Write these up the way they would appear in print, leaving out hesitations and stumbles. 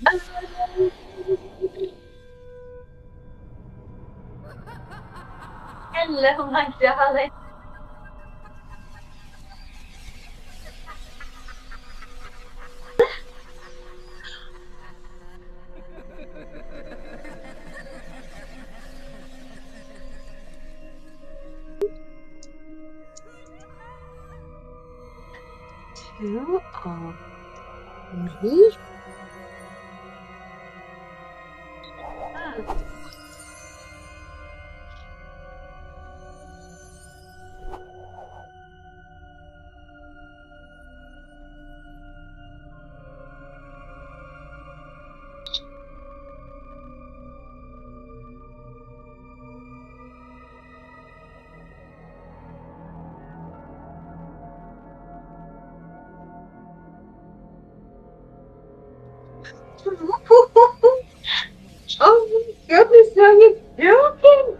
Hello, my darling. Two of me. Oh my goodness, are you joking?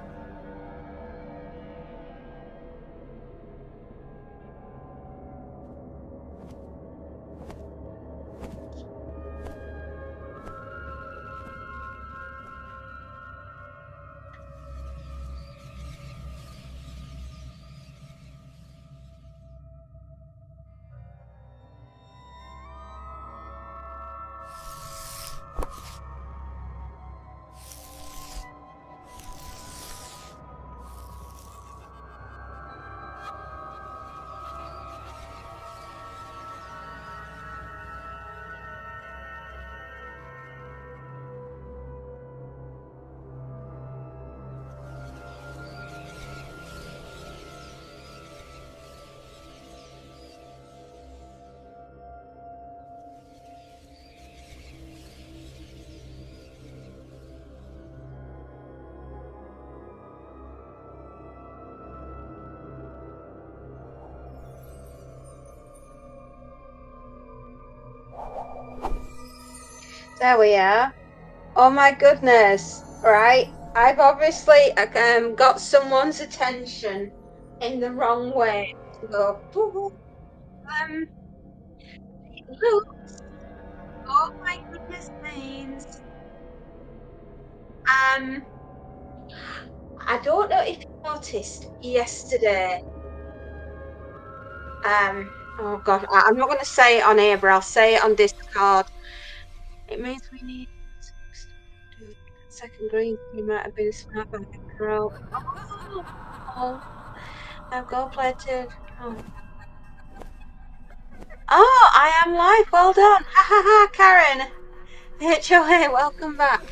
There we are. Oh my goodness. Right. I've obviously got someone's attention in the wrong way. So, um, look, oh my goodness means, um, I don't know if you noticed yesterday, oh God, I'm not going to say it on here, but I'll say it on Discord. It means we need second green. You might have been smart by a girl. Oh, I've got plated. Oh, I am live. Well done. Ha ha ha, Karen. HOA, welcome back.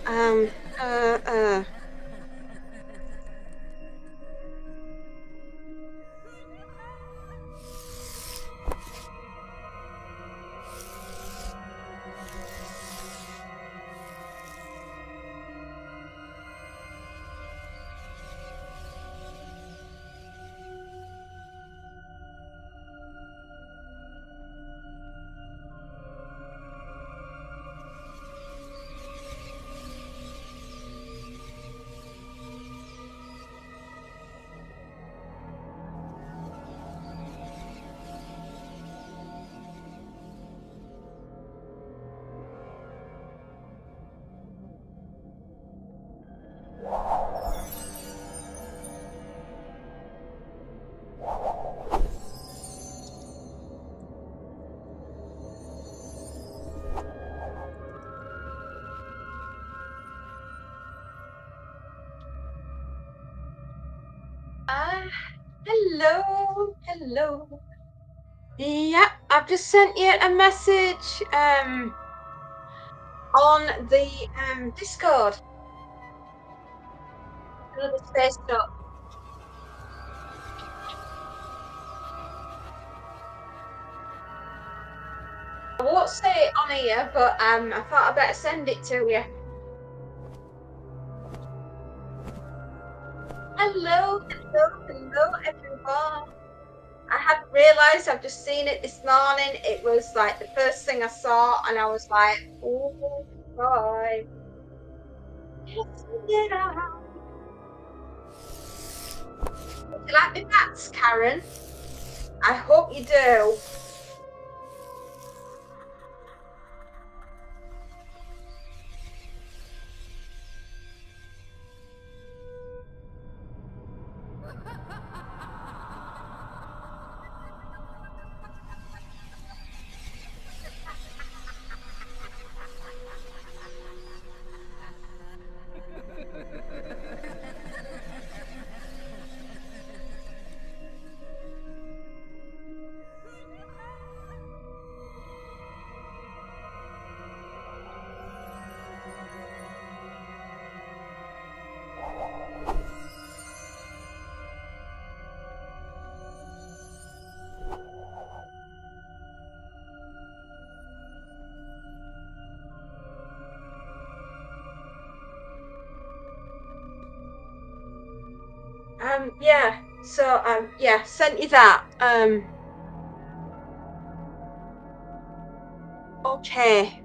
Um, uh, uh. Hello, hello. Yeah, I've just sent you a message on the Discord. Another space dot. I won't say it on here, but I thought I'd better send it to you. Hello, hello, hello, everyone. I hadn't realised, I've just seen it this morning. It was like the first thing I saw, and I was like, oh boy. Yeah. You like the bats, Karen? I hope you do. Yeah. So yeah, sent you that. Okay,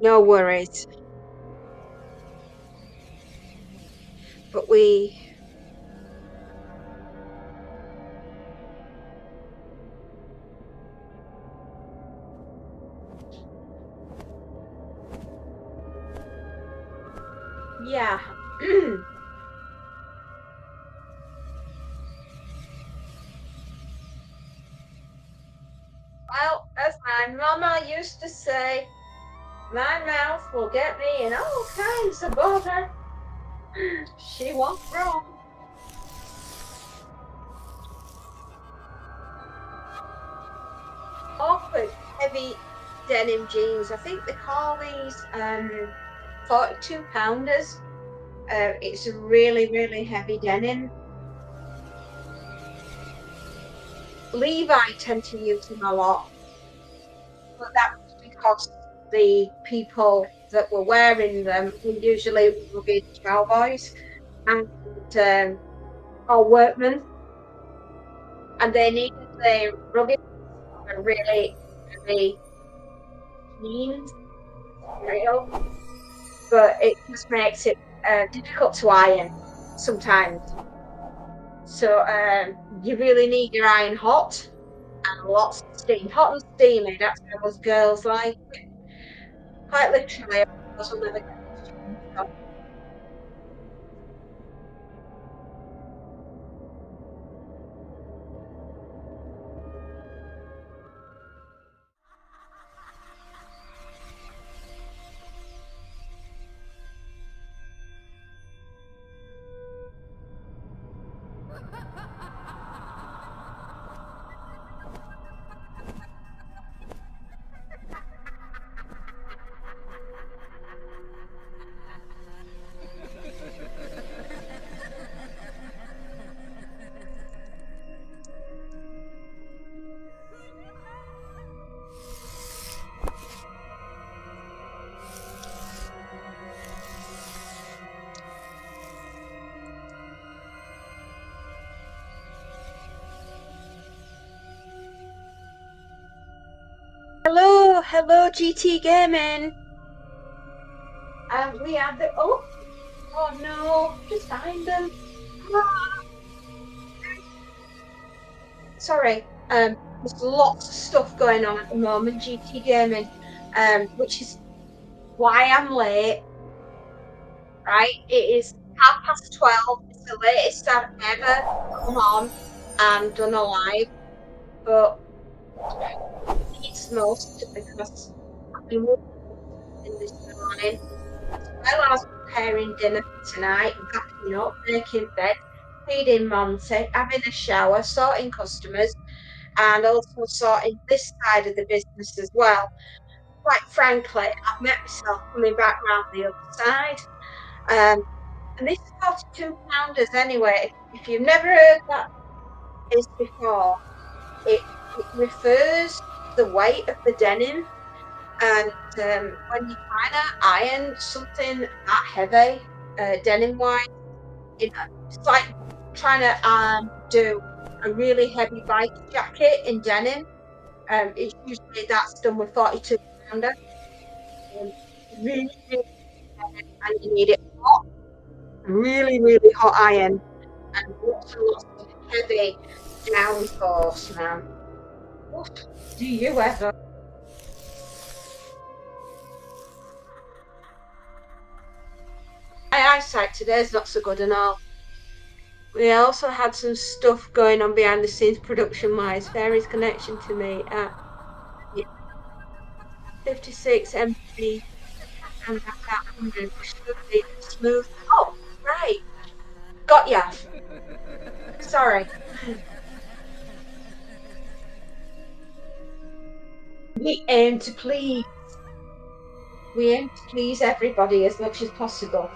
no worries. But yeah. Well, as my mama used to say, my mouth will get me in all kinds of bother. She was wrong. Awkward, heavy denim jeans. I think they call these 42 pounders. It's a really, really heavy denim. Levi tend to use them a lot, but that was because the people that were wearing them were usually rugged cowboys and or workmen, and they needed the rugged, really heavy jeans, real, but it just makes it difficult to iron sometimes. So you really need your iron hot and lots of steam, hot and steamy. That's how us girls like. Quite literally, otherwise we'll never get this change done. Hello, hello, GT Gaming. We have the oh no, just find them. Ah, sorry. There's lots of stuff going on at the moment, GT Gaming, which is why I'm late. Right, it is 12:30. It's the latest I've ever come on and done a live, but it's most because I've been working this morning as well as preparing dinner for tonight, backing up, making bed, feeding Monty, having a shower, sorting customers, and also sorting this side of the business as well. Quite frankly, I've met myself coming back round the other side. Um, and this is 42 pounders anyway. If you've never heard that is before, it, it refers to the weight of the denim. And when you try to iron something that heavy, denim wise, it's like trying to do a really heavy bike jacket in denim. It's usually that's done with 42 pounder. Um, really, really, and you need it hot, really, really hot iron, and lots of heavy downforce, man. What do you ever? My eyesight today is not so good and all. We also had some stuff going on behind the scenes production wise. Fairy's connection to me at 56 MP and back at 100 should be smooth. Oh, right. Got ya. Sorry. We aim to please. We aim to please everybody as much as possible.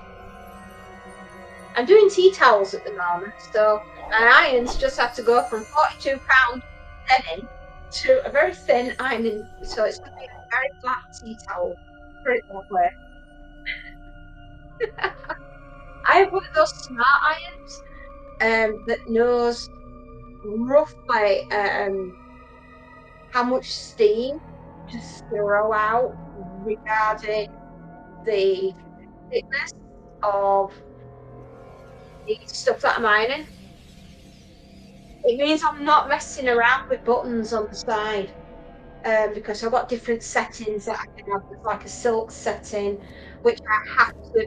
I'm doing tea towels at the moment, so my irons just have to go from 42 pound denim to a very thin ironing, so it's going to be a very flat tea towel. Put it that way. I have one of those smart irons. that knows roughly how much steam to throw out regarding the thickness of the stuff that I'm ironing. It means I'm not messing around with buttons on the side. Because I've got different settings that I can have. There's like a silk setting, which I have to.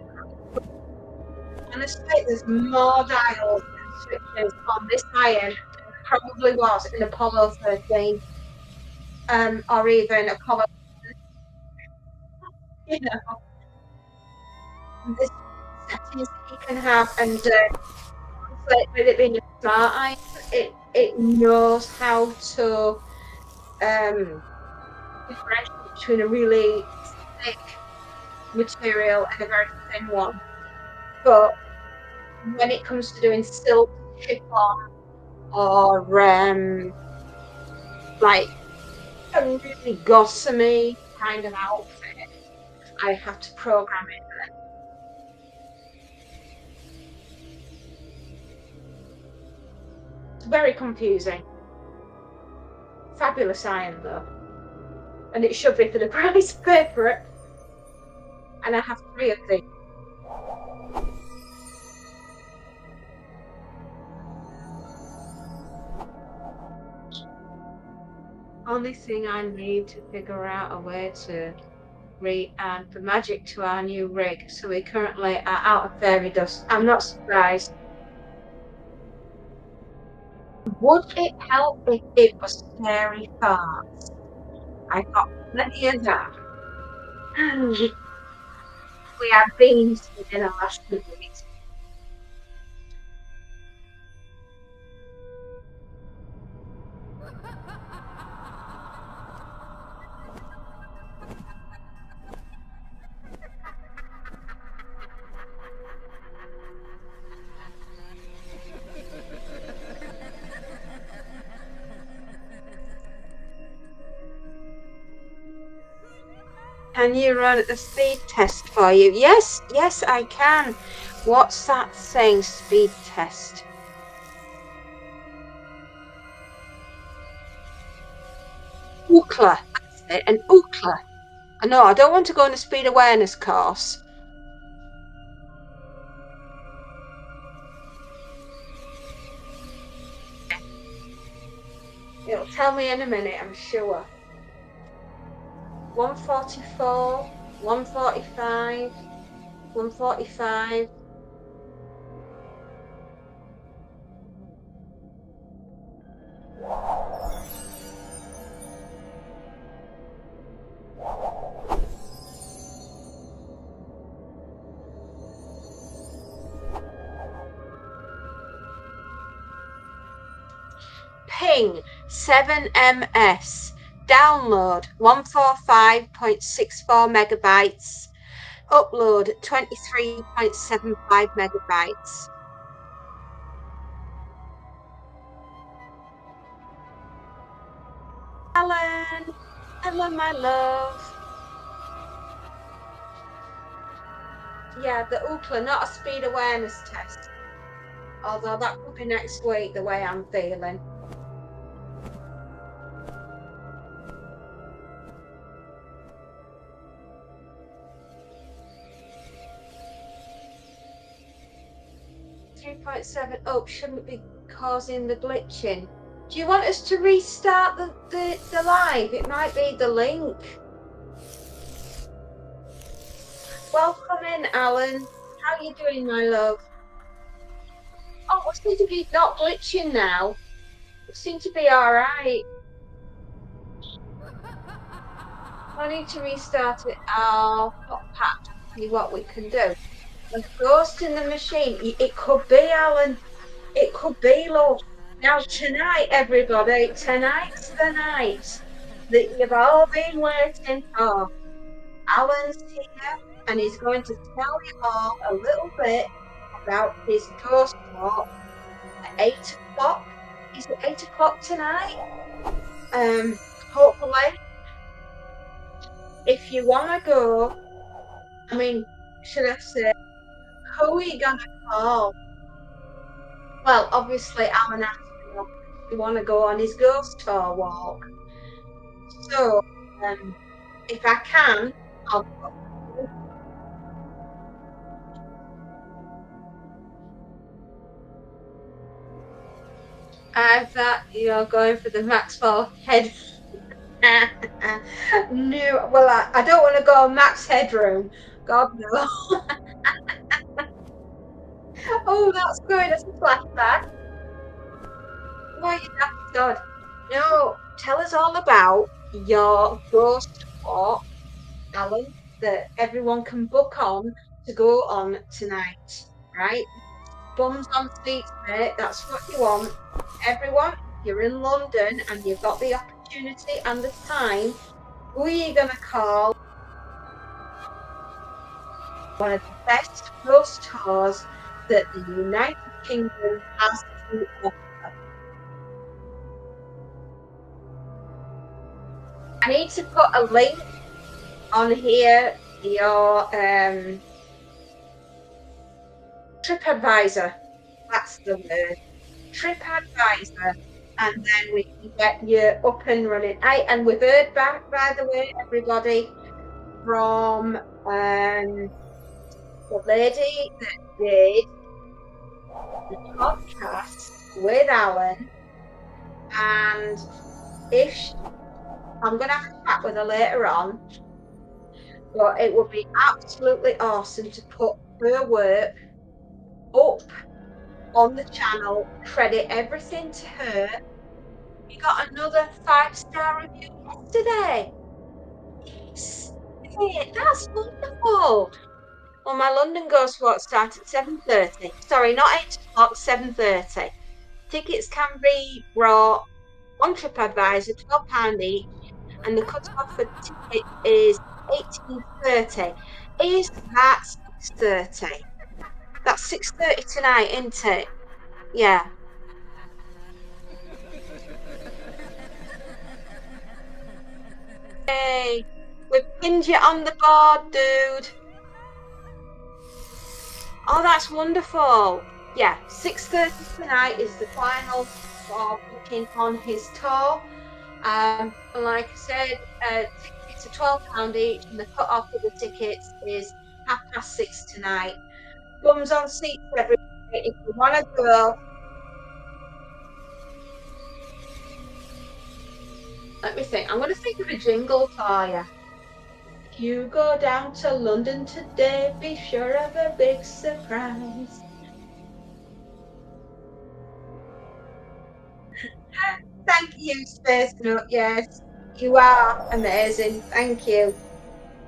Honestly, there's more dials and switches on this iron than there probably was in Apollo 13, or even Apollo. You know, there's settings that you can have, and with it being a smart iron, it knows how to differentiate between a really thick material and a very thin one. But when it comes to doing silk, chiffon, or like a really gossamer kind of outfit, I have to program it. It's very confusing. Fabulous iron though, and it should be for the price I pay for it. And I have 3 of these. Only thing I need to figure out a way to re-add the magic to our new rig. So we currently are out of fairy dust. I'm not surprised. Would it help if it was fairy farts? I got plenty of that. We have beans in the last 2 weeks. Can you run a speed test for you? Yes, yes, I can. What's that saying, speed test? Ookla, that's it, an Ookla. No, I don't want to go on a speed awareness course. It'll tell me in a minute, I'm sure. 144, 145, 145. Ping 7ms. Download 145.64 megabytes. Upload 23.75 megabytes. Alan, hello, my love. Yeah, the Ookla, not a speed awareness test. Although that could be next week, the way I'm feeling. .7 up shouldn't be causing the glitching. Do you want us to restart the live? It might be the link. Welcome in, Alan. How are you doing, my love? Oh, we seem to be not glitching now. We seem to be all right. I need to restart it. I'll perhaps see what we can do. A ghost in the machine. It could be, Alan. It could be, love. Now, tonight, everybody, tonight's the night that you've all been waiting for. Alan's here and he's going to tell you all a little bit about his ghost walk at 8 o'clock. Is it 8 o'clock tonight? Hopefully, if you want to go, I mean, should I say, who are you going to call? Well, obviously, Alan asked me if we want to go on his ghost tour walk. So, if I can, I'll go. I thought you're going for the Maxwell head. No, well, I don't want to go on Max Headroom. God, no. Oh, that's good. That's a flashback. Oh, you daft God. No, tell us all about your ghost walk, Alan, that everyone can book on to go on tonight, right? Bums on seats, mate. That's what you want. Everyone, if you're in London and you've got the opportunity and the time, who are you going to call one of the best ghost tours that the United Kingdom has to offer? I need to put a link on here, your TripAdvisor. That's the word. TripAdvisor. And then we can get you up and running. And we've heard back, by the way, everybody, from the lady that did the podcast with Alan. And if she, I'm going to have a chat with her later on, but it would be absolutely awesome to put her work up on the channel, credit everything to her. You got another 5-star review yesterday. Yes. Hey, that's wonderful. Well, my London Ghost Walk starts at 7:30. Sorry, not 8 o'clock, 7:30. Tickets can be brought on TripAdvisor, £12 each, and the cut-off for ticket is 18:30. Is that 6:30? That's 6:30 tonight, isn't it? Yeah. Hey, we've pinned you on the board, dude. Oh, that's wonderful. Yeah, 6:30 tonight is the final booking on his tour. And like I said, tickets are £12 each, and the cut-off for the tickets is 6:30 tonight. Bums on seats, everybody. If you want to go, let me think. I'm going to think of a jingle for you. If you go down to London today, be sure of a big surprise. Thank you, Space Nut. Yes, you are amazing. Thank you.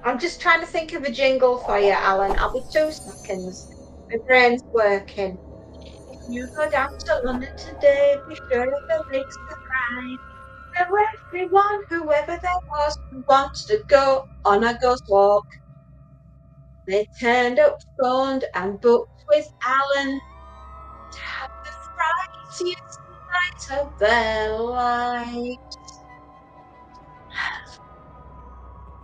I'm just trying to think of a jingle for you, Alan. I'll be 2 seconds. My brain's working. If you go down to London today, be sure of a big surprise. For everyone, whoever there was, who wants to go on a ghost walk. They turned up phoned and booked with Alan to have the frightiest night of their life.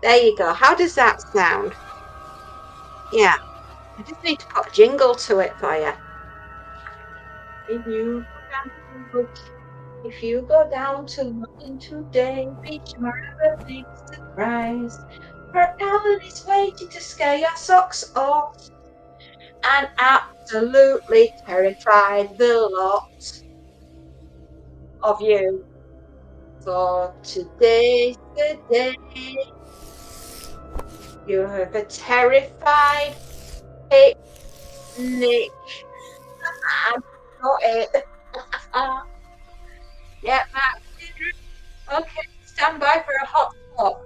There you go. How does that sound? Yeah, I just need to put a jingle to it for you. If you go down to London today, be sure of a big surprise. For Alan is waiting to scare your socks off and absolutely terrified the lot of you. For today's the day you have a terrified picnic. I've got it. Yeah, Matt. Okay, stand by for a hot spot.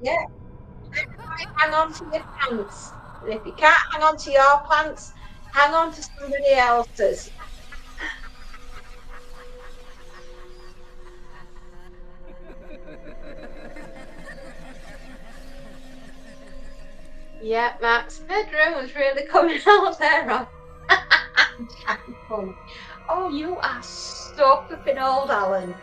Yeah, hang on to your pants. And if you can't hang on to your pants, hang on to somebody else's. Yeah, Max, bedroom was really coming out there. Oh, you are so flipping old, Alan.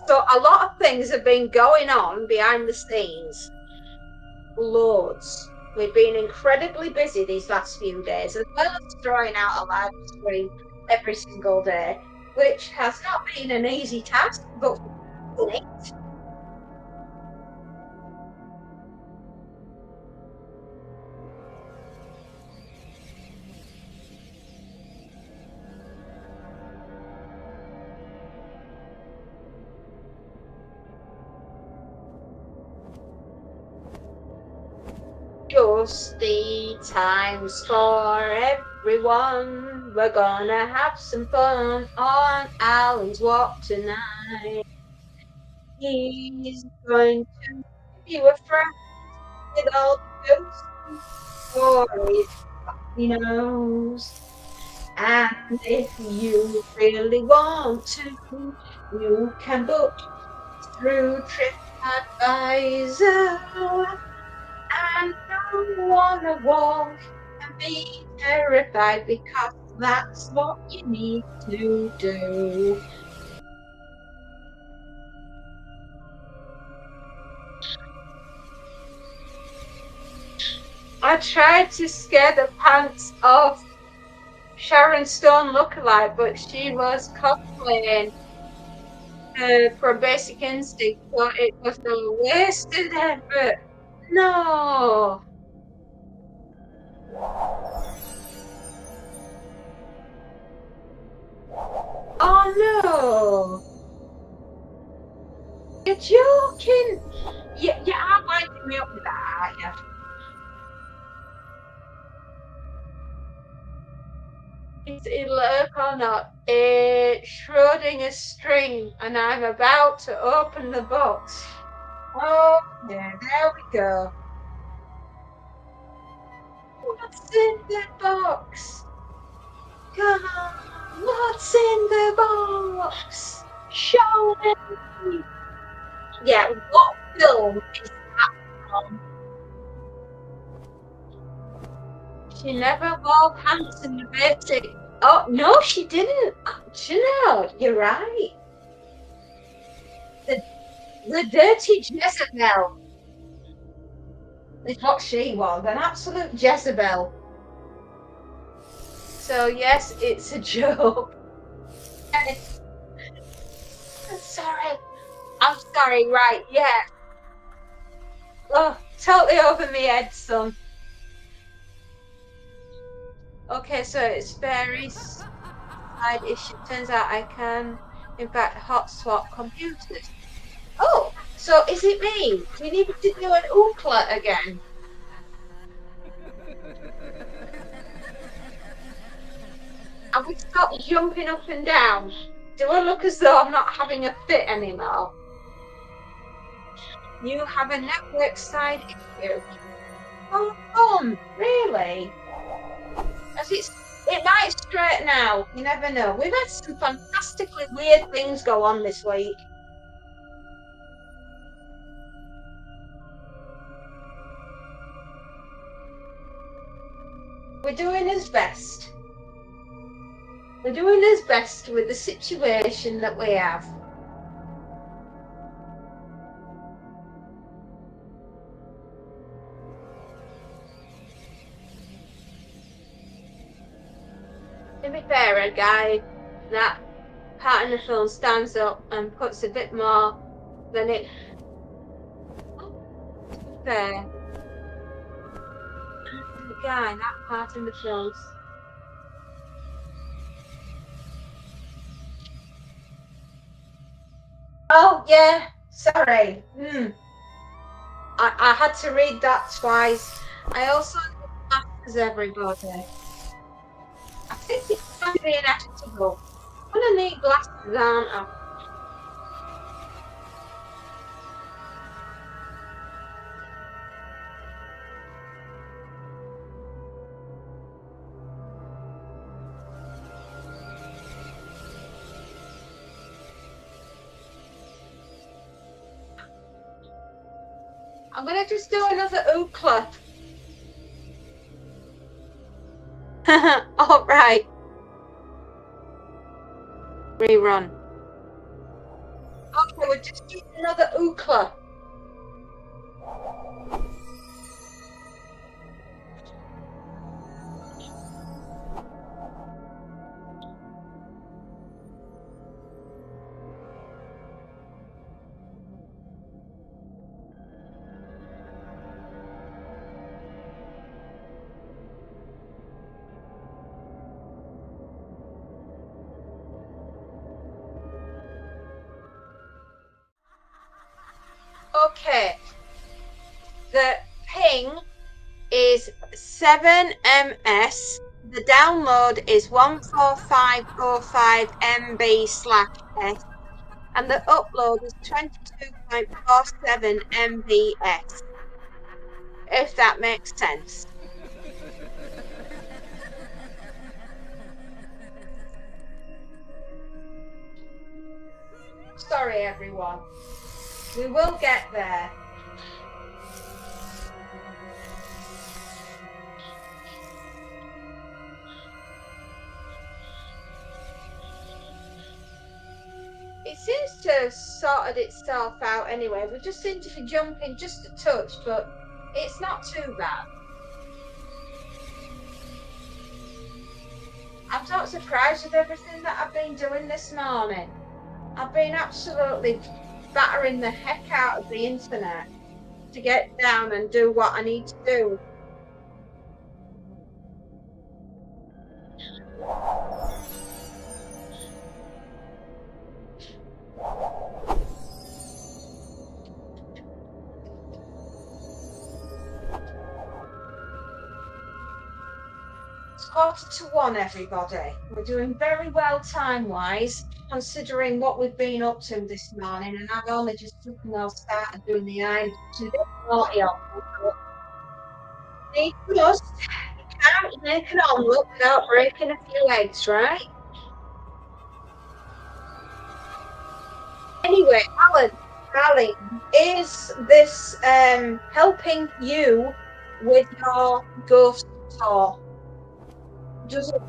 So a lot of things have been going on behind the scenes. Loads. We've been incredibly busy these last few days, as well as throwing out a live stream every single day, which has not been an easy task, but we're doing it. Ghosty times for everyone. We're gonna have some fun on Alan's walk tonight. He's going to give you a friend with all the ghosty stories he knows. And if you really want to, you can book through TripAdvisor and don't wanna walk and be terrified because that's what you need to do. I tried to scare the pants off Sharon Stone lookalike, but she was cosplaying from Basic Instinct, so it was a wasted effort. No. Oh no. You're joking. You are winding me up with that, aren't you? Is it luck or not? It's Schrodinger's string, and I'm about to open the box. Oh, yeah, there we go. What's in the box? Come on, what's in the box? Show me. Yeah, what film is that from? She never wore pants in the basic. Oh, no, she didn't. You know, you're right. The, the dirty Jezebel is what she was, an absolute Jezebel. So, yes, it's a joke. Sorry. I'm sorry, right, yeah. Oh, totally over my head, son. Okay, so it's very side issue. Turns out I can, in fact, hot swap computers. Oh, so is it me? We need to do an ookla again. And we stop jumping up and down. Do I look as though I'm not having a fit anymore? You have a network side issue. Oh, really? As it might straighten out. You never know. We've had some fantastically weird things go on this week. We're doing his best. We're doing his best with the situation that we have. To be fair, a guy that part in the film stands up and puts a bit more than it. To be fair, the guy that part in the film. Oh yeah, sorry. I had to read that twice. I also need glasses, everybody. I think it's going to be inevitable. I'm gonna need glasses, aren't I? I'm gonna just do another ookla. All right. Rerun. Okay, we're just doing another ookla. Okay, the ping is 7ms. The download is 14505 MB/s, and the upload is 22.47 MBs. If that makes sense. Sorry, everyone. We will get there. It seems to have sorted itself out anyway. We just seem to be jumping just a touch, but it's not too bad. I'm not surprised with everything that I've been doing this morning. I've been absolutely battering the heck out of the internet to get down and do what I need to do. It's 1:45, everybody. We're doing very well time-wise, considering what we've been up to this morning, and I've only just started doing the iron, which is a bit naughty of me, but need must. You can't make an omelette without breaking a few eggs, right? Anyway, Alan, darling, is this helping you with your ghost tour? Does it,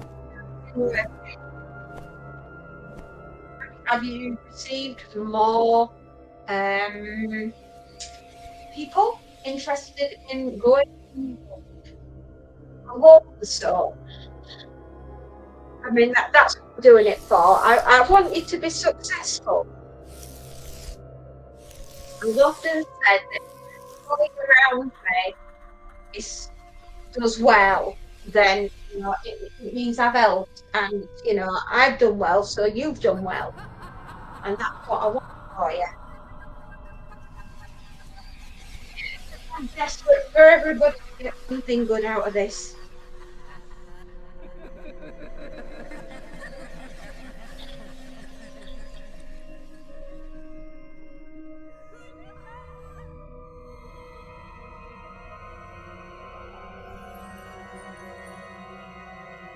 have you received more people interested in going along the store? I mean, that's what I'm doing it for. I want you to be successful. I've often said that going around me does well, then it means I've helped, and I've done well, so you've done well, and that's what I want for you. I'm desperate for everybody to get something good out of this.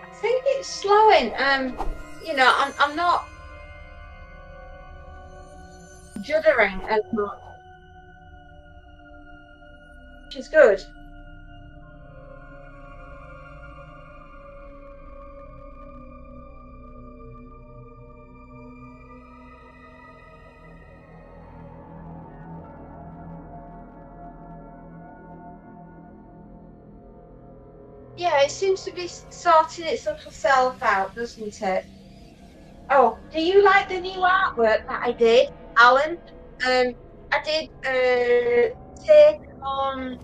I think it's slowing. I'm not juddering as much, which is good. Yeah, it seems to be sorting its little self out, doesn't it? Oh, do you like the new artwork that I did, Alan? I did take on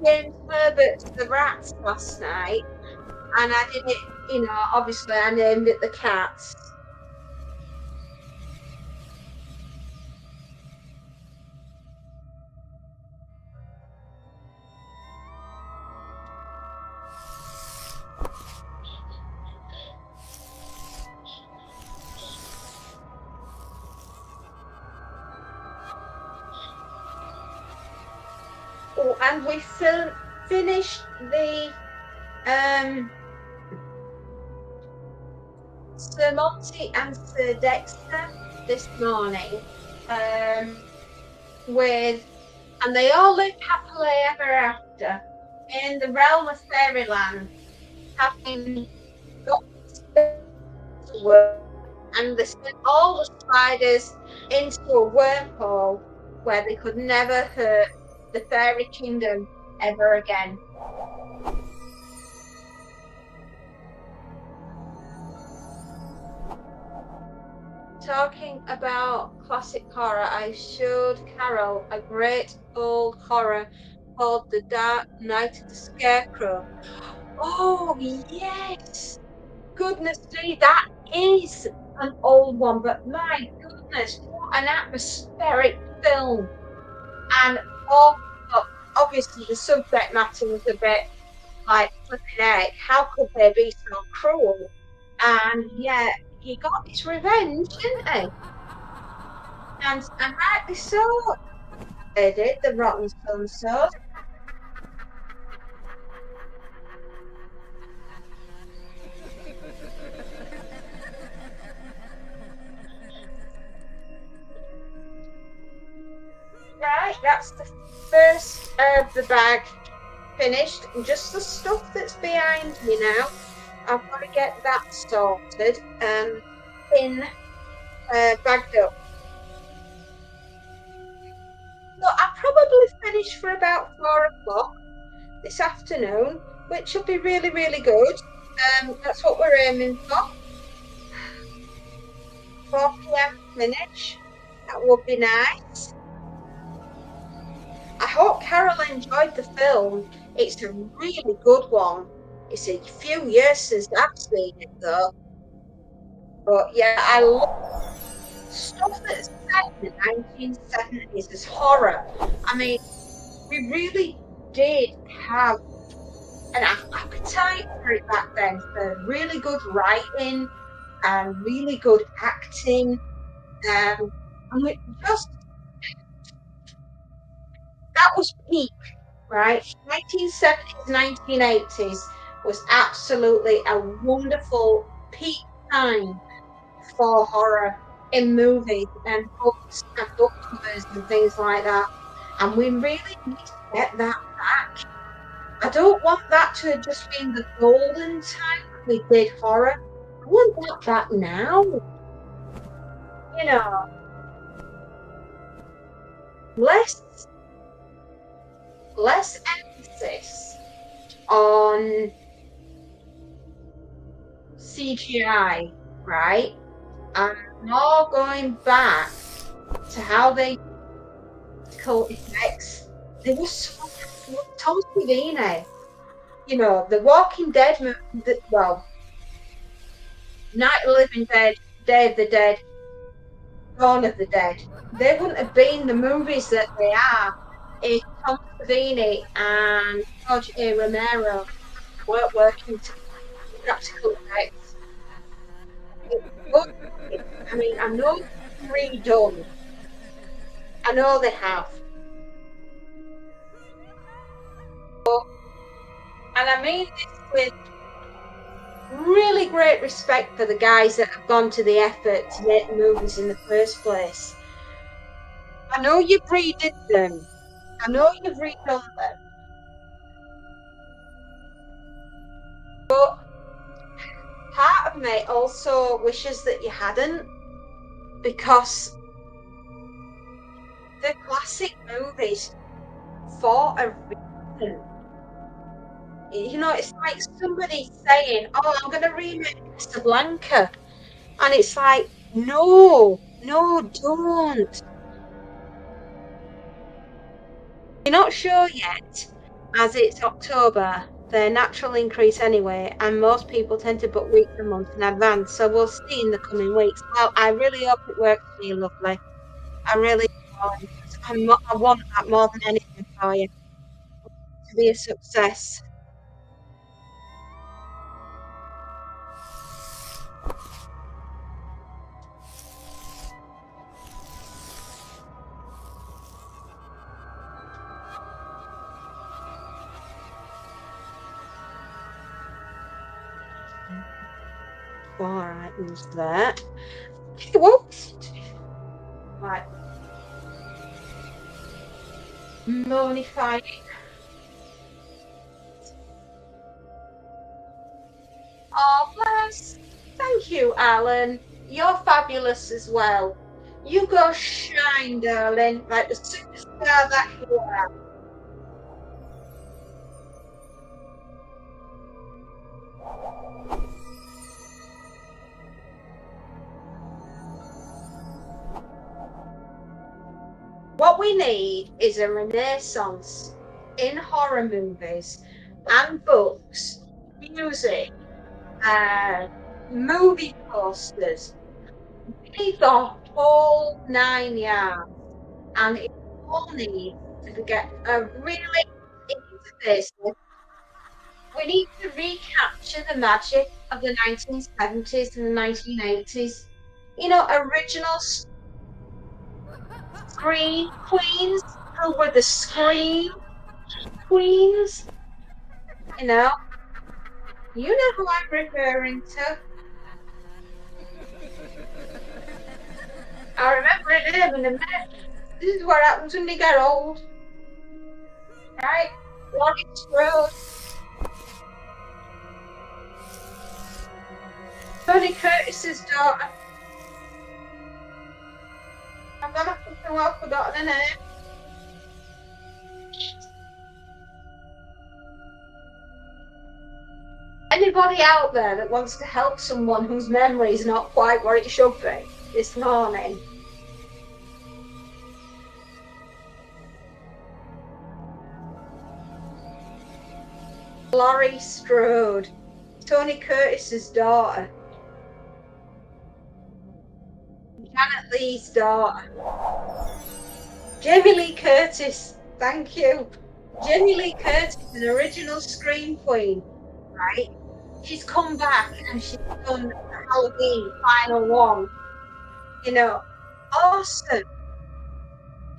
James Herbert's The Rats last night, and I did it, obviously I named it The Cats. Oh, and we finished the Sir Monty and Sir Dexter this morning, and they all lived happily ever after in the realm of fairyland, having got to work and they sent all the spiders into a wormhole where they could never hurt the fairy kingdom ever again. Talking about classic horror, I showed Carol a great old horror called The Dark Night of the Scarecrow. Oh, yes! Goodness me, that is an old one, but my goodness, what an atmospheric film. And oh, obviously the subject matter was a bit like flipping heck. How could they be so cruel? And yet he got his revenge, didn't he? And rightly so. They did, the Rotten Sunsos. Right, that's the first of the bag finished. And just the stuff that's behind me now. I've got to get that sorted and bagged up. So I'll probably finish for about 4 o'clock this afternoon, which will be really, really good. That's what we're aiming for. 4 p.m. finish. That would be nice. I hope Carol enjoyed the film. It's a really good one. It's a few years since I've seen it though. But yeah, I love stuff that's set in the 1970s as horror. I mean, we really did have an appetite for it back then, for really good writing and really good acting. And we just, that was peak, right? 1970s, 1980s was absolutely a wonderful peak time for horror in movies and books and book covers and things like that. And we really need to get that back. I don't want that to have just been the golden time we did horror. I want that back now. You know, less less emphasis on CGI, right? And more going back to how they practical effects. They were so Tom Savini, you know, The Walking Dead, well, Night of the Living Dead, Day of the Dead, Dawn of the Dead. They wouldn't have been the movies that they are if Tom Savini and George A. Romero weren't working to practical effects. I mean, I know it's redone. I know they have. And I mean this with really great respect for the guys that have gone to the effort to make the movies in the first place. I know you've redid them. I know you've redone them. But part of me also wishes that you hadn't, because the classic movies for a reason. You know, it's like somebody saying, "Oh, I'm going to remake Casablanca," and it's like, no, don't. You're not sure yet, as it's October. Their natural increase anyway, and most people tend to book weeks and months in advance. So we'll see in the coming weeks. Well, I really hope it works for you, lovely. I really do. I want that more than anything for you to be a success. Four items there. Whoops. Right. Monifying. Oh, bless. Thank you, Alan. You're fabulous as well. You go shine, darling, like the superstar that you are. What we need is a renaissance in horror movies and books, music, uh, movie posters. We need the whole 9 yards, and it all needs to get a really into this. We need to recapture the magic of the 1970s and the 1980s. You know, original scream queens who were the scream queens. You know, you know who I'm referring to. I remember it in a minute. This is what happens when you get old, right? Laurie Strode, Tony Curtis's daughter. I'm gonna fucking well forgotten her name. Anybody out there that wants to help someone whose memory is not quite where it should be this morning? Laurie Strode, Tony Curtis's daughter, Janet Leigh's daughter, Jamie Lee Curtis. Thank you. Jamie Lee Curtis, an original scream queen, right? She's come back and she's done the Halloween final one. You know, awesome.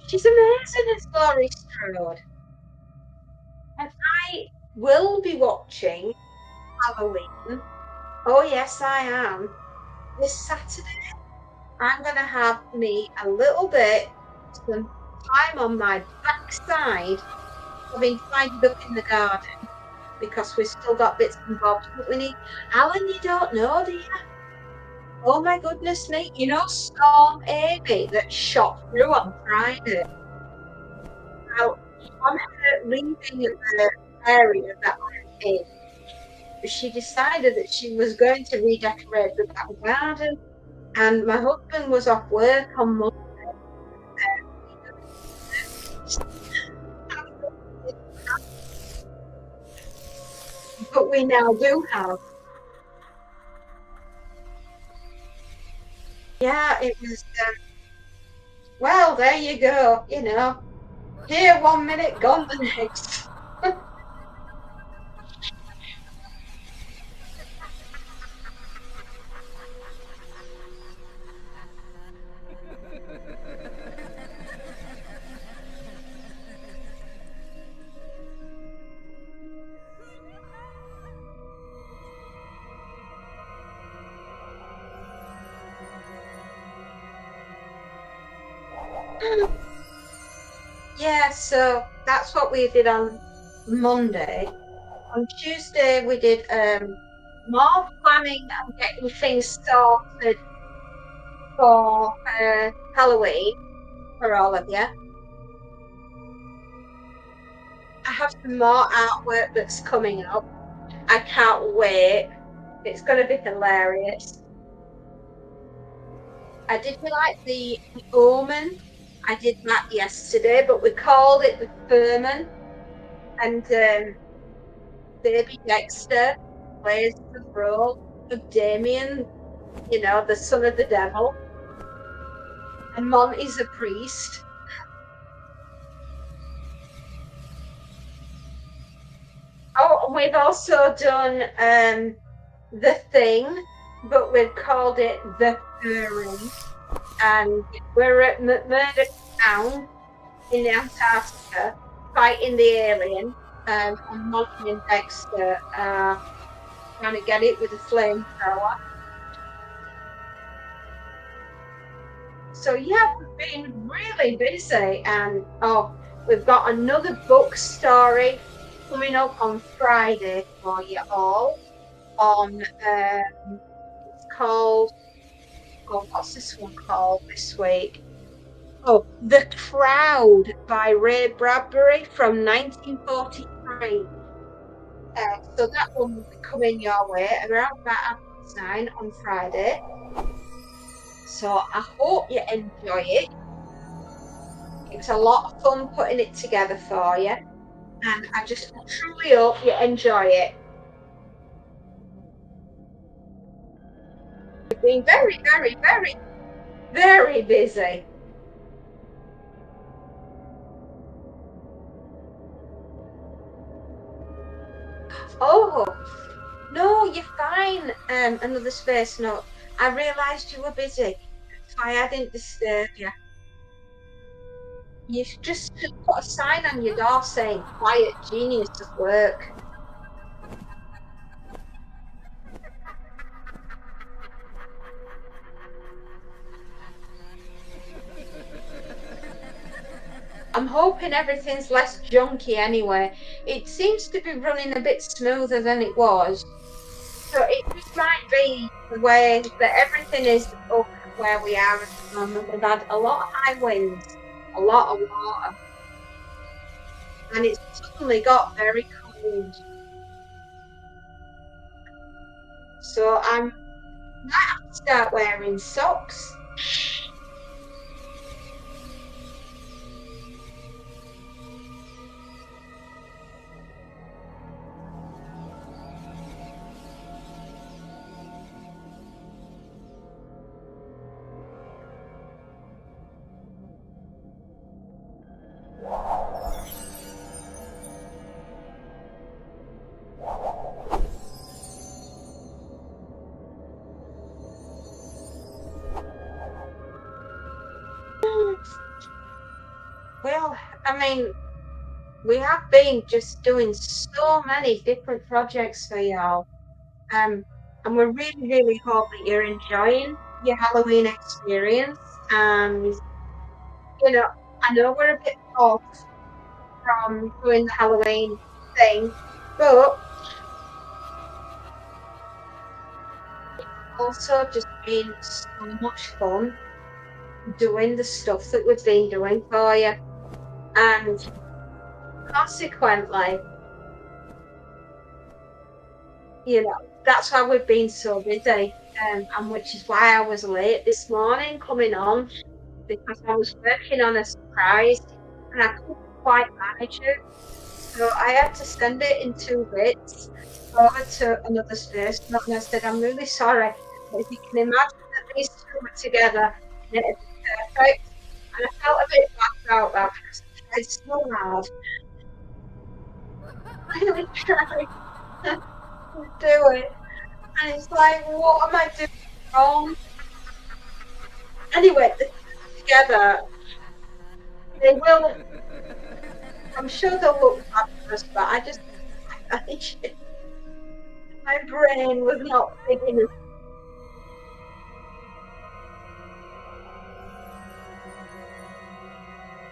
She's amazing as Laurie Strode. And I will be watching Halloween. Oh, yes, I am. This Saturday, I'm going to have me a little bit, some time on my backside, having tidied up in the garden because we've still got bits and bobs that we need. Alan, you don't know, do you? Oh my goodness me. You know Storm Amy that shot through on Friday? Now, on her leaving the area that I'm in, she decided that she was going to redecorate the back garden. And my husband was off work on Monday. But we now do have. Yeah, it was, well, there you go, you know. Here 1 minute, gone the next. Yeah, so that's what we did on Monday. On Tuesday, we did more planning and getting things sorted for Halloween for all of you. I have some more artwork that's coming up. I can't wait. It's going to be hilarious. I did like the Omen. I did that yesterday, but we called it the Furman. And Baby Dexter plays the role of Damien, you know, the son of the devil. And Monty's a priest. Oh, and we've also done The Thing, but we've called it The Furry. And we're at McMurdo Town in Antarctica fighting the alien. And Monty and Dexter trying to get it with a flamethrower. So yeah, we've been really busy, and we've got another book story coming up on Friday for you all. On it's called Oh, what's this one called this week? Oh, The Crowd by Ray Bradbury from 1943. So that one will be coming your way around about 9 on Friday. So I hope you enjoy it. It was a lot of fun putting it together for you, and I just truly hope you enjoy it. You've been very, very, very, very busy. Oh, no, you're fine. Another space note. I realised you were busy. That's why I didn't disturb you. You just should put a sign on your door saying quiet genius at work. I'm hoping everything's less junky anyway. It seems to be running a bit smoother than it was. So it just might be the way that everything is up where we are at the moment. We've had a lot of high winds, a lot of water, and it's suddenly got very cold. So I might have to start wearing socks. Well, I mean, we have been just doing so many different projects for y'all. Um, and we really, really hope that you're enjoying your Halloween experience. And, I know we're a bit off from doing the Halloween thing, but also just been so much fun doing the stuff that we've been doing for you. And consequently, that's why we've been so busy. And which is why I was late this morning coming on because I was working on a surprise and I couldn't quite manage it. So I had to send it in 2 bits over to another space. And I said, I'm really sorry, but if you can imagine that these two were together, it'd be perfect. And I felt a bit bad about that because I tried so hard. I really tried to do it. And it's like, what am I doing wrong? Anyway, the two together, they will, I'm sure they'll look fabulous, but I just, I think my brain was not big enough.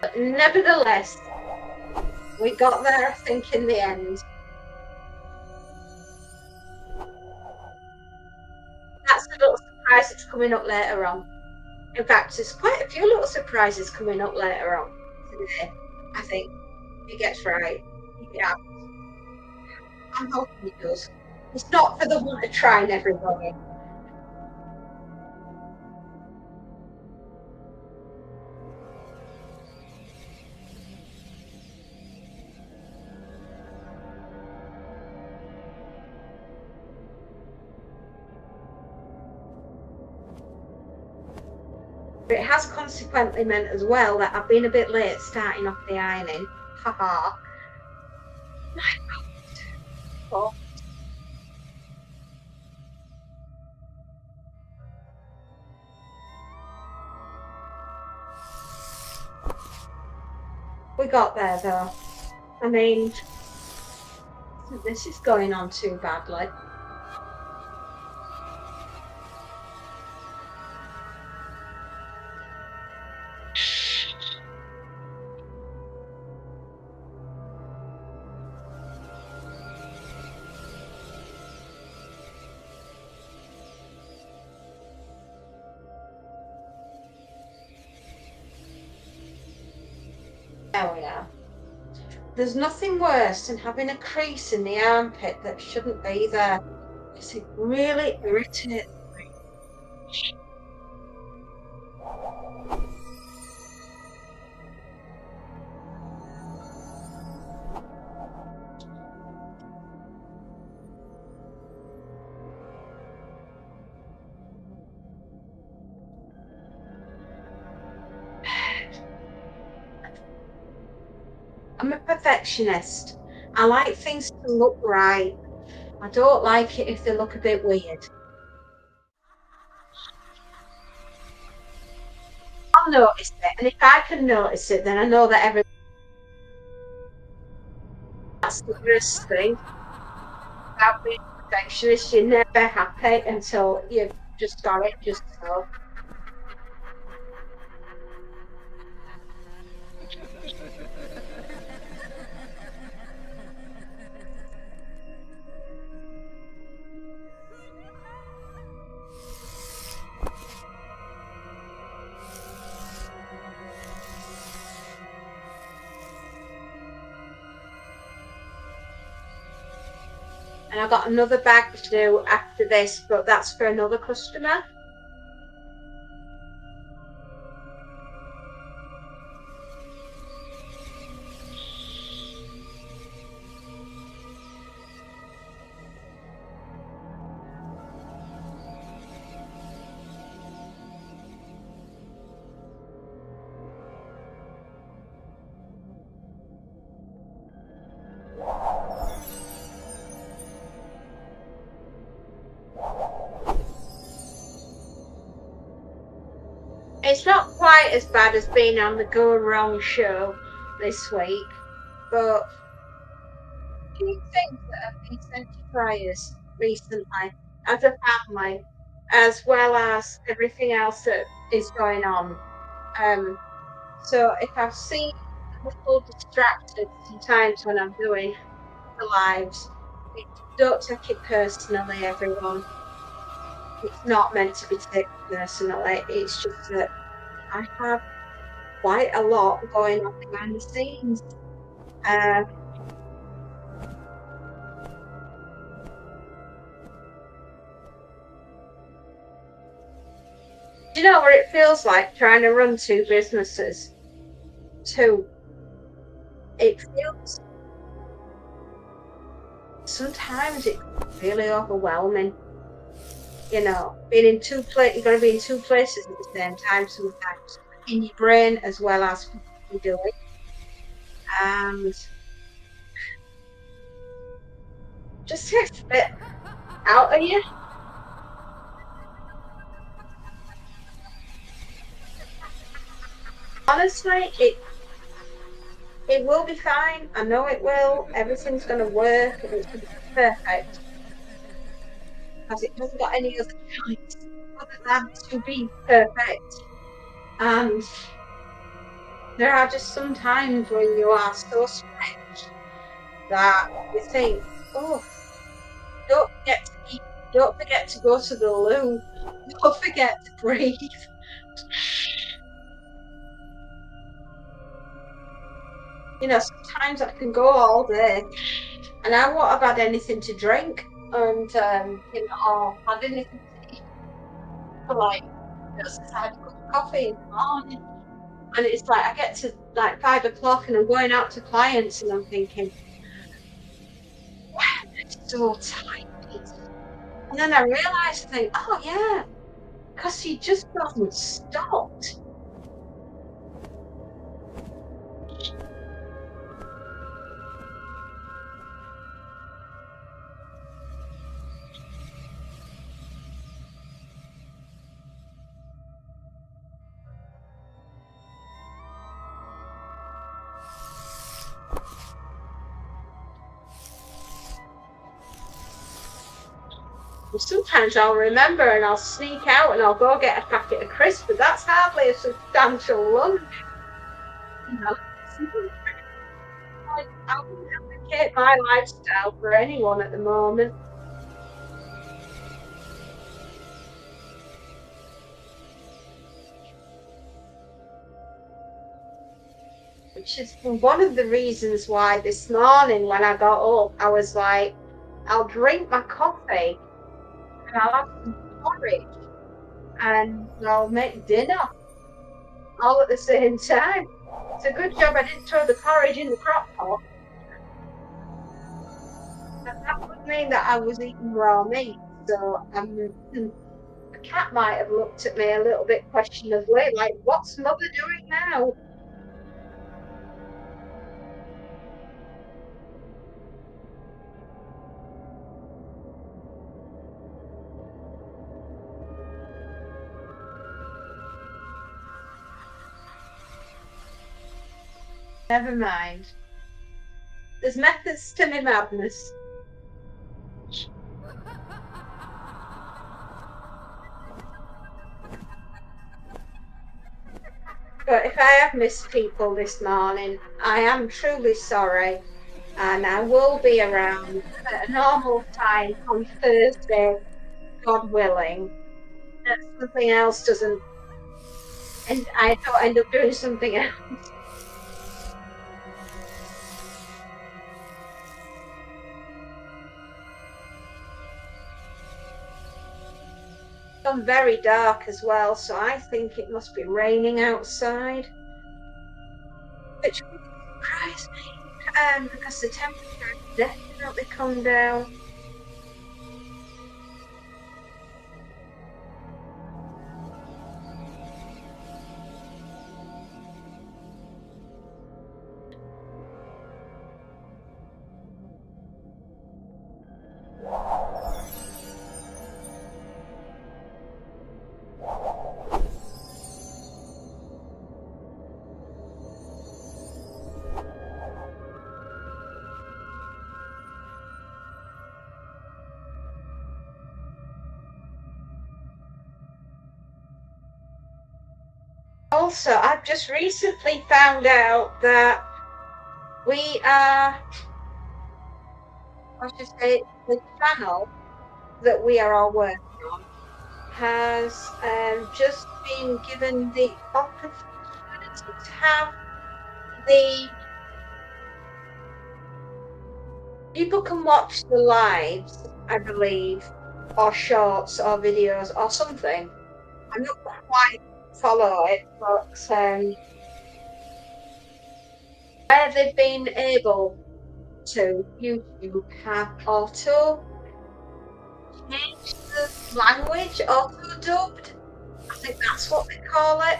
But nevertheless, we got there, I think, in the end. That's a little surprise that's coming up later on. In fact, there's quite a few little surprises coming up later on today, I think. He gets right. Yeah, I'm hoping he does. It's not for the want of trying, everybody. But it has consequently meant as well that I've been a bit late starting off the ironing. Haha. Oh, we got there though. I mean, this is going on too badly. There we are. There's nothing worse than having a crease in the armpit that shouldn't be there, because it really irritates me. I'm a perfectionist. I like things to look right. I don't like it if they look a bit weird. I'll notice it, and if I can notice it, then I know that that's the worst thing about being a perfectionist. You're never happy until you've just got it just so. And I've got another bag to do after this, but that's for another customer. It's not quite as bad as being on the Go Wrong show this week, but a few things that have been sent to try us recently as a family, as well as everything else that is going on. So if I've seen a little distracted sometimes when I'm doing the lives, don't take it personally, everyone. It's not meant to be taken personally. It's just that I have quite a lot going on behind the scenes. Uh, do you know what it feels like trying to run two businesses? Two. It feels sometimes it's really overwhelming. You know, being in two places, you've got to be in two places at the same time sometimes, in your brain as well as what you're doing. And just takes a bit out of you. Honestly, it will be fine. I know it will. Everything's going to work. It's going to be perfect because it hasn't got any other choice other than to be perfect. And there are just some times when you are so stretched that you think, oh, don't forget to eat, don't forget to go to the loo, don't forget to breathe. You know, sometimes I can go all day and I won't have had anything to drink and, you know, or had anything to eat for like, you know, since I had a cup of coffee in the morning. And it's like I get to like 5 o'clock and I'm going out to clients and I'm thinking, wow, I'm so tired. And then I realise, I think, oh yeah, because he just doesn't stop. And sometimes I'll remember and I'll sneak out and I'll go get a packet of crisps, but that's hardly a substantial lunch. You know, I wouldn't advocate my lifestyle for anyone at the moment. which is one of the reasons why this morning when I got up, I was like, I'll drink my coffee and I'll have some porridge and I'll make dinner all at the same time. It's a good job I didn't throw the porridge in the crock pot. That would mean that I was eating raw meat. So the cat might have looked at me a little bit questionably, like, what's mother doing now? Never mind. There's methods to my madness. But if I have missed people this morning, I am truly sorry. And I will be around at a normal time on Thursday, God willing. That something else doesn't, and I don't end up doing something else. It's gone very dark as well, so I think it must be raining outside, which would surprise me, because the temperature has definitely come down. Also, I've just recently found out that we are, I should say, the channel that we are all working on has just been given the opportunity to have the people can watch the lives, I believe, or shorts or videos or something. I'm not quite follow it, but where they've been able to YouTube have auto change the language, auto dubbed. I think that's what they call it.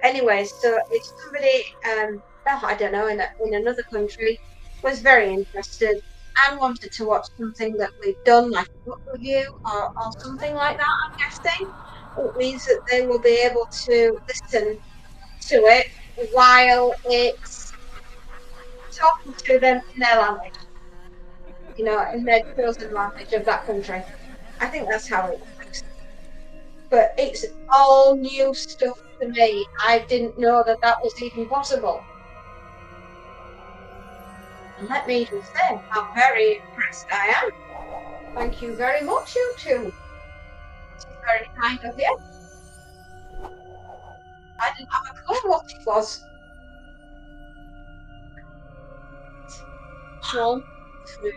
Anyway, so if somebody, oh, I don't know, in another country was very interested and wanted to watch something that we've done, like a book review or something like that, I'm guessing, it means that they will be able to listen to it while it's talking to them in their language, in their chosen language of that country. I think that's how it works. But it's all new stuff to me. I didn't know that that was even possible. And let me just say how very impressed I am. Thank you very much, you two. It's very kind of you. I didn't have a clue what it was. 1, 2,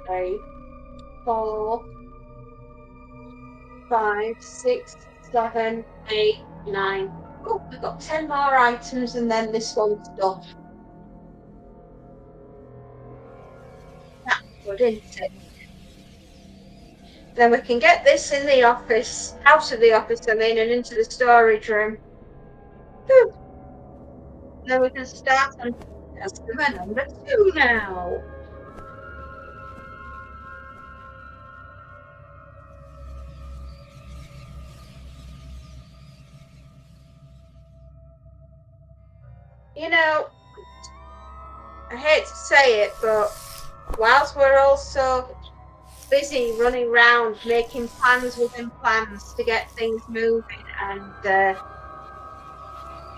3, 4, 5, 6, 7, 8, 9. Oh, we've got 10 more items and then this one's done. That's good, isn't it? Then we can get this in the office, out of the office, I mean, and into the storage room. Whew. Then we can start on customer number 2 now. You know, I hate to say it, but whilst we're all so busy running around making plans within plans to get things moving, and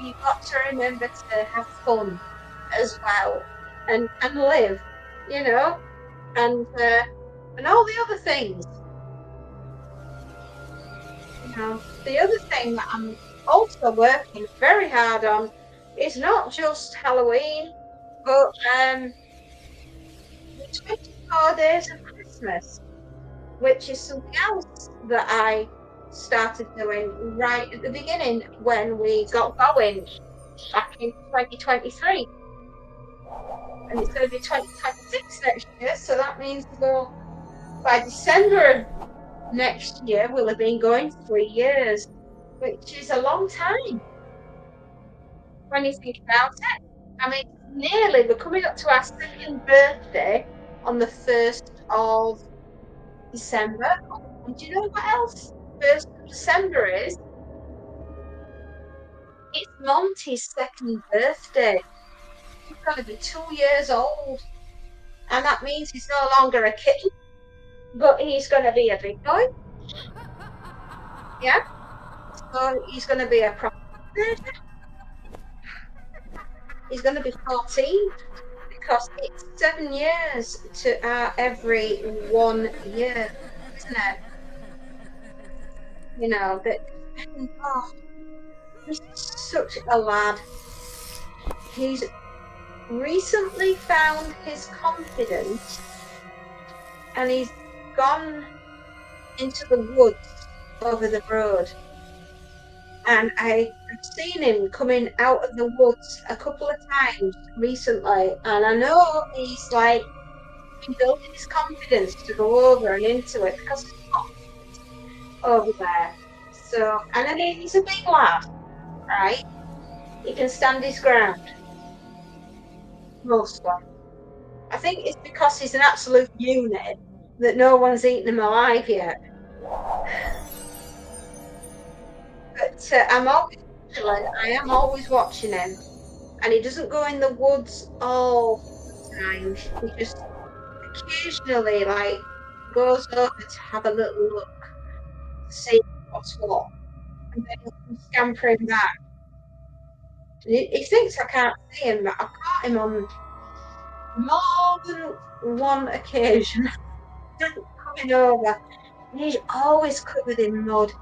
you've got to remember to have fun as well and live, and all the other things. The other thing that I'm also working very hard on It's not just Halloween, but the 24 days of Christmas, which is something else that I started doing right at the beginning when we got going back in 2023. And it's going to be 2026 next year, so that means we'll, by December of next year, we'll have been going 3 years, which is a long time when you think about it. I mean, we're coming up to our second birthday on the 1st of December. And do you know what else 1st of December is? It's Monty's second birthday. He's going to be 2 years old. And that means he's no longer a kitten, but he's going to be a big boy. Yeah. So he's going to be a proper teenager. He's going to be 14 because it's 7 years to every 1 year, isn't it? You know, but oh, he's such a lad. He's recently found his confidence and he's gone into the woods over the road. And I've seen him coming out of the woods a couple of times recently. And I know he's like been building his confidence to go over and into it because it's hot over there. So, and I mean, he's a big lad, right? He can stand his ground mostly. I think it's because he's an absolute unit that no one's eaten him alive yet. But I am always watching him, and he doesn't go in the woods all the time. He just occasionally like goes over to have a little look, to see what's what, and then he'll come scampering back. He thinks I can't see him, but I've caught him on more than one occasion coming over, and he's always covered in mud.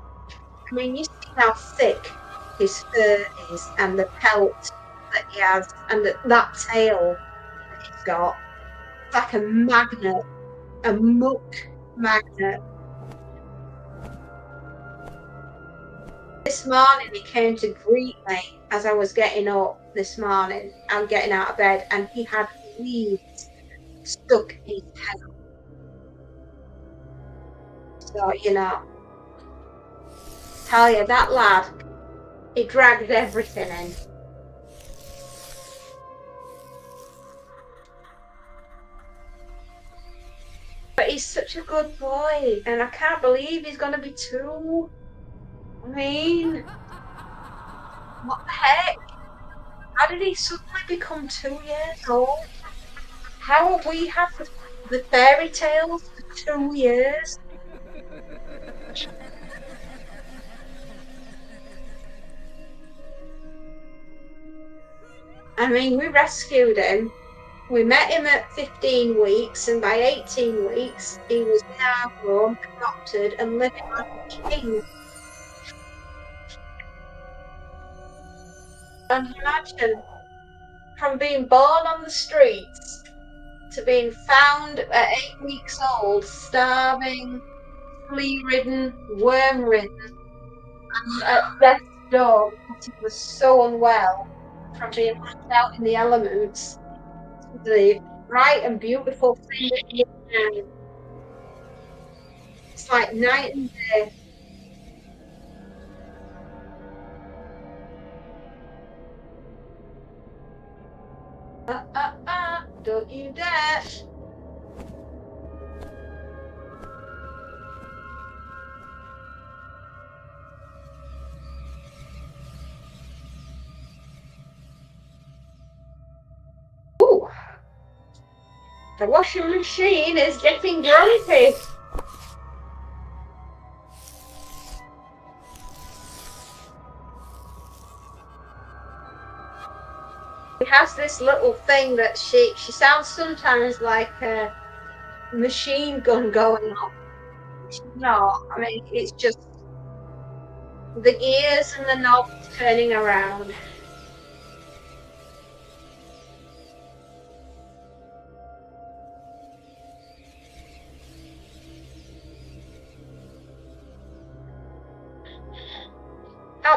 I mean, you see how thick his fur is and the pelt that he has and that tail that he's got. It's like a magnet, a muck magnet. This morning he came to greet me as I was getting up this morning. I'm getting out of bed and he had weeds stuck in his tail. So, you know, tell you, that lad, he dragged everything in. But he's such a good boy, and I can't believe he's going to be 2. I mean, what the heck? How did he suddenly become 2 years old? How have we had the fairy tales for 2 years? I mean, we rescued him. We met him at 15 weeks, and by 18 weeks, he was in our home, adopted, and living like a king. And imagine, from being born on the streets to being found at 8 weeks old, starving, flea-ridden, worm-ridden, and at death's door because he was so unwell from being left out in the elements. The bright and beautiful thing that he is now. It's like night and day. Don't you dare. Ooh, the washing machine is getting grumpy. She has this little thing that she sounds sometimes like a machine gun going off. She's not. I mean, it's just the gears and the knobs turning around.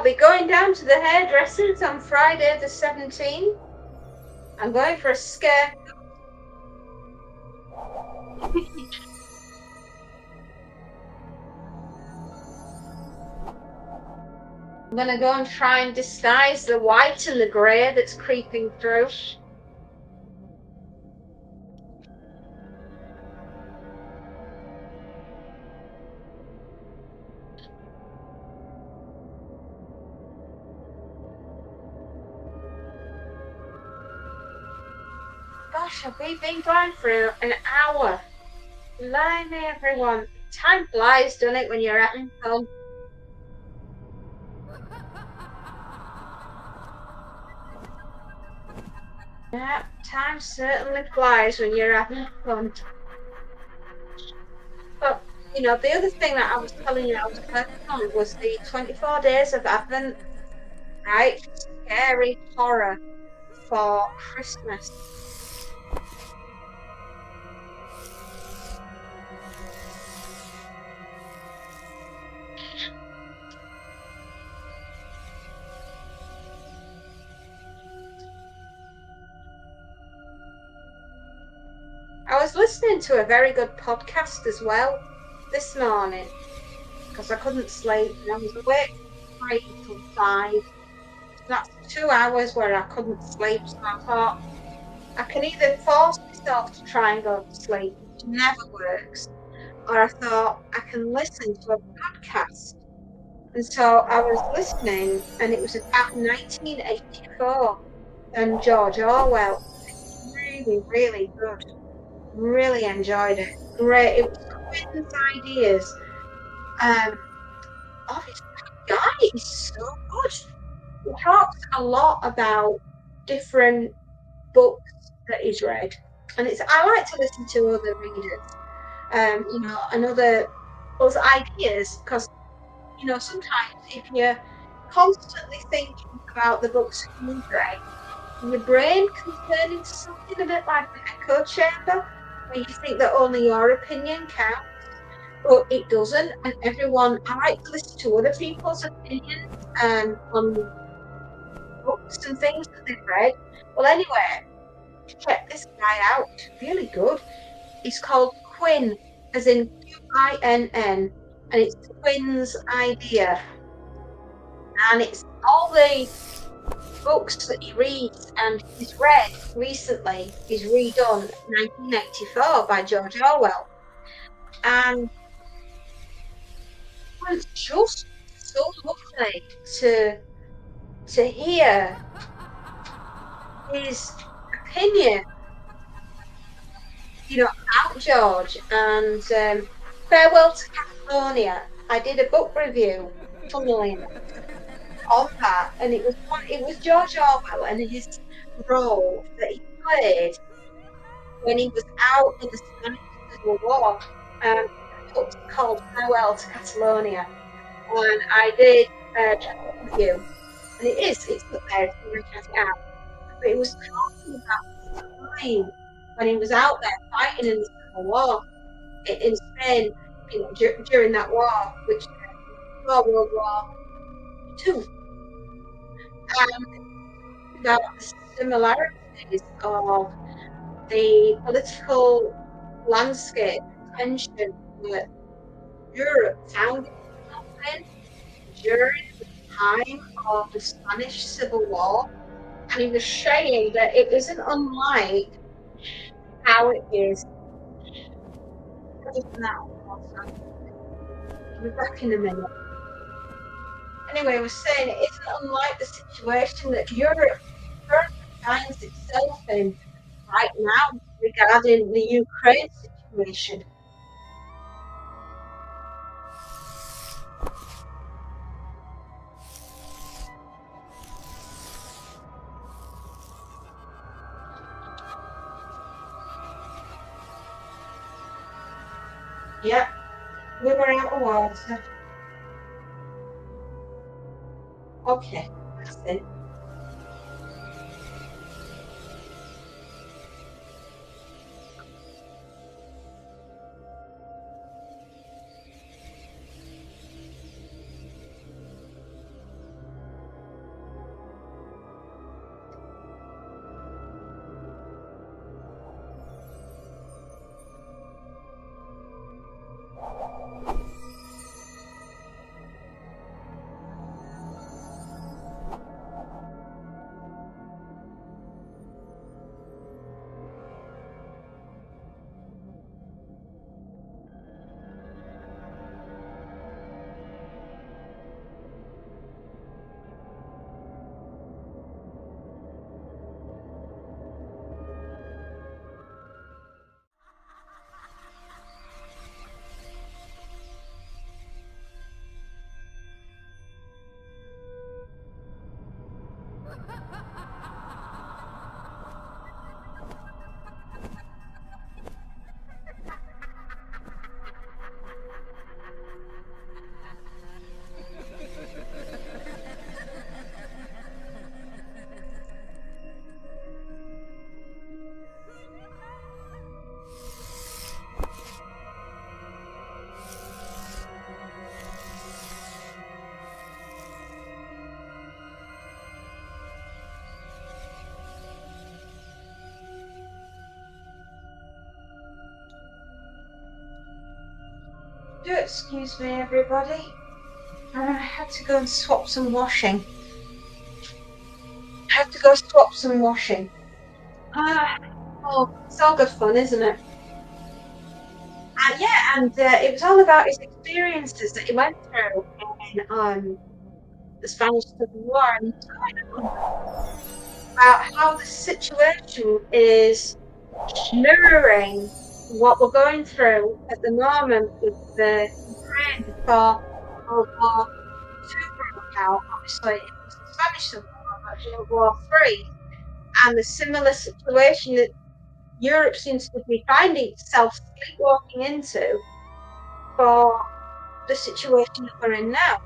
be going down to the hairdressers on Friday the 17th. I'm going for a scare. I'm going to go and try and disguise the white and the grey that's creeping through. Gosh, we've been going for an hour. Blimey, everyone. Time flies, doesn't it, when you're having fun? Yeah, time certainly flies when you're having fun. But, the other thing that I was telling you I was working on was the 24 days of Advent, right? Scary horror for Christmas. I was listening to a very good podcast as well this morning because I couldn't sleep and I was awake from 3 till 5. So that's 2 hours where I couldn't sleep. So I thought I can either force myself to try and go to sleep, which never works, or I thought I can listen to a podcast. And so I was listening, and it was about 1984 and George Orwell. Really, really good. Really enjoyed it. Great. It was Quinn's ideas. Um, oh, this guy is so good. He talks a lot about different books that he's read, and I like to listen to other readers. And those ideas because sometimes if you're constantly thinking about the books you've read, your brain can turn into something a bit like an echo chamber where you think that only your opinion counts, but it doesn't. And I like to listen to other people's opinions on books and things that they've read. Well, anyway, check this guy out. Really good. It's called Quinn, as in Quinn, and it's Quinn's idea. And it's all the books that he reads, and he's read recently is redone 1984 by George Orwell. And it was just so lovely to hear his opinion, about George. And Farewell to Catalonia. I did a book review, funnily enough, on that, and it was George Orwell and his role that he played when he was out in the Spanish Civil War. The book's called Farewell to Catalonia, and I did a review, and it's up there if you want to check it out. But it was talking about the time when he was out there fighting in the Civil War in Spain, during that war, which was World War II, and about the similarities of the political landscape tension that Europe found itself in during the time of the Spanish Civil War. And he was saying that it isn't unlike how it is. I'll be back in a minute. Anyway, I was saying it isn't unlike the situation that Europe currently finds itself in right now regarding the Ukraine situation. Yep, we were out of water. Okay, that's it. Do excuse me, everybody. I had to go and swap some washing. Oh, it's all good fun, isn't it? Yeah, and it was all about his experiences that he went through in the Spanish Civil War, and about how the situation is mirroring what we're going through at the moment with the Ukraine before World War Two broke out. Obviously, it was the Spanish Civil War, but World War Three, and the similar situation that Europe seems to be finding itself sleepwalking into for the situation that we're in now.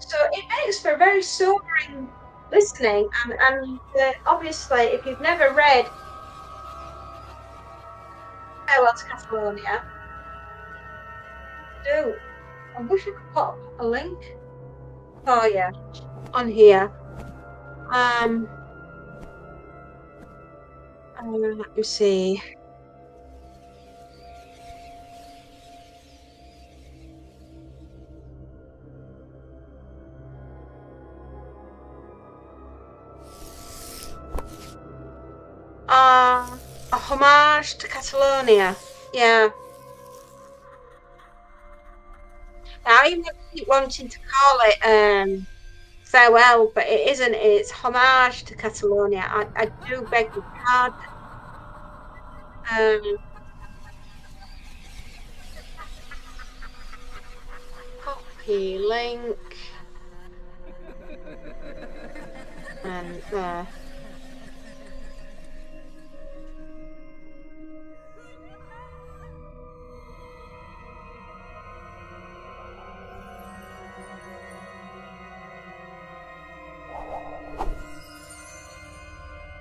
So it makes for very sobering listening, and obviously, if you've never read Farewell to Catalonia, do. I wish I could put a link. Oh yeah, on here. Um, let me see. A homage to Catalonia. Yeah. I even keep wanting to call it farewell, but it isn't. It's homage to Catalonia. I do beg your pardon. Um, copy link and there.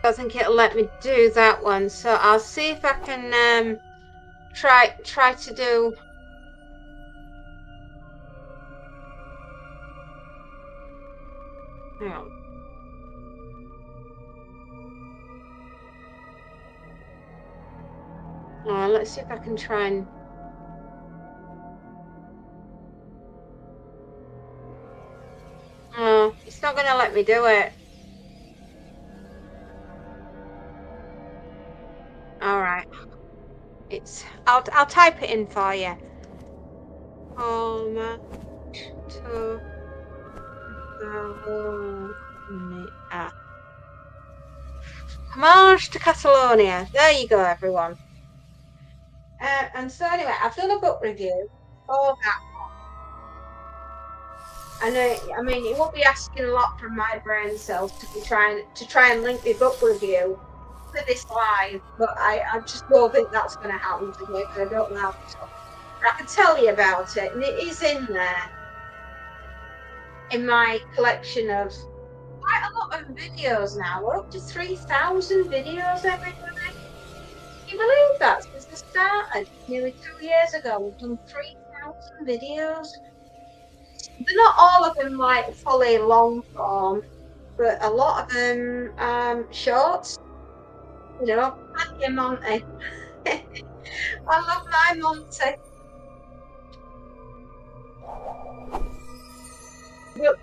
I think it'll let me do that one, so I'll see if I can try to do. Hang on. Let's see if I can try and. Oh, it's not going to let me do it. All right. I'll type it in for you. Homage to Catalonia. Homage to Catalonia. There you go, everyone. And so anyway, I've done a book review for that. And I mean, it won't be asking a lot from my brain cells to try and link the book review to this live, but I just don't think that's going to happen today because I don't know how to. But I can tell you about it, and it is in there in my collection of quite a lot of videos now. We're up to 3,000 videos every day. Can you believe that? Since the started nearly 2 years ago, we've done 3,000 videos. They're not all of them like fully long form, but a lot of them shorts. You know, Monty Monty. I love my Monty. But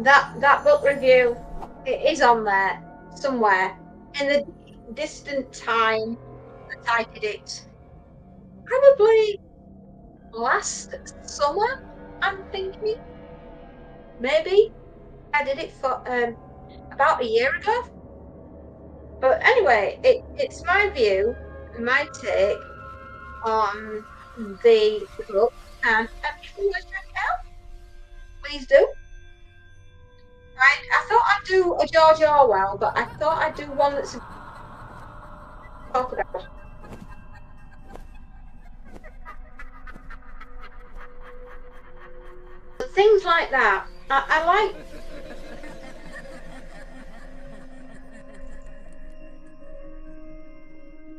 that book review, it is on there somewhere in the distant time that I did it. Probably last summer, I'm thinking. Maybe I did it for about a year ago. But anyway, it's my view, my take on the book, and if you want to check it out, please do. Right, I thought I'd do a George Orwell, but I thought I'd do one that's a talk about things like that. I like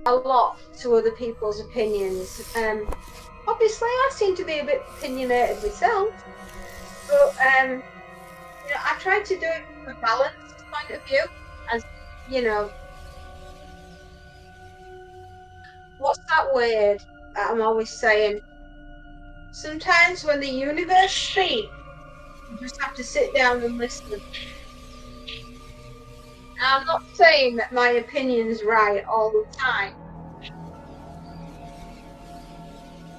a lot to other people's opinions. Obviously, I seem to be a bit opinionated myself, but you know, I try to do it from a balanced point of view, as you know. What's that word? that I'm always saying. Sometimes when the universe speaks, you just have to sit down and listen. I'm not saying that my opinion's right all the time,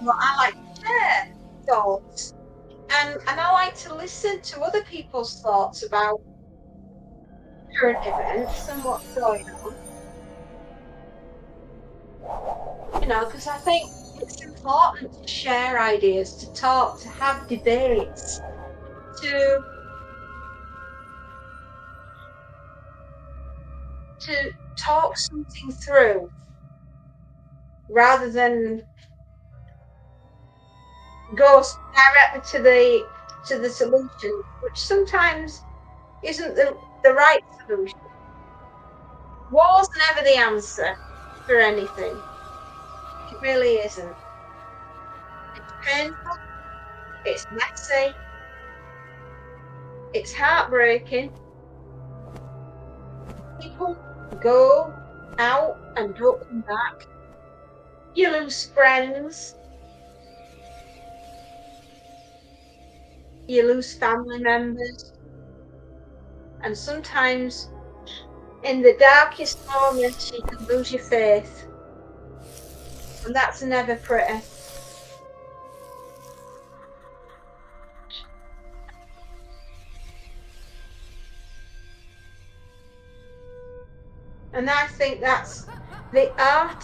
but I like to share thoughts. And I like to listen to other people's thoughts about current events and what's going on. You know, because I think it's important to share ideas, to talk, to have debates, to talk something through rather than go directly to the solution, which sometimes isn't the right solution. War's never the answer for anything. It really isn't. It's painful, it's messy, it's heartbreaking. People go out and don't come back. You lose friends, you lose family members, and sometimes in the darkest moments you can lose your faith. And that's never pretty. And I think that's the art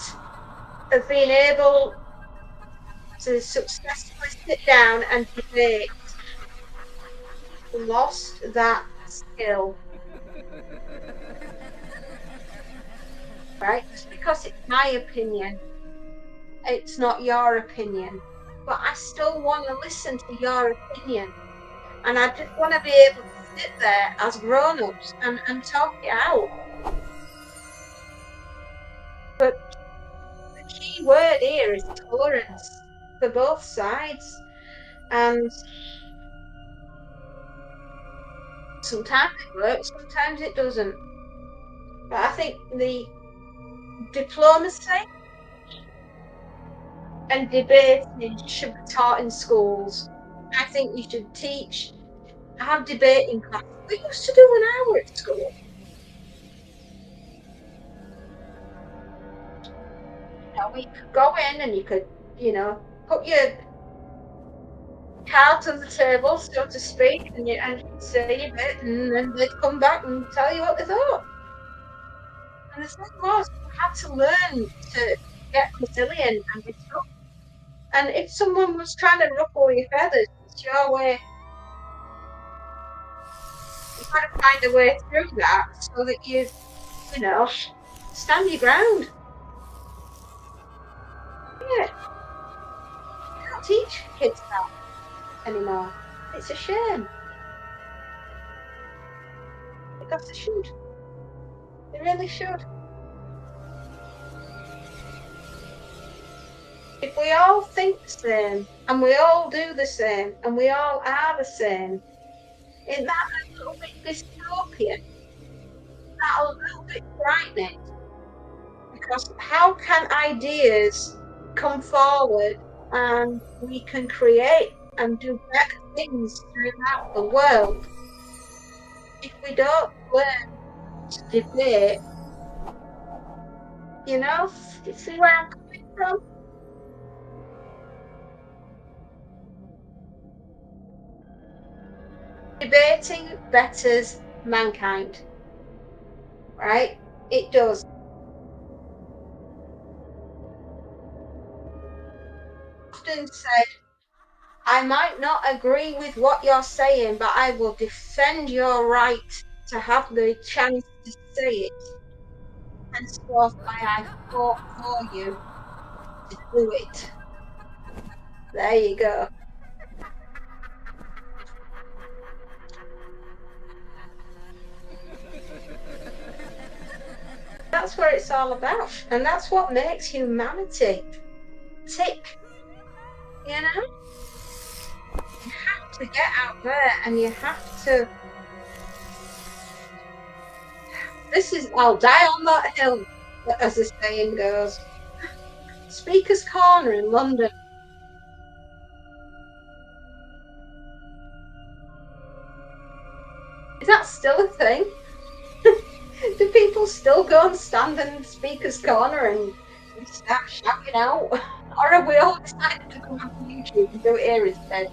of being able to successfully sit down and debate. Lost that skill, right? Just because it's my opinion, it's not your opinion. But I still want to listen to your opinion. And I just want to be able to sit there as grown-ups and talk it out. But the key word here is tolerance for both sides. And sometimes it works, sometimes it doesn't. But I think the diplomacy and debating should be taught in schools. I think you should have debating class. We used to do an hour at school. You know, we could go in and you could, put your cards on the table, so to speak, and say your bit, and then they'd come back and tell you what they thought. And the thing was, you had to learn to get resilient and be tough. And if someone was trying to ruffle your feathers, it's your way. You've got to find a way through that so that you know, stand your ground. Yeah, you can't teach kids that anymore. It's a shame because they should. They really should. If we all think the same and we all do the same and we all are the same, isn't that a little bit dystopian? That a little bit frightening? Because how can ideas come forward and we can create and do better things throughout the world if we don't learn to debate? You see where I'm coming from? Debating betters mankind, right? It does. Often said, I might not agree with what you're saying, but I will defend your right to have the chance to say it. Henceforth, I fought for you to do it. There you go. That's what it's all about. And that's what makes humanity tick. You know? You have to get out there and you have to. I'll die on that hill, as the saying goes. Speaker's Corner in London. Is that still a thing? Do people still go and stand in Speaker's Corner and start shouting out? Or have we all decided to come on YouTube and do it here instead?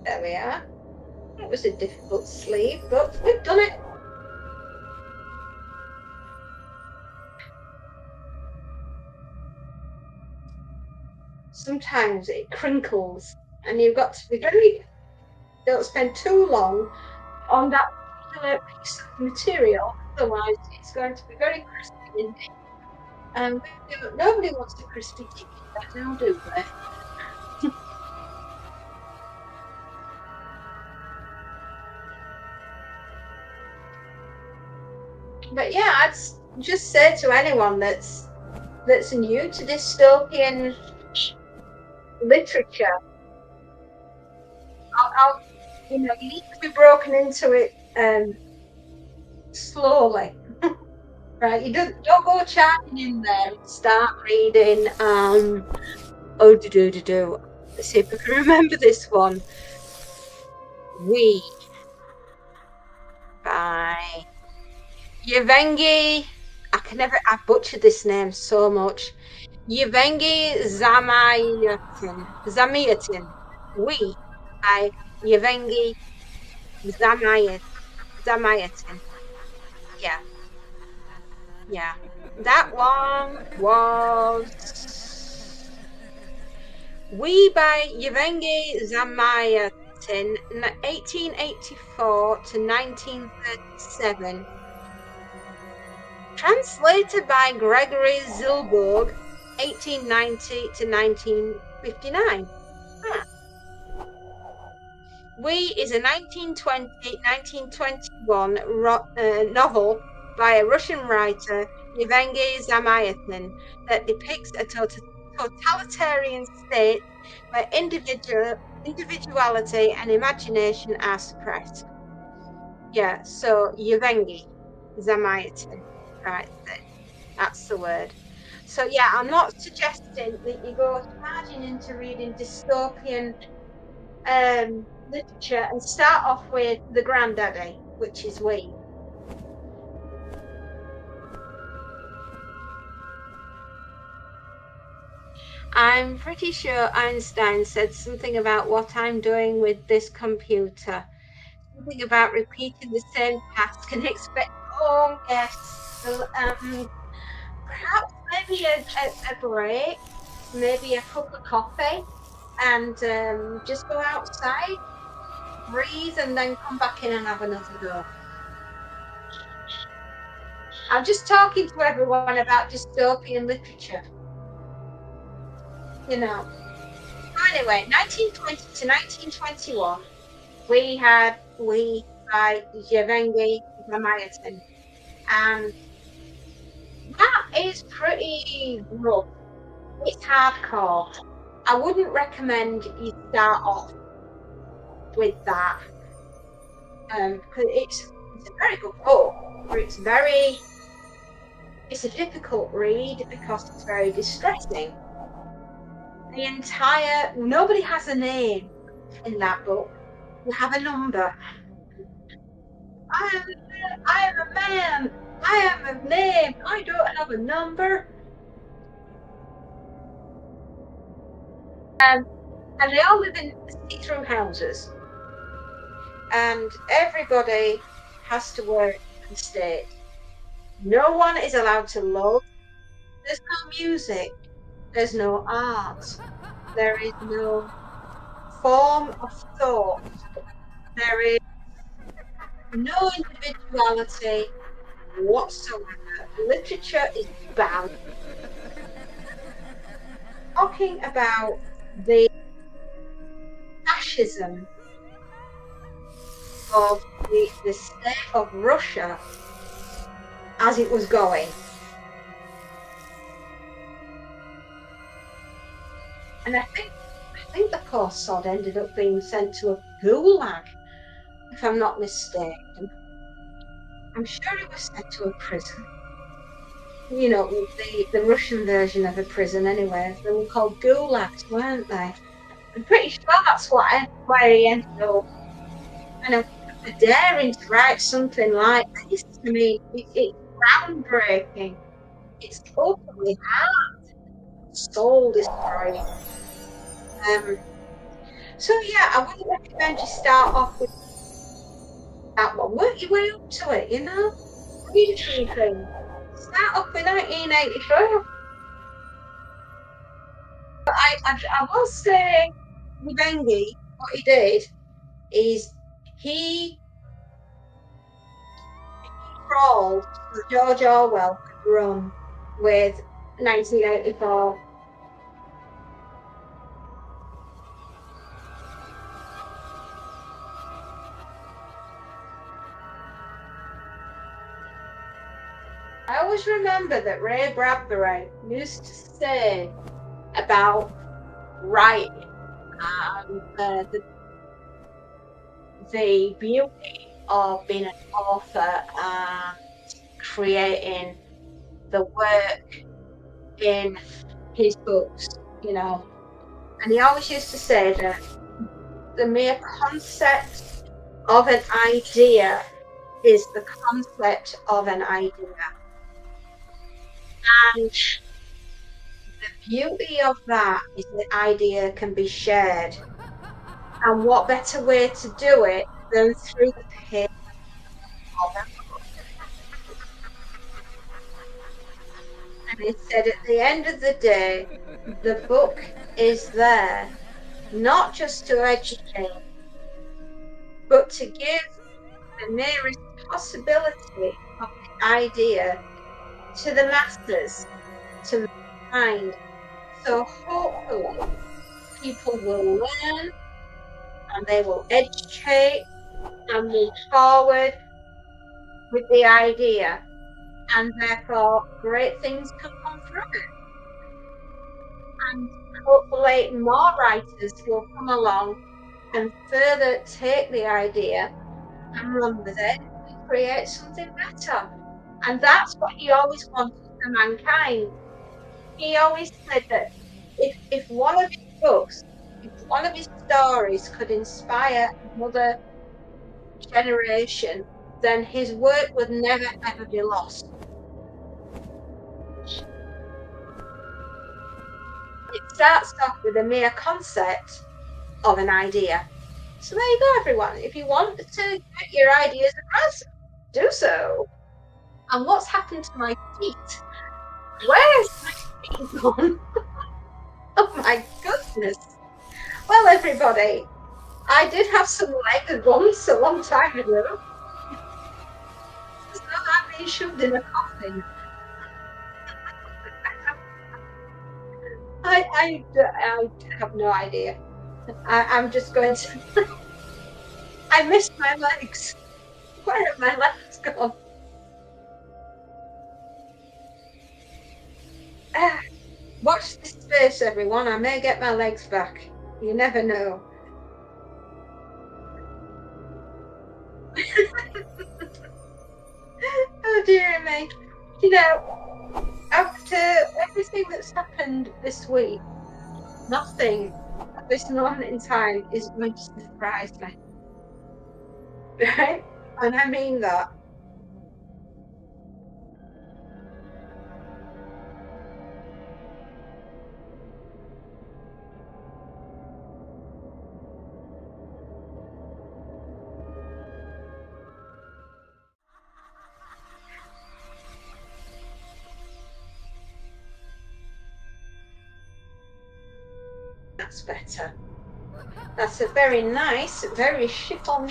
There we are. It was a difficult sleeve, but we've done it. Sometimes it crinkles, and you've got to be very, don't spend too long on that particular piece of material, otherwise it's going to be very crispy indeed. Nobody wants a crispy chicken now, do they? But yeah, I'd just say to anyone that's new to dystopian literature, you need to be broken into it slowly. Right, you don't go charging in there and start reading. Let's see if I can remember this one. We by Yevgeny. I've butchered this name so much. Yevgeny Zamyatin. We by Yevgeny Zamyatin. Yeah, yeah. That one was We by Yevgeny Zamyatin, 1884 to 1937. Translated by Gregory Zilberg, 1890 to 1959. We is a 1920-1921 novel by a Russian writer, Yevgeny Zamyatin, that depicts a totalitarian state where individuality and imagination are suppressed. Yeah, so Yevgeny Zamyatin, right, that's the word. So yeah, I'm not suggesting that you go charging into reading dystopian literature and start off with the granddaddy, which is we. I'm pretty sure Einstein said something about what I'm doing with this computer. Something about repeating the same task and expect, oh yes, perhaps maybe a break, maybe a cup of coffee, and just go outside, breathe, and then come back in and have another go. I'm just talking to everyone about dystopian literature. Anyway, 1920 to 1921, we by Yevgeny Zamyatin, and that is pretty rough. It's hardcore. I wouldn't recommend you start off with that, because it's a very good book, but it's a difficult read because it's very distressing. Nobody has a name in that book. You have a number. I am a man. I am a name. I don't have a number. And they all live in see-through houses. And everybody has to work in the state. No one is allowed to love. There's no music. There's no art. There is no form of thought. There is no individuality whatsoever. Literature is banned. Talking about the fascism of the state of Russia as it was going. And I think the poor sod ended up being sent to a gulag, if I'm not mistaken. I'm sure it was sent to a prison. You know, the Russian version of a prison anyway. They were called gulags, weren't they? I'm pretty sure that's where he ended up. And I'm daring to write something like this. I mean, it's groundbreaking. It's totally soul destroying. So yeah, I would recommend you start off with that one. Work your way up to it, you know? Read a few things. Start off with 1984. But I will say, Bengi, what he did is he crawled so George Orwell could run with 1984. I always remember that Ray Bradbury used to say about writing and the beauty of being an author and creating the work in his books, you know. And he always used to say that the mere concept of an idea is the concept of an idea. And the beauty of that is the idea can be shared. And what better way to do it than through the paper of a book? And he said at the end of the day, the book is there not just to educate, but to give the nearest possibility of the idea to the masses, to mankind. So hopefully people will learn and they will educate and move forward with the idea, and therefore great things can come from it. And hopefully more writers will come along and further take the idea and run with it and create something better. And that's what he always wanted for mankind. He always said that if one of his books, if one of his stories could inspire another generation, then his work would never ever be lost. It starts off with a mere concept of an idea. So there you go, everyone. If you want to get your ideas across, do so. And what's happened to my feet? Where's my feet gone? Oh my goodness. Well, everybody, I did have some legs once a long time ago. It's not like being shoved in a coffin. I have no idea. I'm just going to. I missed my legs. Where have my legs gone? Watch this space, everyone. I may get my legs back. You never know. Oh dear me. You know, after everything that's happened this week, nothing at this moment in time is going to surprise me. Right? And I mean that. That's better. That's a very nice, very chiffon.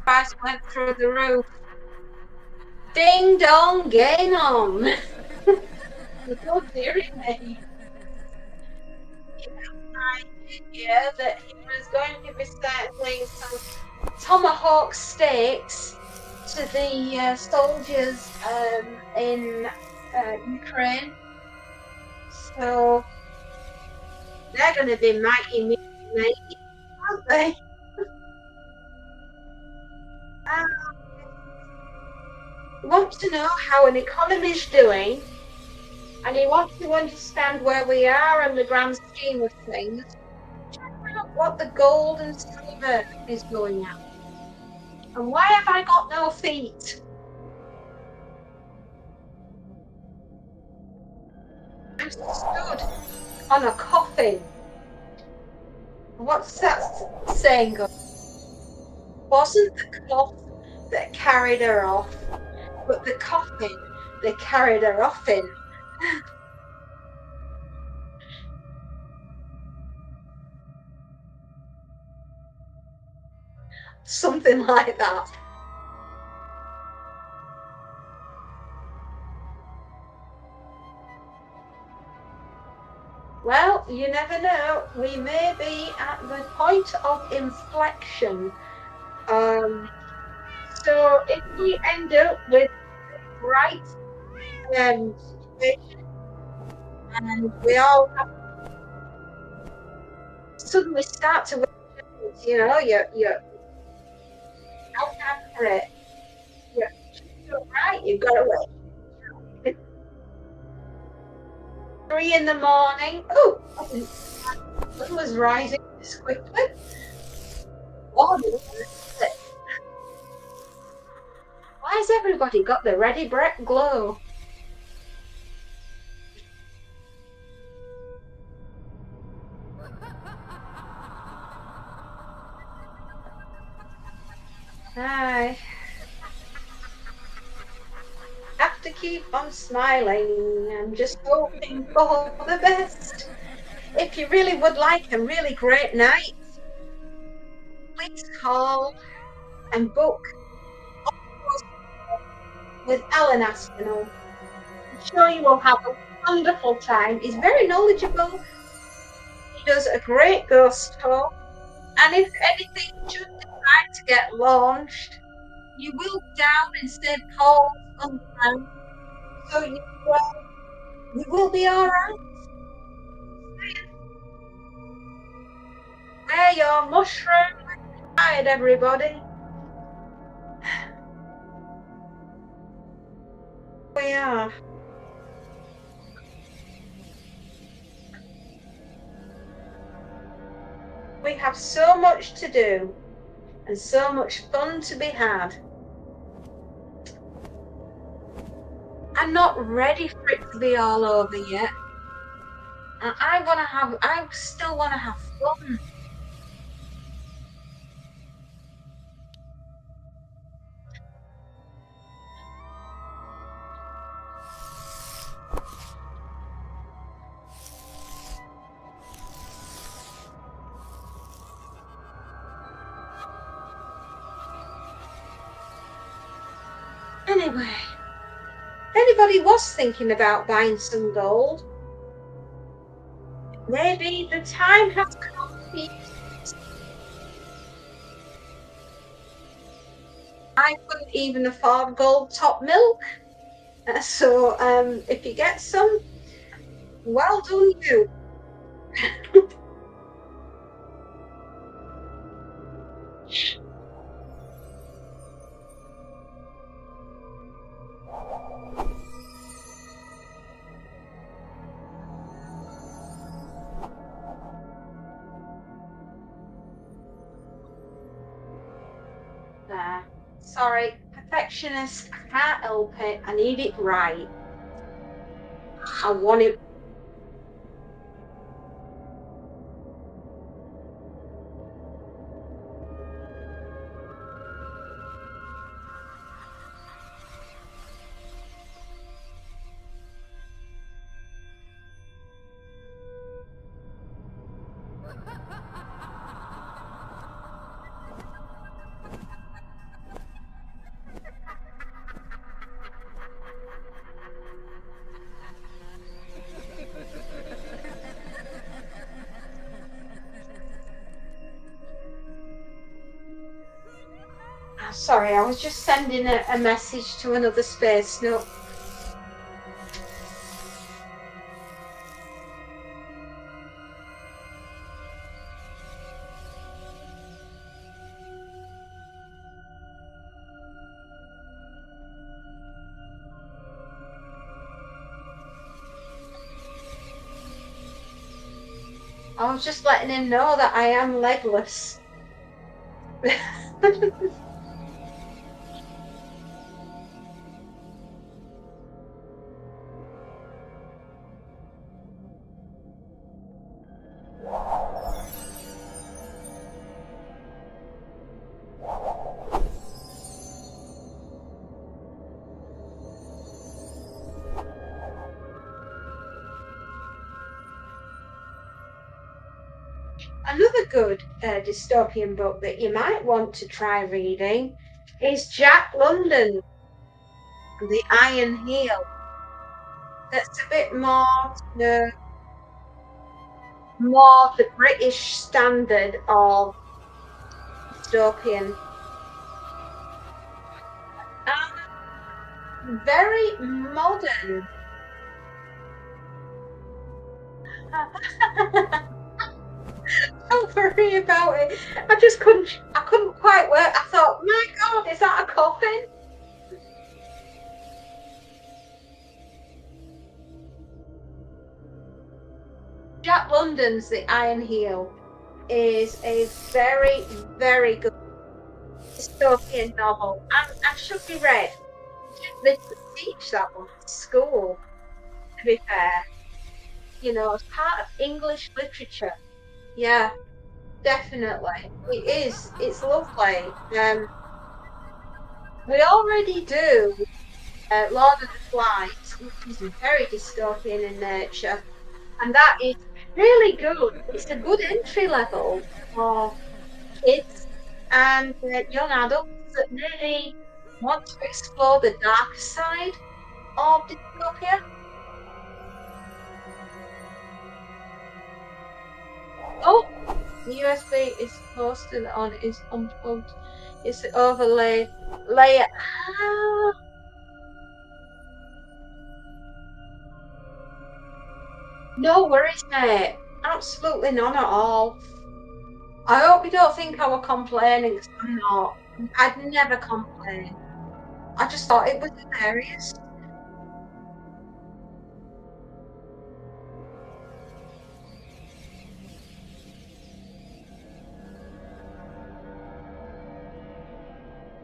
Price went through the roof. Ding dong, gain on. Oh dearie me. Yeah, that he was going to be starting some tomahawk steaks to the soldiers in Ukraine. So they're going to be mighty meaty, aren't they? You want to know how an economy's doing, and you want to understand where we are in the grand scheme of things. Check out what the gold and silver is going at. And why have I got no feet? I'm stood on a coffin. What's that saying? Wasn't the cloth that carried her off, but the coffin they carried her off in. Something like that. Well, you never know. We may be at the point of inflection. So if we end up with the right situation and we all have suddenly start to, you know, you're out after it. You're right. You've got to wait. 3 in the morning. Oh, the sun was rising this quickly. Oh, why has everybody got the ready brek glow? I have to keep on smiling and just hoping for the best. If you really would like a really great night, please call and book with Alan Aspinall. I'm sure you will have a wonderful time. He's very knowledgeable. He does a great ghost tour. And if anything should decide to get launched, you will be down in St. Paul's Underground. So you will be all right. Wear your mushroom pride, everybody. We are. We have so much to do and so much fun to be had. I'm not ready for it to be all over yet. And I still want to have fun. Anyway, if anybody was thinking about buying some gold, maybe the time has come. I couldn't even afford gold top milk. So if you get some, well done you. Sorry, perfectionist. I can't help it. I need it right. I want it. Sorry, I was just sending a message to another space. No. I was just letting him know that I am legless. Another good dystopian book that you might want to try reading is Jack London, The Iron Heel. That's a bit more the British standard of dystopian. Very modern. Don't worry about it. I couldn't quite work. I thought, my God, is that a coffin? Jack London's The Iron Heel is a very, very good dystopian novel and should be read. They teach that one at school, to be fair, as part of English literature. Yeah, definitely. It is. It's lovely. We already do Lord of the Flies, which is very dystopian in nature, and that is really good. It's a good entry level for kids and young adults that maybe want to explore the dark side of dystopia. Oh, the USB is posted on is unplugged. It's the overlay layer. Ah, no worries, mate. Absolutely none at all. I hope you don't think I were complaining, 'cause I'm not. I'd never complain. I just thought it was hilarious.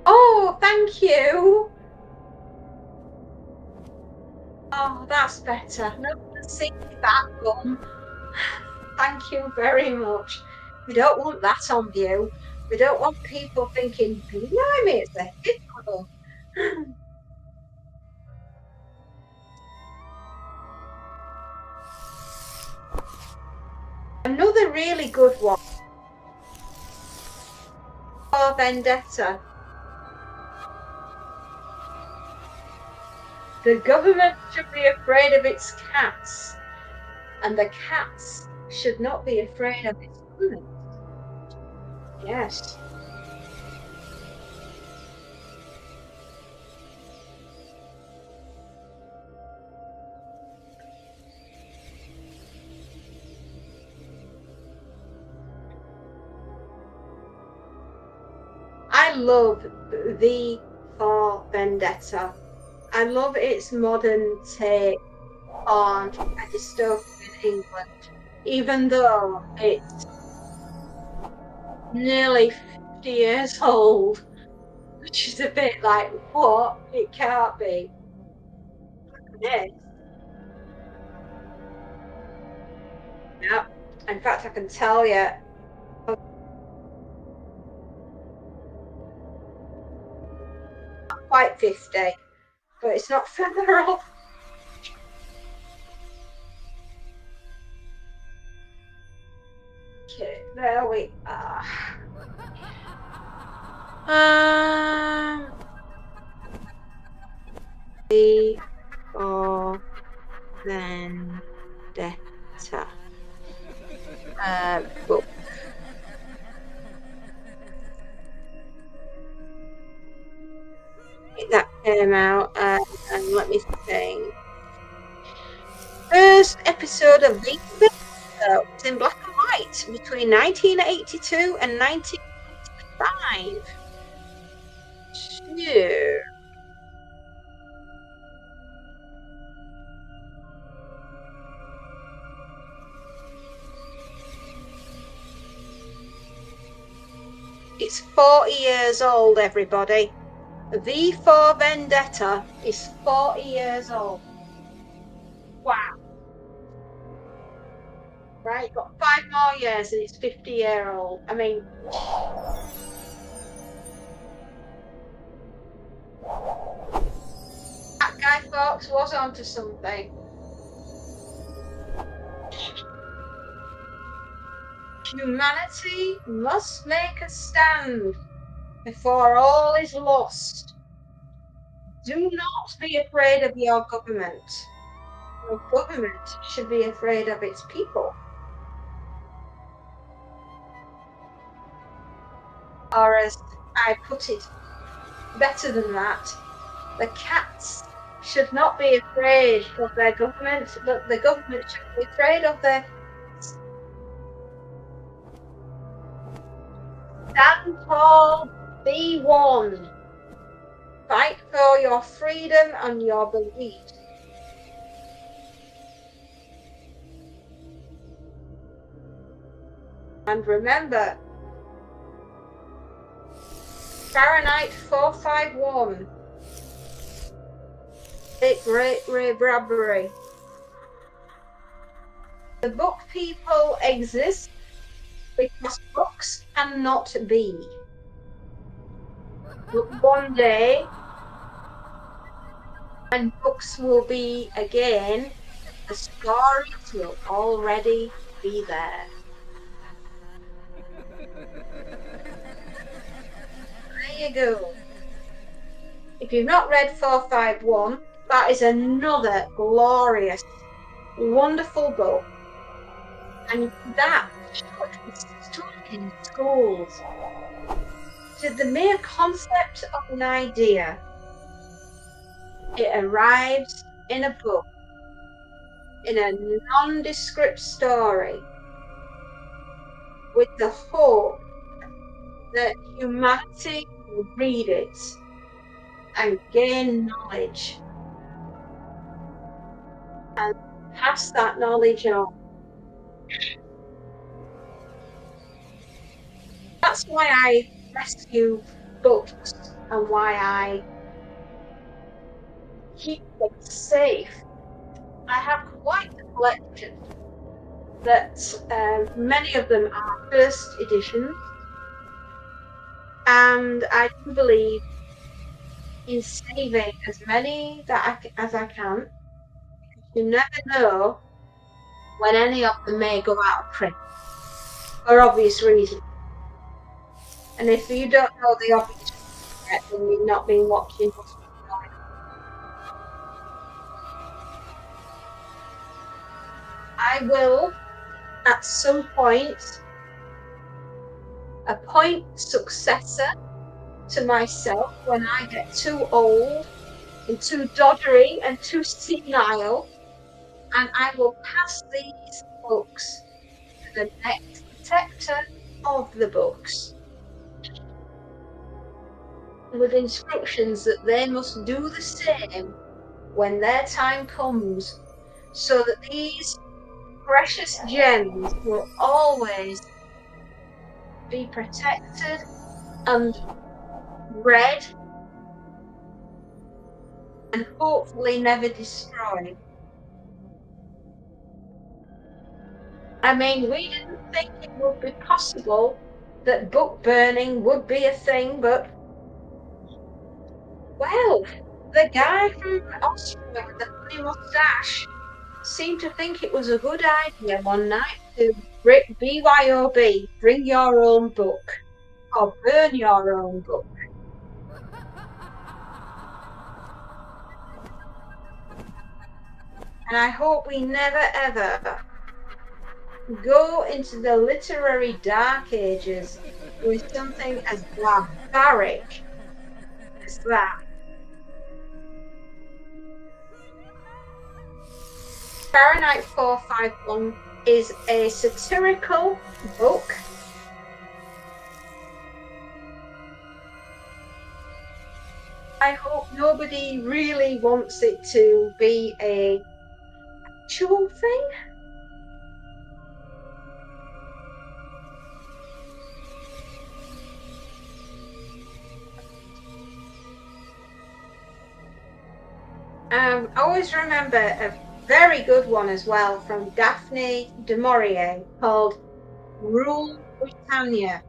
Oh, thank you. Oh, that's better. No one sees that gum. Thank you very much. We don't want that on view. We don't want people thinking, blimey, it's a hippo. Another really good one, for Vendetta. The government should be afraid of its cats, and the cats should not be afraid of its government. Yes. I love the for Vendetta. I love its modern take on a dystopian England, even though it's nearly 50 years old, which is a bit like, what? It can't be. Yes. Yeah. In fact, I can tell you, not quite 50, but it's not further off. Okay, there we are. The for Vendetta book. That came out, and let me think. First episode of the was in black and white between 1982 and 1995. Yeah. It's 40 years old, everybody. V for Vendetta is 40 years old. Wow. Right, got 5 more years and it's 50-year-old. I mean, that Guy Fawkes was onto something. Humanity must make a stand before all is lost. Do not be afraid of your government. Your government should be afraid of its people. Or as I put it better than that, the cats should not be afraid of their government, but the government should be afraid of their cats. Stand tall, be one. Fight for your freedom and your beliefs. And remember, Fahrenheit 451. Great Ray Bradbury. The book people exist because books cannot be. But one day, when books will be again, the stories will already be there. There you go. If you've not read 451, that is another glorious, wonderful book. And that should be studied in schools. To the mere concept of an idea, it arrives in a book, in a nondescript story, with the hope that humanity will read it and gain knowledge and pass that knowledge on. That's why I rescue books and why I keep them safe. I have quite a collection that many of them are first editions, and I do believe in saving as many as I can. You never know when any of them may go out of print for obvious reasons. And if you don't know the obvious reasons yet, then you've not been watching what's going on. I will, at some point, appoint a successor to myself when I get too old and too doddery and too senile, and I will pass these books to the next protector of the books with instructions that they must do the same when their time comes, so that these precious gems will always be protected and read and hopefully never destroyed. I mean, we didn't think it would be possible that book burning would be a thing, but well, the guy from Austria with the funny mustache seemed to think it was a good idea one night to BYOB, bring your own book, or burn your own book. And I hope we never ever go into the literary dark ages with something as barbaric as that. Fahrenheit 451 is a satirical book. I hope nobody really wants it to be a actual thing. I always remember a very good one as well from Daphne du Maurier called Rule Britannia,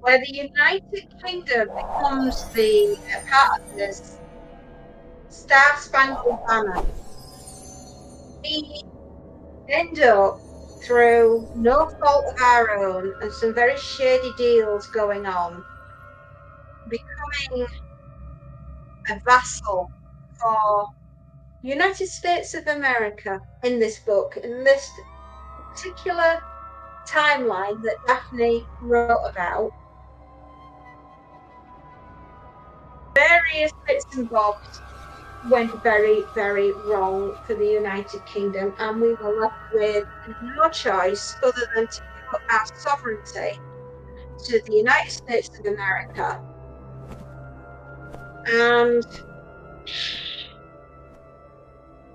where the United Kingdom becomes the part of this Star Spangled Banner. We end up, through no fault of our own and some very shady deals going on, becoming a vassal for the United States of America in this book, in this particular timeline that Daphne wrote about. Various bits and bobs went very, very wrong for the United Kingdom, and we were left with no choice other than to give up our sovereignty to the United States of America.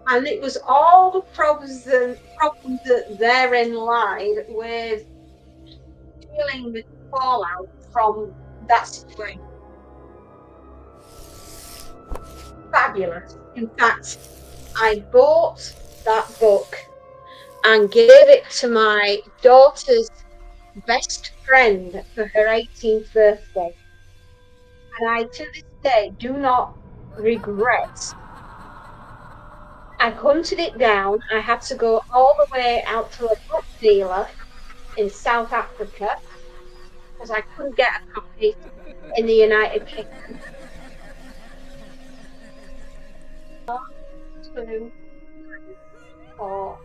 And it was all the problems that therein lied with dealing with fallout from that situation. Fabulous. In fact, I bought that book and gave it to my daughter's best friend for her 18th birthday. And I, to this day, do not regret. I hunted it down. I had to go all the way out to a book dealer in South Africa because I couldn't get a copy in the United Kingdom. 2, 4,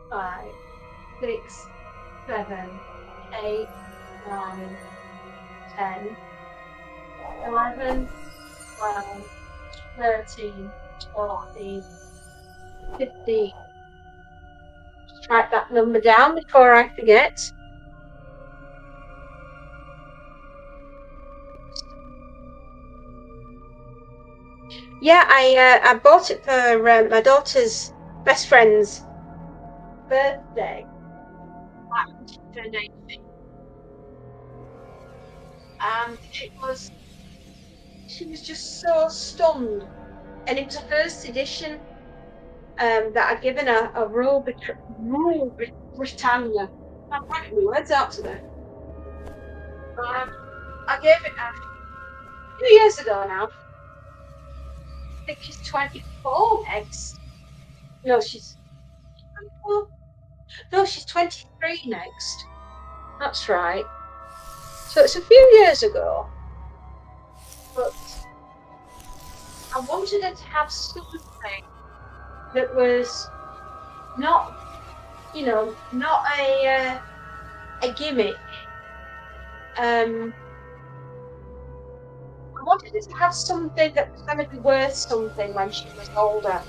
5, 6, 7, 8, 9, 10, 11, 12, 13, 14, 15. Just write that number down before I forget. Yeah, I bought it for my daughter's best friend's birthday. And she was just so stunned. And it was a first edition that I'd given her a Rule Britannia. I'm writing the words out today. I gave it a few years ago now. I think she's 24 next. No, she's 24. No, she's 23 next. That's right. So it's a few years ago. But I wanted her to have something that was not, not a gimmick. I wanted her to have something that was going to be worth something when she was older.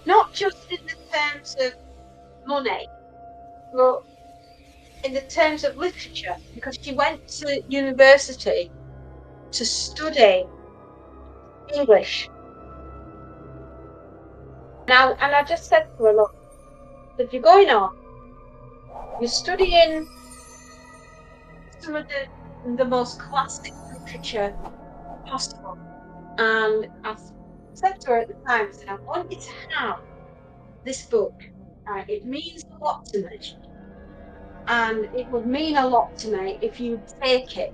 Not just in the terms of money, but in the terms of literature, because she went to university to study English. Now, and I just said to her, look, if you're going on, you're studying some of the most classic literature possible. And I said to her at the time, I said, I want you to have this book. It means a lot to me. And it would mean a lot to me if you take it.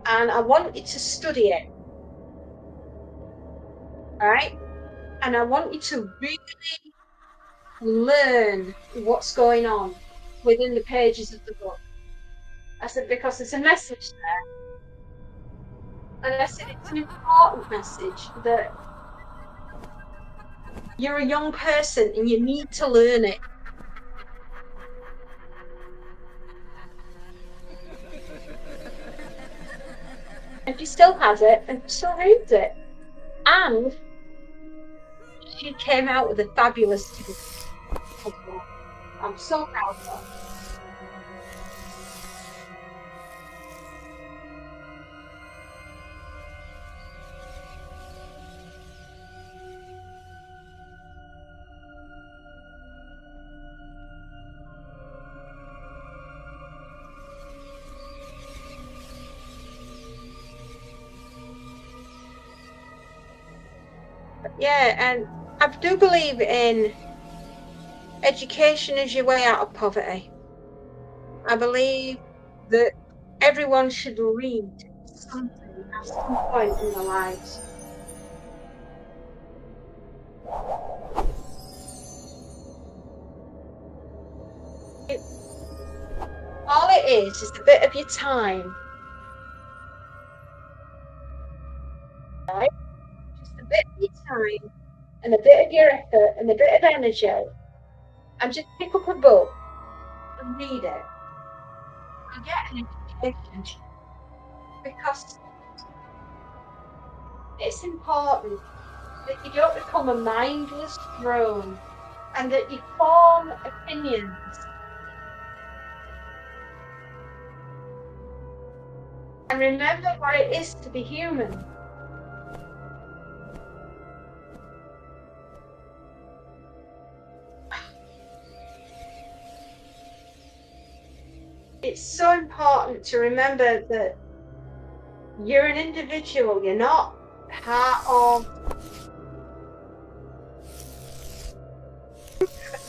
And I want you to study it. All right? And I want you to really learn what's going on within the pages of the book. I said, because there's a message there. And I said, it's an important message that you're a young person and you need to learn it. And she still has it and still reads it. And she came out with a fabulous team. I'm so proud of her. Yeah, and I do believe in education is your way out of poverty. I believe that everyone should read something at some point in their lives. All it is a bit of your time, right? Just a bit of your time and a bit of your effort and a bit of energy, and just pick up a book and read it and get an education, because it's important that you don't become a mindless drone and that you form opinions and remember what it is to be human. It's so important to remember that you're an individual, you're not part of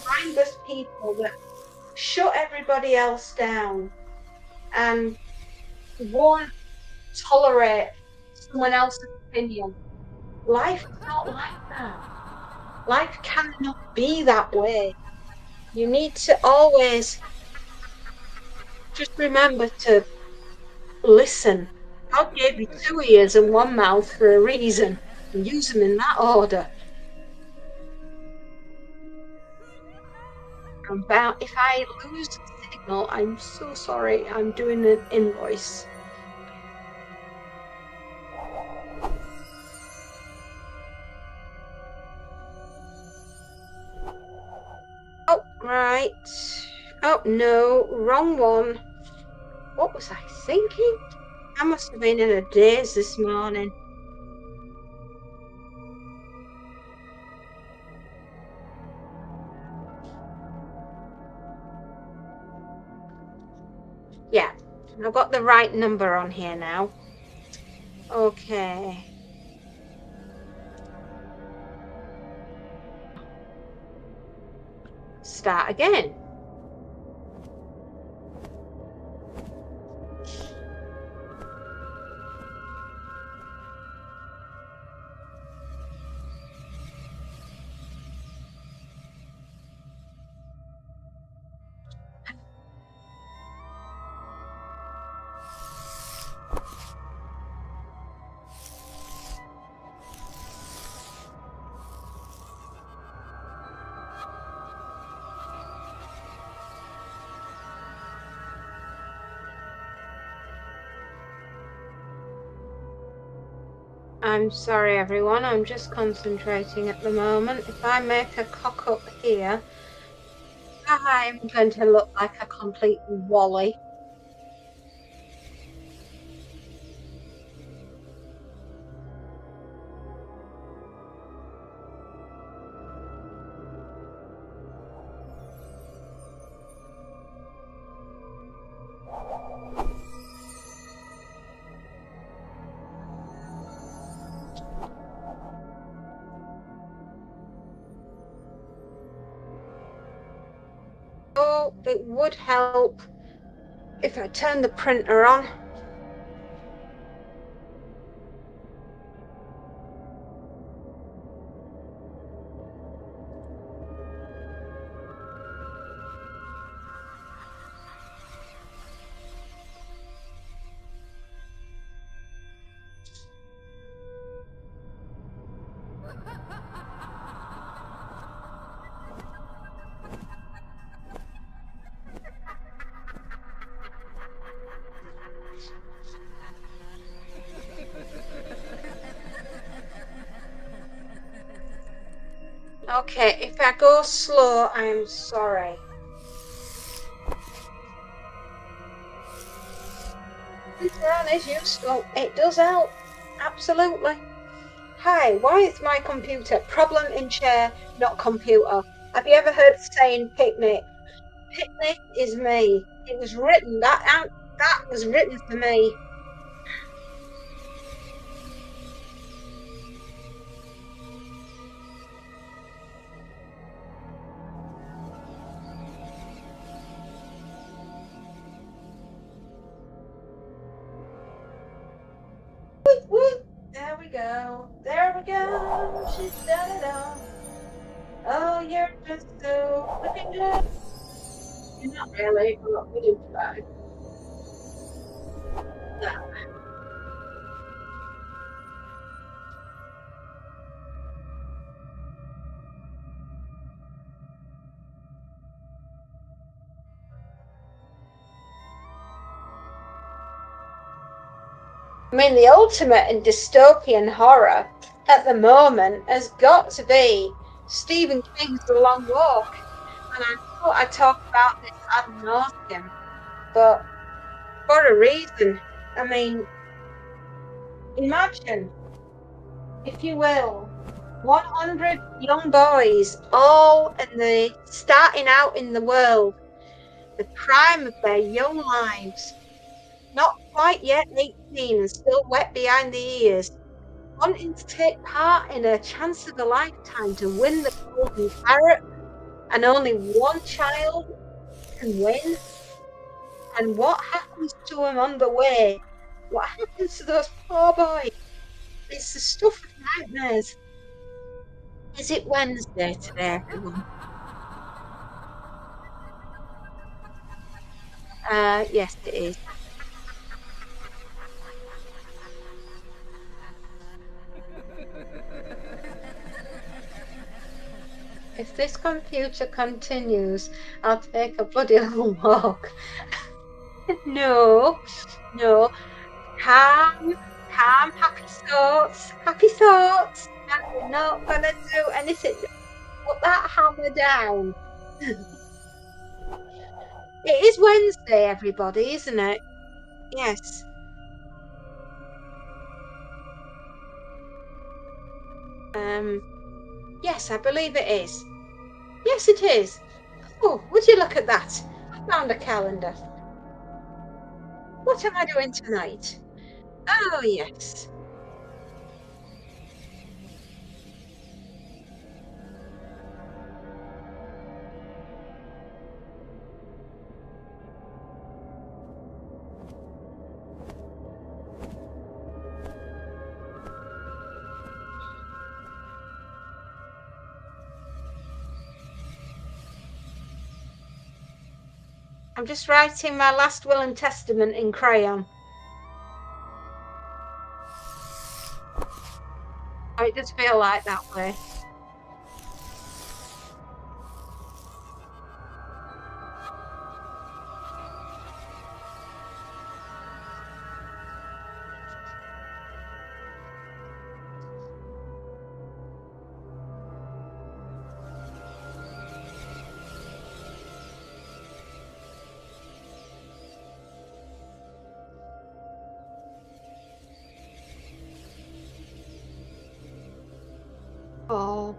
mindless people that shut everybody else down and won't tolerate someone else's opinion. Life is not like that. Life cannot be that way. You need to always just remember to listen. God gave you 2 ears and 1 mouth for a reason. Use them in that order. About if I lose signal, I'm so sorry. I'm doing an invoice. Oh, right. Oh, no, wrong one. What was I thinking? I must have been in a daze this morning. Yeah, I've got the right number on here now. Okay. Start again. I'm sorry, everyone. I'm just concentrating at the moment. If I make a cock up here, I'm going to look like a complete wally. Oh, it would help if I turn the printer on. Okay, if I go slow, I'm sorry. That is useful. It does help. Absolutely. Hi, why is my computer? Problem in chair, not computer. Have you ever heard saying picnic? Picnic is me. It was written, that was written for me. woo. There we go. There we go. She's done it all. Oh, you're just so looking good. You're not really, but we do try. Yeah. I mean, the ultimate in dystopian horror at the moment has got to be Stephen King's The Long Walk. And I thought I'd talk about this ad nauseum, but for a reason. I mean, imagine, if you will, 100 young boys, all in the starting out in the world, the prime of their young lives, not quite yet 18 and still wet behind the ears, wanting to take part in a chance of a lifetime to win the golden carrot, and only one child can win. And what happens to them on the way? What happens to those poor boys? It's the stuff of nightmares. Is it Wednesday today, everyone? Yes, it is. If this computer continues, I'll take a bloody long walk. No, no. Calm, calm, happy thoughts, happy thoughts. I'm not gonna do anything. Put that hammer down. It is Wednesday, everybody, isn't it? Yes. Um, yes, I believe it is. Yes, it is. Oh, would you look at that? I found a calendar. What am I doing tonight? Oh, yes. I'm just writing my last will and testament in crayon. Oh, it does feel like that way. Oh,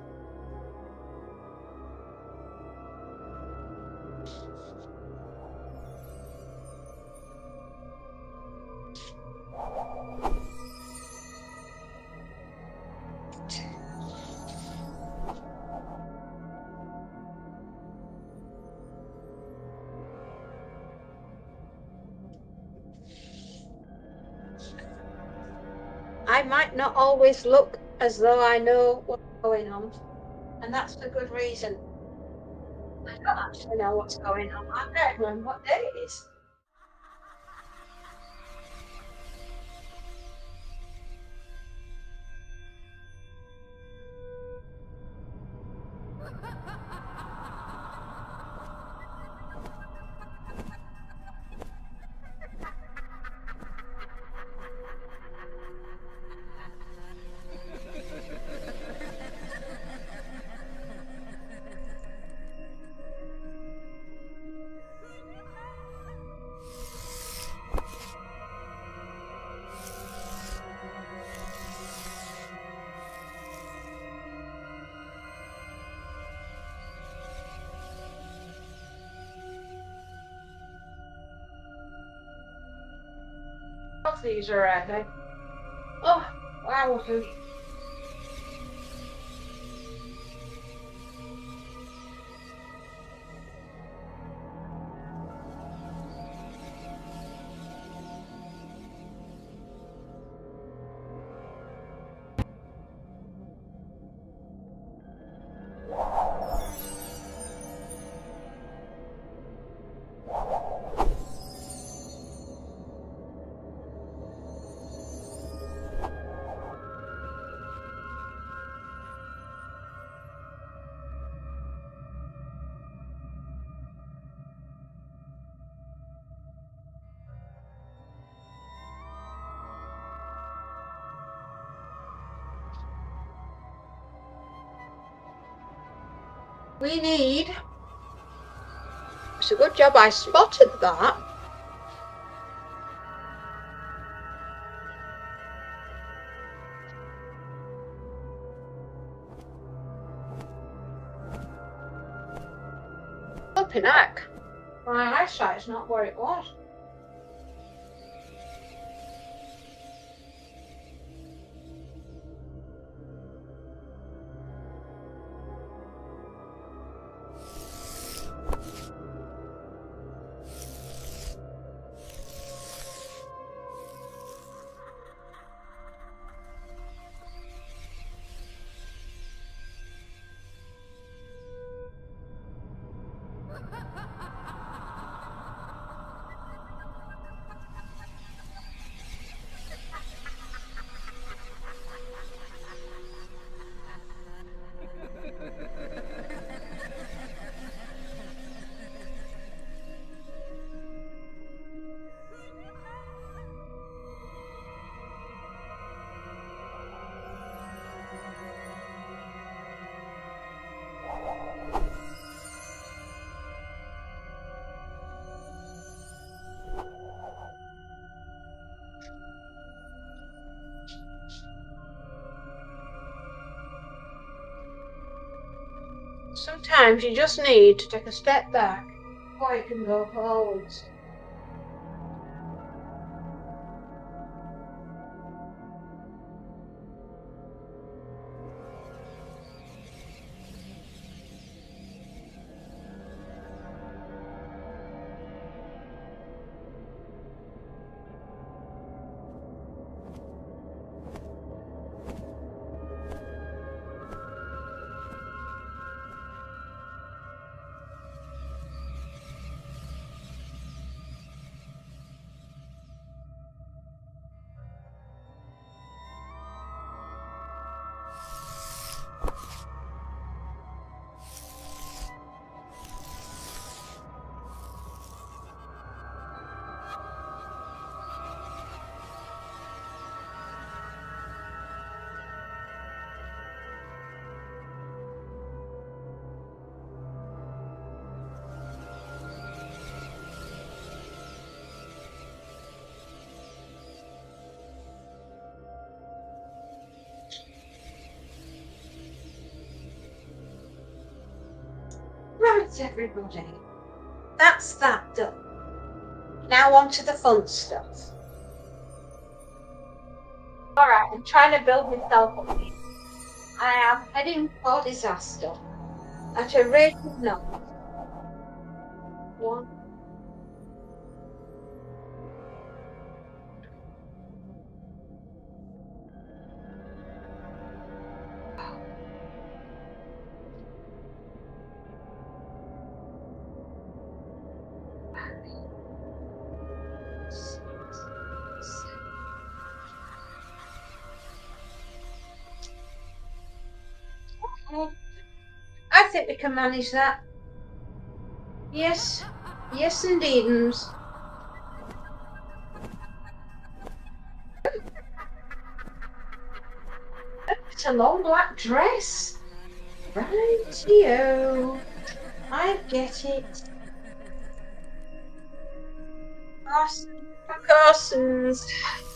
I might not always look as though I know what's going on, and that's for good reason. I don't actually know what's going on. I can't remember what day it is. These are ready. Oh, wow. we need. It's a good job I spotted that. Flipping heck. My eyesight's not where it was. Sometimes you just need to take a step back before you can go forwards. Right, everybody. That's that done. Now on to the fun stuff. Alright, I'm trying to build myself up. I am heading for disaster at a rate of number. One. I think we can manage that. Yes, yes, indeed. It's a long black dress. Rightio. I get it. Carsons.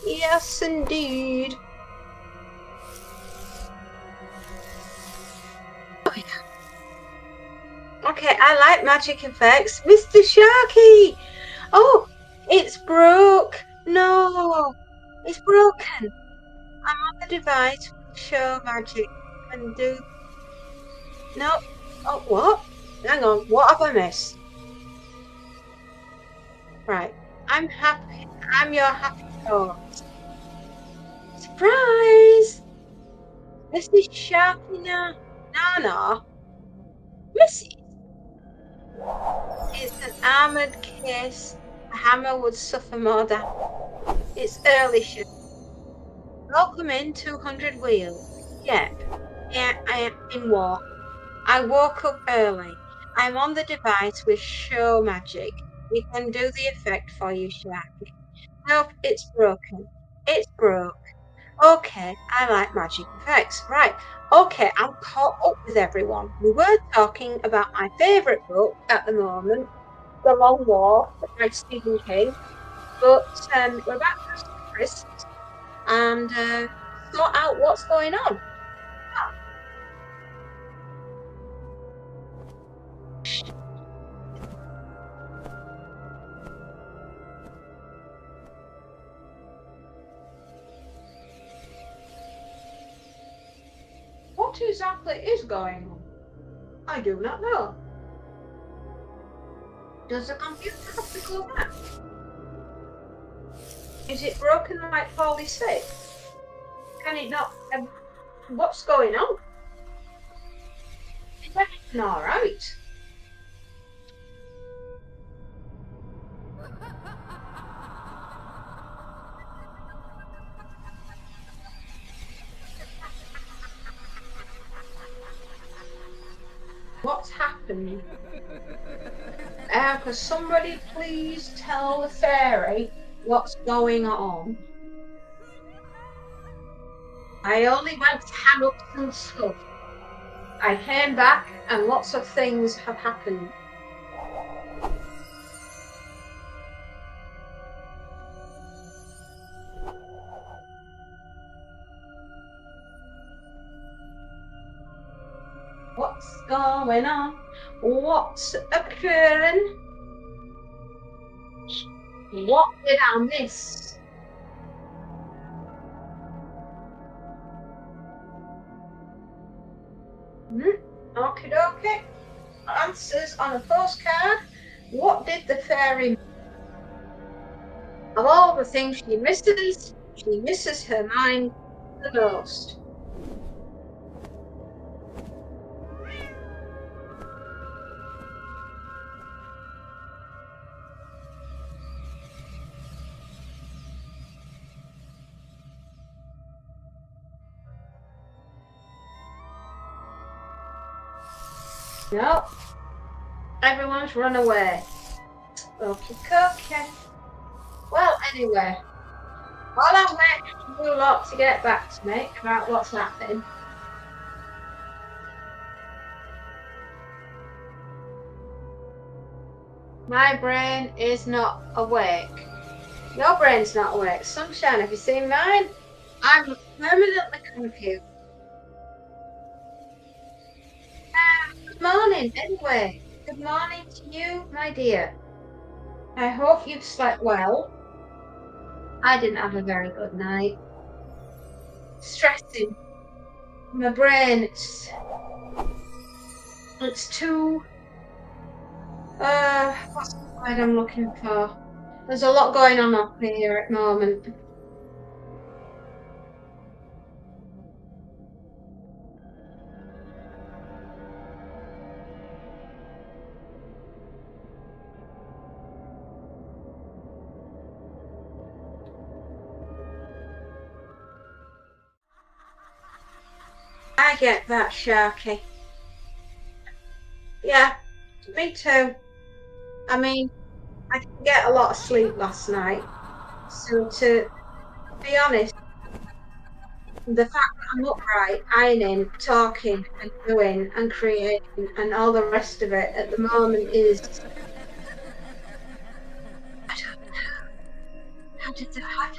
Yes, indeed. Okay, I like magic effects. Mr. Sharky! Oh, it's broke. No, it's broken. I'm on the device with show magic and do. No. Oh, what? Hang on. What have I missed? Right. I'm happy. I'm your happy thought. Surprise! Mrs. Sharky Nana. Missy. It's an armoured case. A hammer would suffer more damage. It's early shift. Welcome in 200 wheel. Yep. Yeah, I am in war. I woke up early. I'm on the device with show magic. We can do the effect for you, Sharky. Nope, it's broken. It's broke. Okay, I like magic effects. Right, Okay, I'm caught up with everyone. We were talking about my favourite book at the moment, The Long Walk by Stephen King, but we're about to have some crisps and sort out what's going on. What exactly is going on? I do not know. Does the computer have to go back? Is it broken like Polly said? Can it not? What's going on? Is everything all right? What's happened? Could somebody please tell the fairy what's going on? I only went to hang up some stuff. I came back and lots of things have happened. What's going on? What's occurring? What did I miss? Okie dokie. Answers on a postcard. What did the fairy miss? Of all the things she misses her mind the most. No, everyone's run away. Okie dokie. Well, anyway, while I'm waiting for you lot to get back to me about what's happening, my brain is not awake. Your brain's not awake. Sunshine, have you seen mine? I'm permanently confused. Good morning, anyway. Good morning to you, my dear. I hope you've slept well. I didn't have a very good night. Stressing. My brain, it's too, what's the word I'm looking for? There's a lot going on up here at the moment. I get that, Sharky. Yeah, me too. I mean, I didn't get a lot of sleep last night. So to be honest, the fact that I'm upright, ironing, talking and doing and creating and all the rest of it at the moment is, I don't know, how did that happen?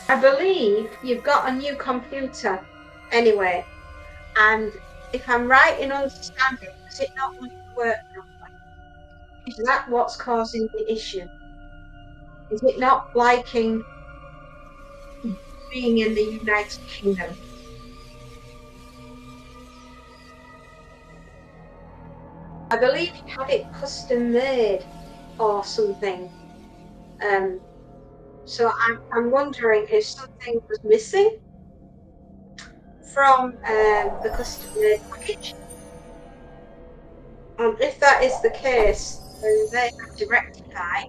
I believe you've got a new computer anyway, and if I'm right in understanding, does it not want to work properly? Is that what's causing the issue? Is it not liking being in the United Kingdom? I believe you had it custom made or something. Um, so I'm wondering if something was missing from the custom made package. And if that is the case, then they have to rectify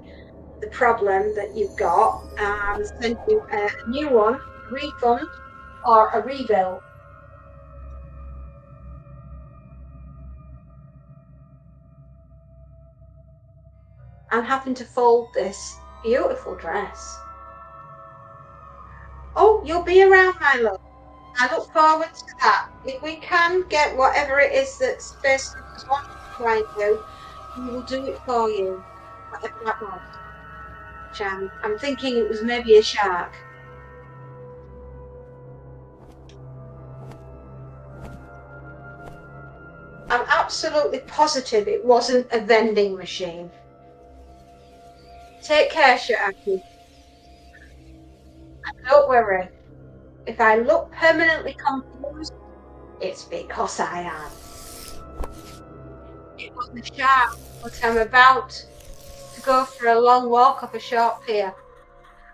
the problem that you've got and send you a new one, a refund, or a rebill. I'm having to fold this beautiful dress. Oh, you'll be around, my love. I look forward to that. If we can get whatever it is that Space Nuggets wants to try and do, we will do it for you. Whatever that was. I'm thinking it was maybe a shark. I'm absolutely positive it wasn't a vending machine. Take care, Sharky. Don't worry. If I look permanently confused, it's because I am. It was a shark, but I'm about to go for a long walk up a short pier.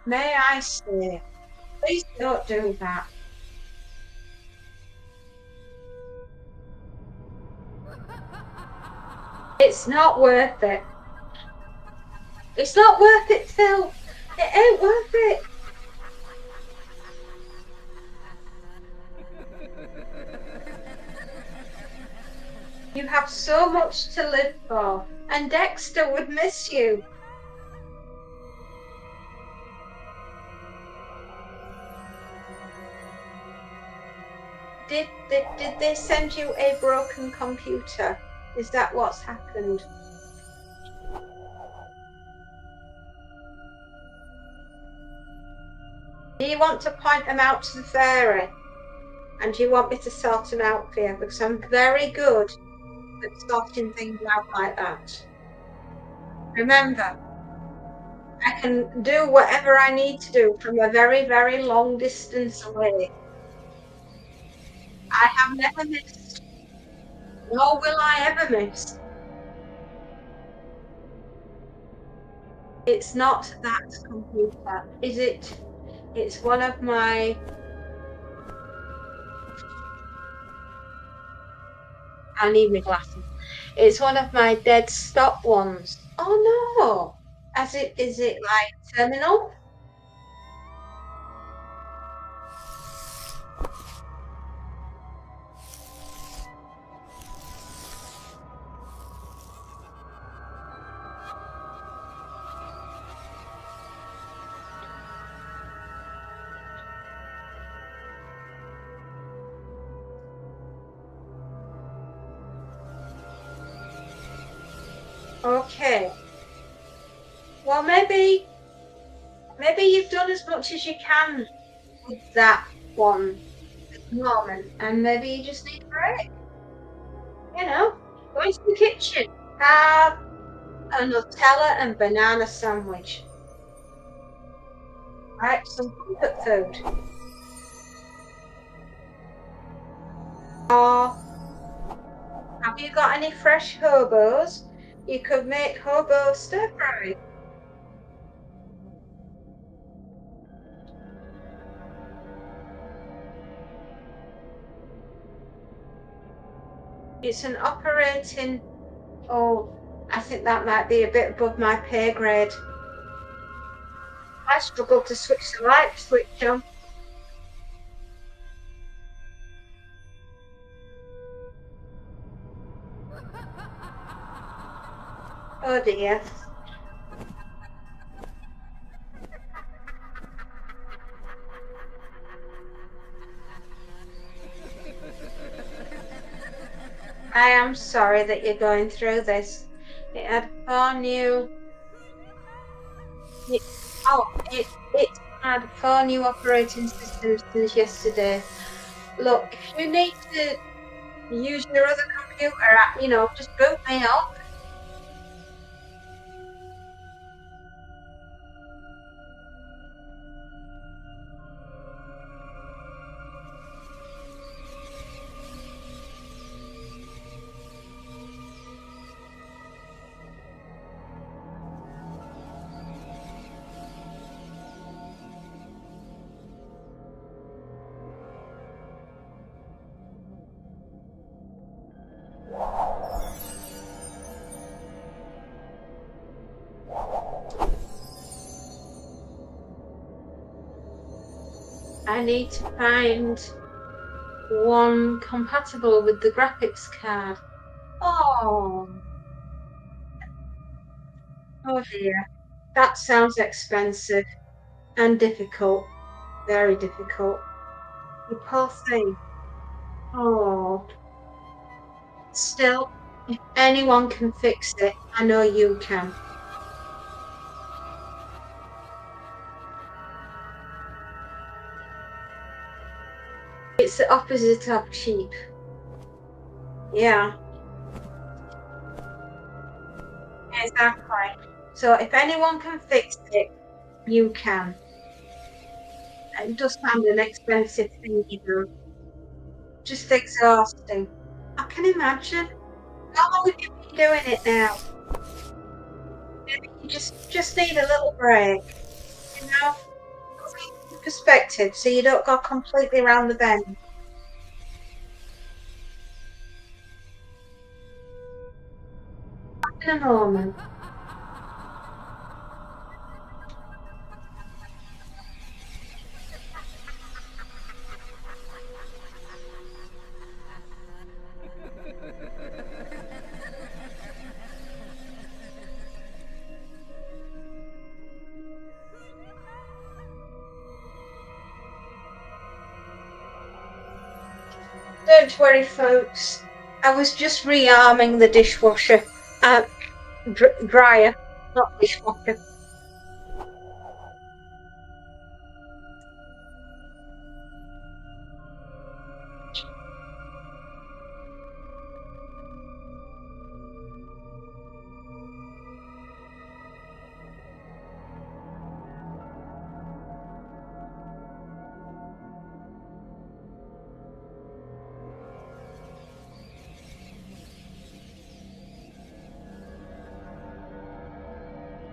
May I say, please don't do that. It's not worth it. It's not worth it, Phil. It ain't worth it. You have so much to live for, and Dexter would miss you. Did they send you a broken computer? Is that what's happened? Do you want to point them out to the fairy? And do you want me to sort them out for you? Because I'm very good at sorting things out like that. Remember, I can do whatever I need to do from a very, very long distance away. I have never missed, nor will I ever miss. It's not that computer, is it? It's one of my... I need my glasses. It's one of my dead stop ones. Oh no! Is it like terminal? Okay. Well, maybe you've done as much as you can with that one at the moment, and maybe you just need a break. You know, go into the kitchen, have a Nutella and banana sandwich. Right, some comfort food. Or have you got any fresh hobos? You could make hobo stir fry. It's an operating... Oh, I think that might be a bit above my pay grade. I struggled to switch the light switch on. Oh dear. I am sorry that you're going through this. It had 4 new... It had 4 new operating systems since yesterday. Look, if you need to use your other computer, just boot me up. I need to find one compatible with the graphics card. Oh. Oh dear. That sounds expensive and difficult. Very difficult. You poor thing. Oh. Still, if anyone can fix it, I know you can. It's the opposite of cheap. Yeah, exactly. So if anyone can fix it, you can. It does sound an expensive thing, you know. Just exhausting. I can imagine. How long have you been doing it now? Maybe you just need a little break, you know? Perspective, so you don't go completely round the bend. In a moment. Don't worry, folks. I was just rearming the dishwasher. Dryer, not dishwasher.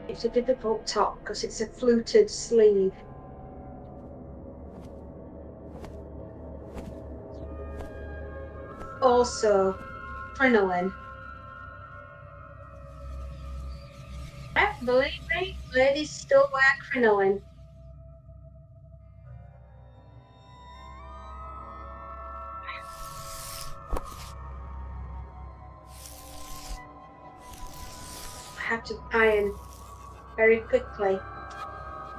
It's a difficult top because it's a fluted sleeve. Also, crinoline. Believe me, ladies still wear crinoline. I have to iron very quickly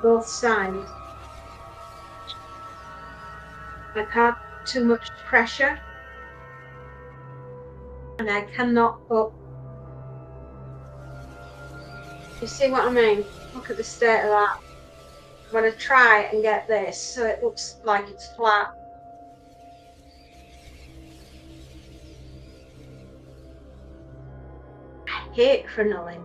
both sides. I can't put too much pressure, and I cannot put. You see what I mean? Look at the state of that. I'm going to try and get this so it looks like it's flat. I hate crinoline.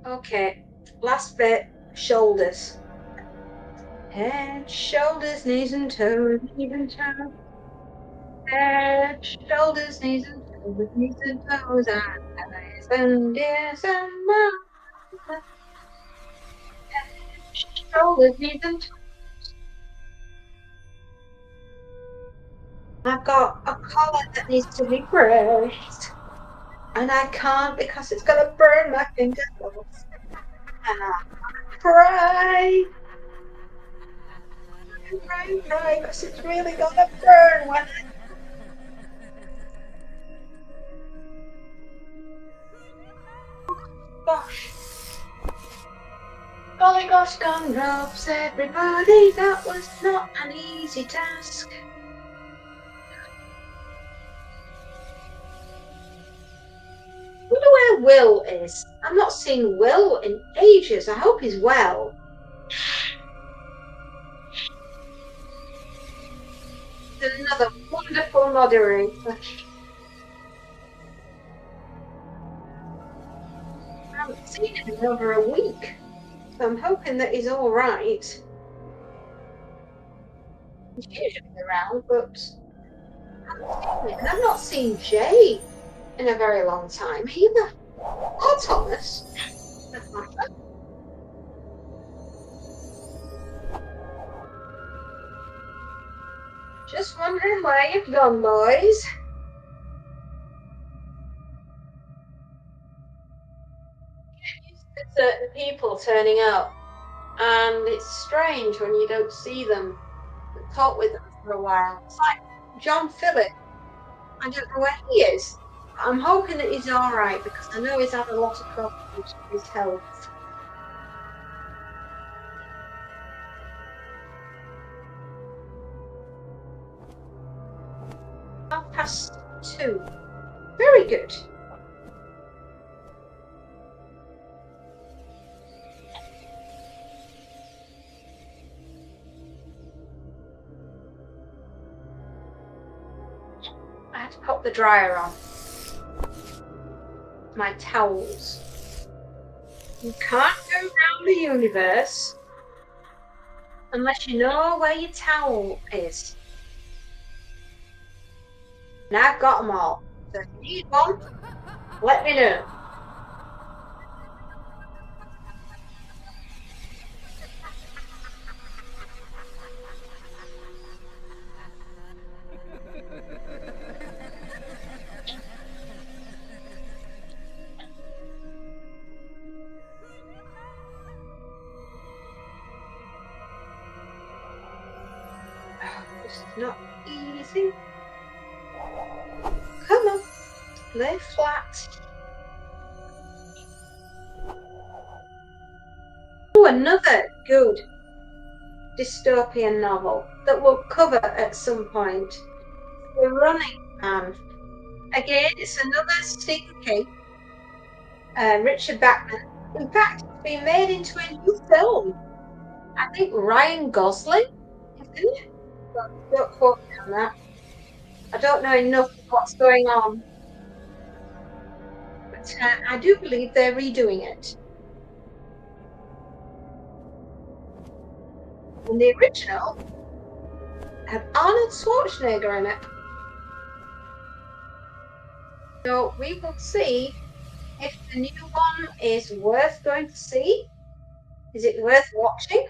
Okay, last bit, shoulders. Head, shoulders, knees and toes, knees and toes. Head, shoulders, knees and toes, knees and toes, and eyes and ears and mouth. Head, shoulders, knees and toes. I've got a collar that needs to be brushed, and I can't because it's gonna burn my fingers off. And I cry, cry, because it's really gonna burn when gosh. Golly gosh gone ropes, everybody, that was not an easy task. I wonder where Will is. I've not seen Will in ages. I hope he's well. Another wonderful moderator. I haven't seen him in over a week, so I'm hoping that he's all right. He's usually around, but and I've not seen Jay in a very long time either. Or Thomas. Just wondering where you've gone, boys. turning up. And it's strange when you don't see them, talk with them for a while. It's like John Phillip. I don't know where he is. I'm hoping that he's all right because I know he's had a lot of problems with his health. ⅔. Very good. I had to pop the dryer on. My towels. You can't go around the universe unless you know where your towel is. And I've got them all. So if you need one, let me know. This is not easy. Come on, lay flat. Oh, another good dystopian novel that we'll cover at some point. The Running Man. Again, it's another Stephen King, Richard Bachman. In fact, it's been made into a new film. I think Ryan Gosling is in it. Don't quote me on that. I don't know enough of what's going on, but I do believe they're redoing it. And the original had Arnold Schwarzenegger in it. So we will see if the new one is worth going to see. Is it worth watching?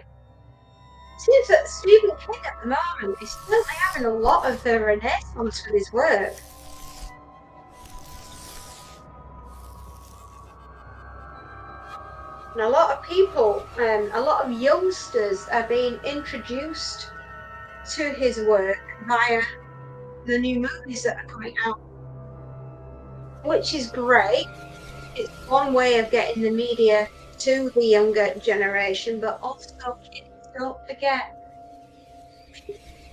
Seems that Stephen King at the moment is certainly having a lot of a renaissance with his work. And a lot of people, a lot of youngsters are being introduced to his work via the new movies that are coming out, which is great. It's one way of getting the media to the younger generation, but also kids, don't forget,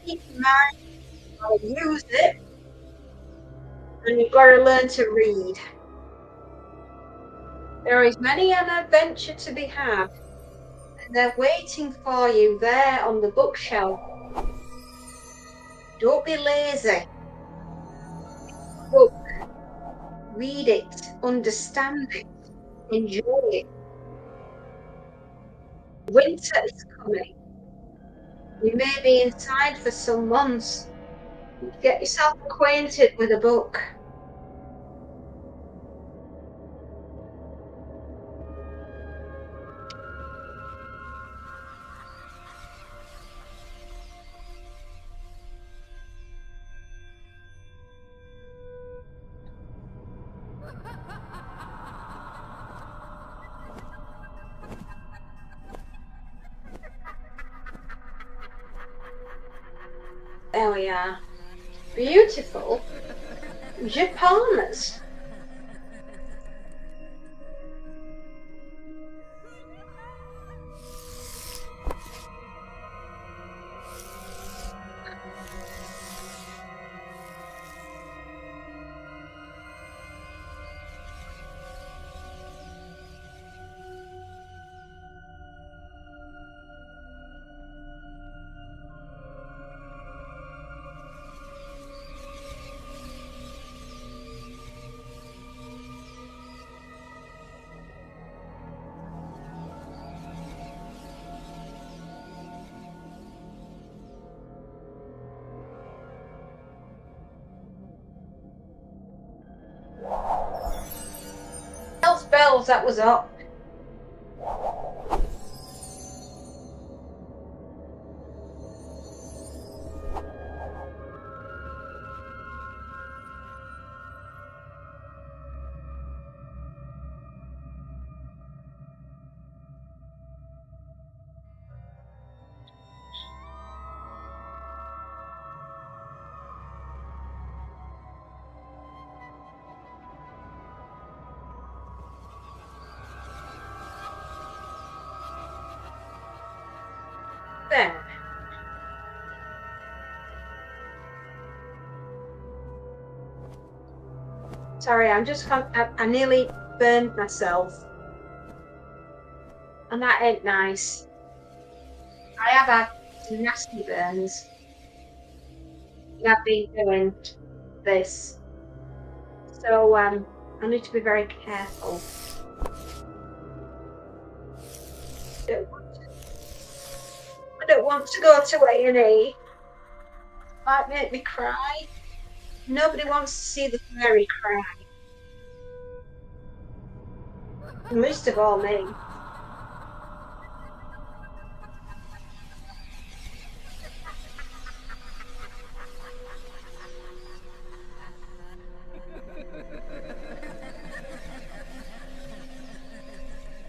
keep in mind how to use it, and you've got to learn to read. There is many an adventure to be had, and they're waiting for you there on the bookshelf. Don't be lazy. Book, read it, understand it, enjoy it. Winter is coming. You may be inside for some months. Get yourself acquainted with a book. There we are. Beautiful Japanas. Bells, that was up. There. Sorry, I nearly burned myself. And that ain't nice. I have had some nasty burns. I've been doing this. So I need to be very careful. I don't want to go to A&E. Might make me cry. Nobody wants to see the fairy cry. Least of all me.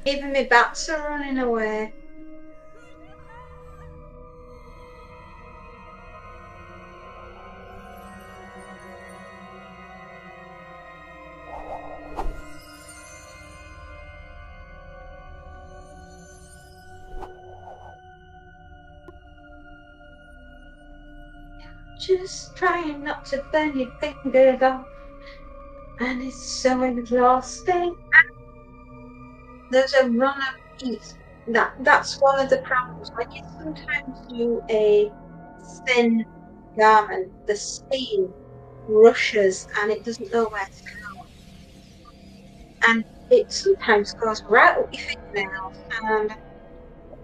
Even my bats are running away. Just trying not to burn your fingers off. And it's so exhausting. There's a run of heat. That's one of the problems. When you sometimes do a thin garment, the steam rushes and it doesn't know where to go. And it sometimes goes right up your fingernails. And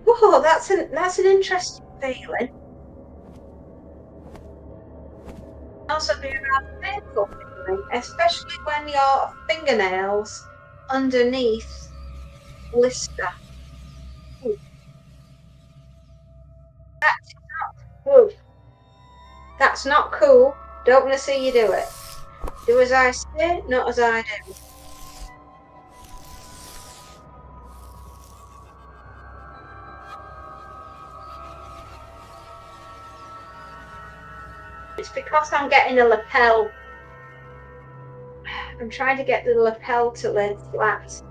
oh, that's an interesting feeling. Also be a rather painful feeling, especially when your fingernails underneath blister. Ooh, that's not cool. That's not cool. Don't want to see you do it. Do as I say, not as I do. It's because I'm getting a lapel. I'm trying to get the lapel to lay flat.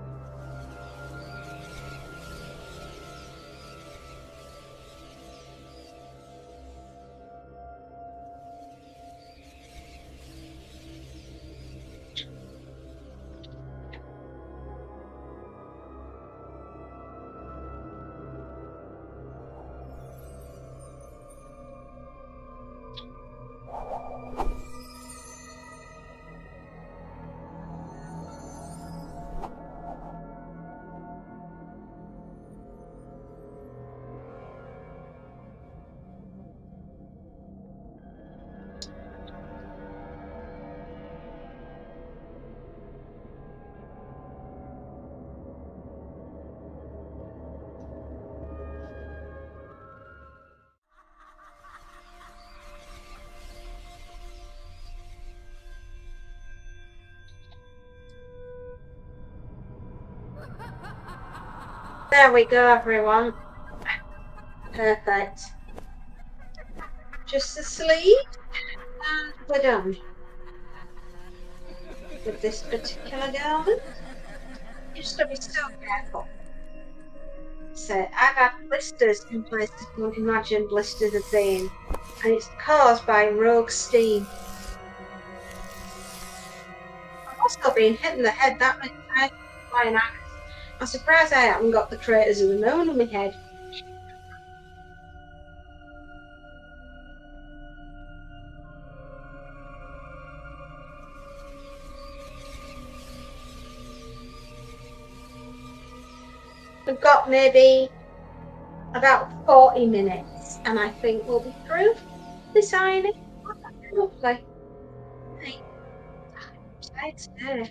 There we go, everyone. Perfect. Just the sleeve, and we're done with this particular garment. You just got to be so careful. So I've had blisters in places I don't imagine blisters have been, and it's caused by rogue steam. I've also been hit in the head that many times by an axe. I'm surprised I haven't got the craters of the moon on my head. We've got maybe about 40 minutes, and I think we'll be through this ironing. Lovely. Right there.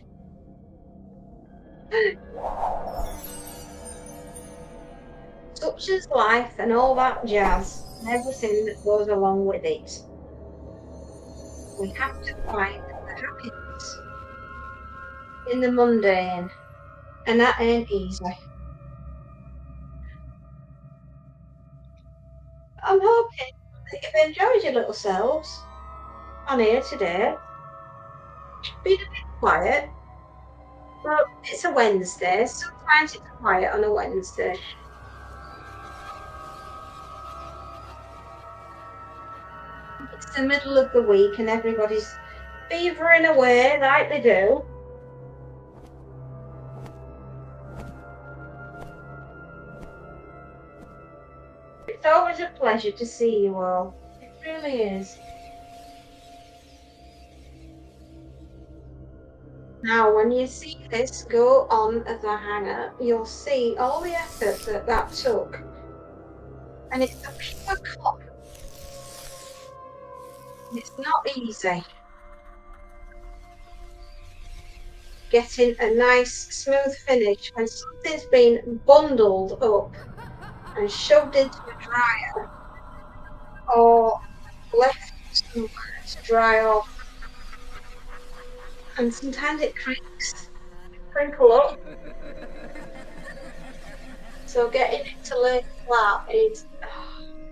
Such is life and all that jazz, and everything that goes along with it. We have to find the happiness in the mundane, and that ain't easy. I'm hoping that you've enjoyed your little selves on here today. Been a bit quiet. Well, it's a Wednesday. Sometimes it's quiet on a Wednesday. It's the middle of the week and everybody's fevering away like they do. It's always a pleasure to see you all. It really is. Now, when you see this go on the hanger, you'll see all the effort that that took. And it's a pure cotton. It's not easy. Getting a nice smooth finish when something's been bundled up and shoved into a dryer or left somewhere to dry off. And sometimes it creaks, crinkle up. So getting it to lay flat is a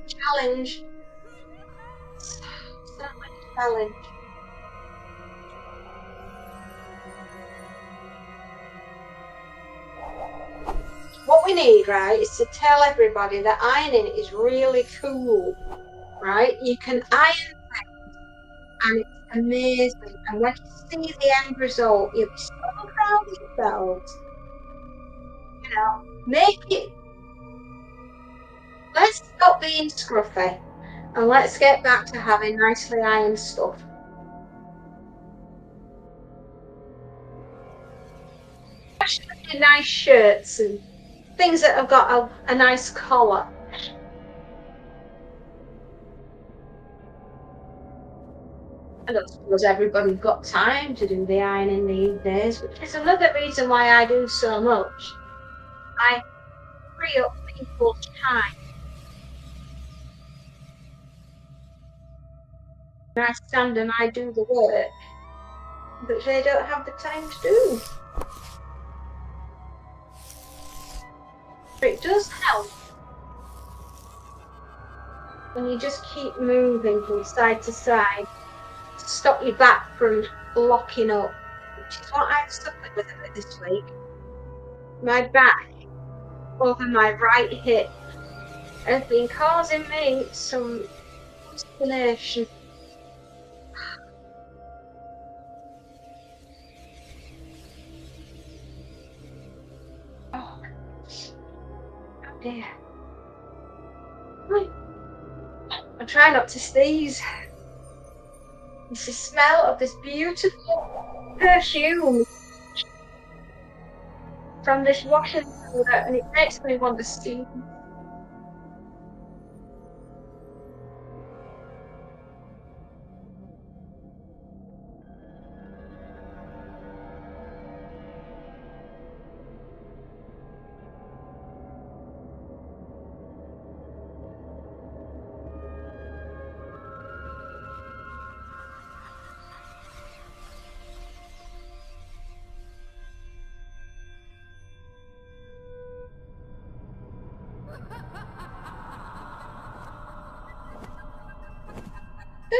challenge. Certainly a challenge. What we need, right, is to tell everybody that ironing is really cool, right? You can iron and it's amazing. And when you see the end result, you'll be so proud of yourselves. You know, make it. Let's stop being scruffy and let's get back to having nicely ironed stuff. Especially nice shirts and things that have got a nice collar. I don't suppose everybody's got time to do the ironing these days, which is another reason why I do so much. I free up people's time. And I stand and I do the work that they don't have the time to do. But it does help when you just keep moving from side to side to stop your back from locking up, which is what I've suffered with a bit this week. My back over my right hip has been causing me some consternation. Oh, oh dear. I try not to sneeze. It's the smell of this beautiful perfume from this washing powder, and it makes me want to sneeze.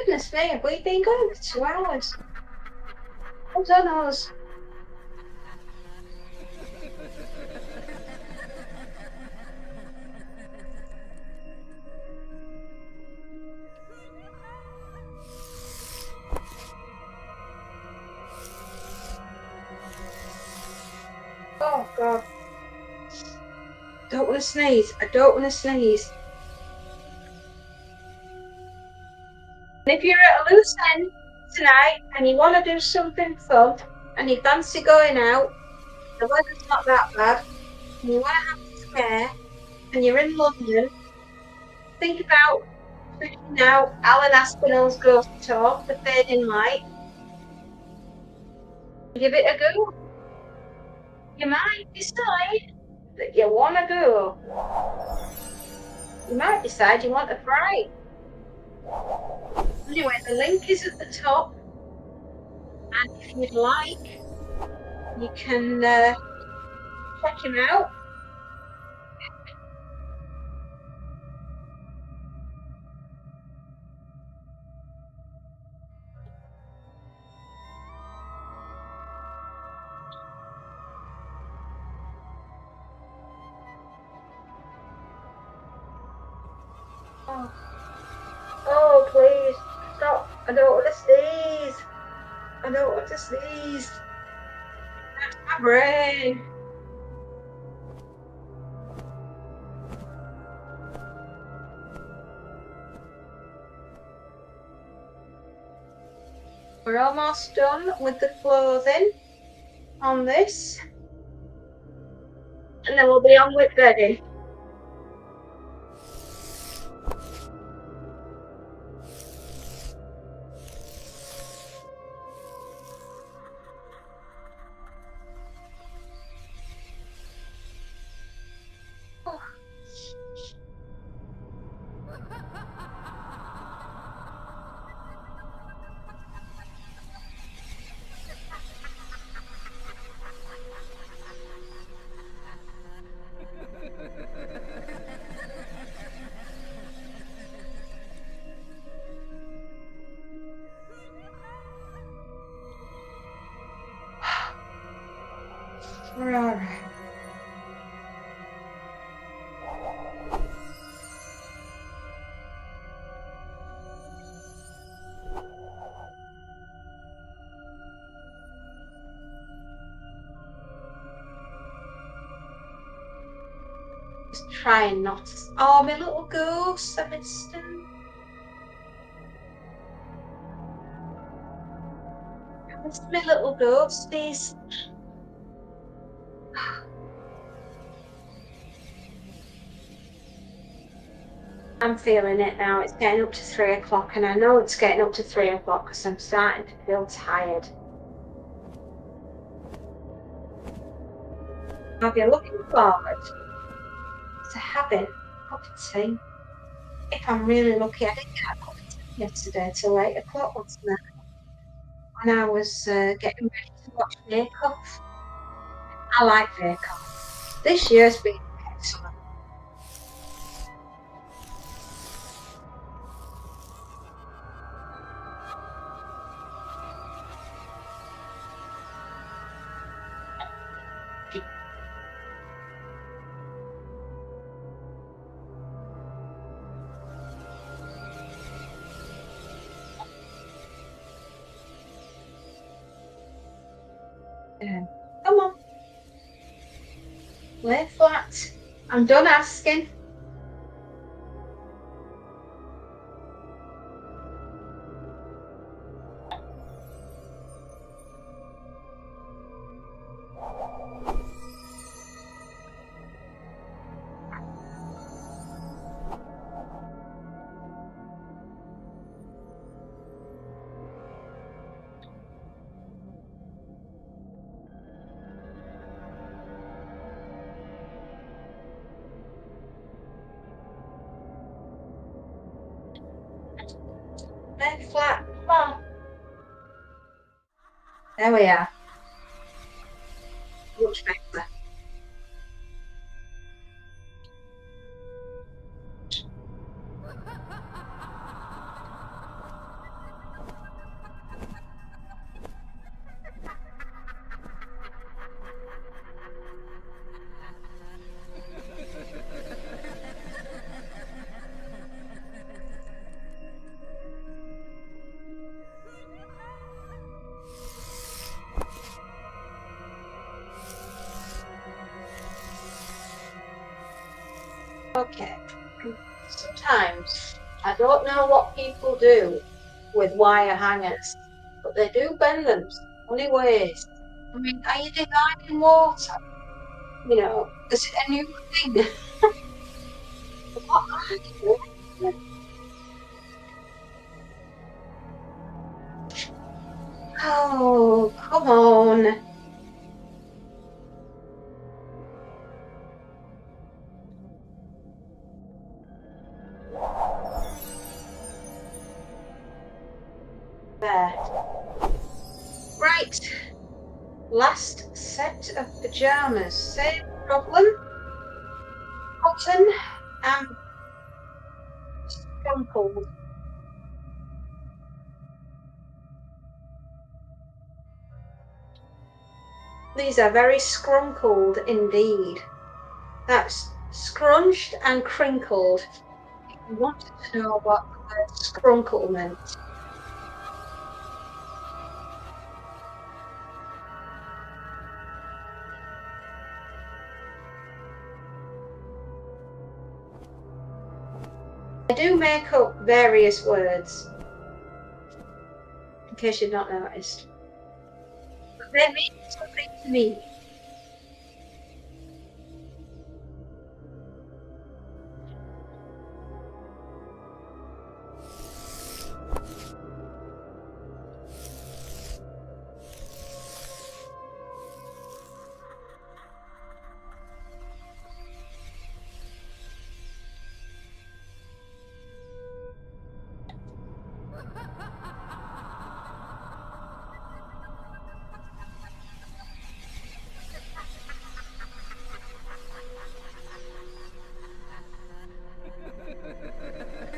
Goodness me, have we been going for 2 hours? Hold on us. Oh God. Don't want to sneeze. I don't want to sneeze. And if you're at a loose end tonight and you want to do something fun and you fancy going out, the weather's not that bad, and you want to have a scare, and you're in London, think about checking out Alan Aspinall's Ghost Talk, The Fading Light. Give it a go. You might decide that you want to go. You might decide you want a fright. Anyway, the link is at the top, and if you'd like, you can check him out. Oh, oh please. I don't want to sneeze. I don't want to sneeze. That's my brain. We're almost done with the clothing on this. And then we'll be on with bedding. Oh. We're all right. Just trying not to. Oh, my little ghost, I missed him. I missed my little ghosties. I'm feeling it now. It's getting up to 3 o'clock, and I know it's getting up to 3 o'clock because I'm starting to feel tired. I'll be looking forward to having a cup of tea. If I'm really lucky, I didn't get a cup of tea yesterday till 8 o'clock, wasn't it? When I was getting ready to watch Make Off. I like Make Off. This year's been excellent. Come on. Lay flat. I'm done asking. Lay flat. Come on. There we are. Much better. Okay. Sometimes I don't know what people do with wire hangers, but they do bend them funny ways. I mean, are you dividing water? You know, is it a new thing? What are you doing? Oh, come on. There. Right. Last set of pajamas. Same problem. Cotton and scrumpled. These are very scrunkled indeed. That's scrunched and crinkled. If you wanted to know what the word scrunkle meant. I do make up various words, in case you've not noticed. But they mean something to me.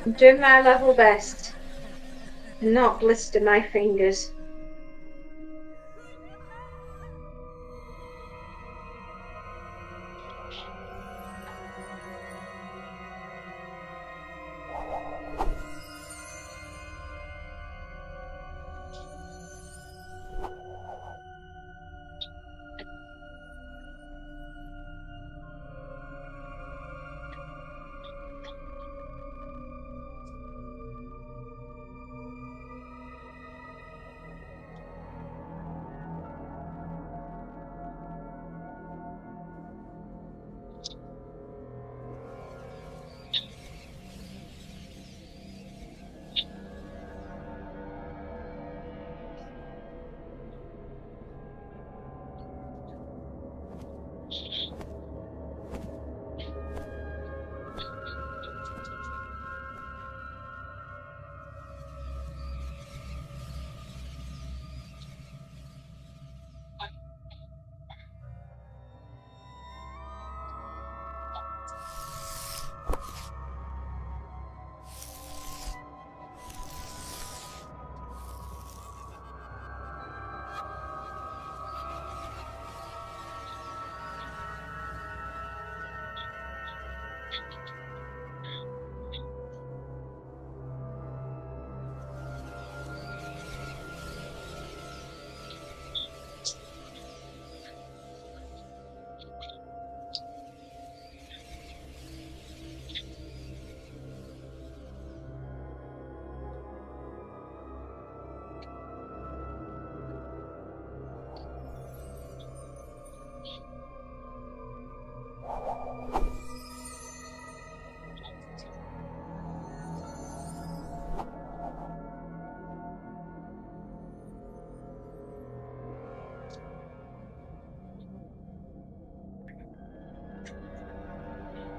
I'm doing my level best to not blister my fingers.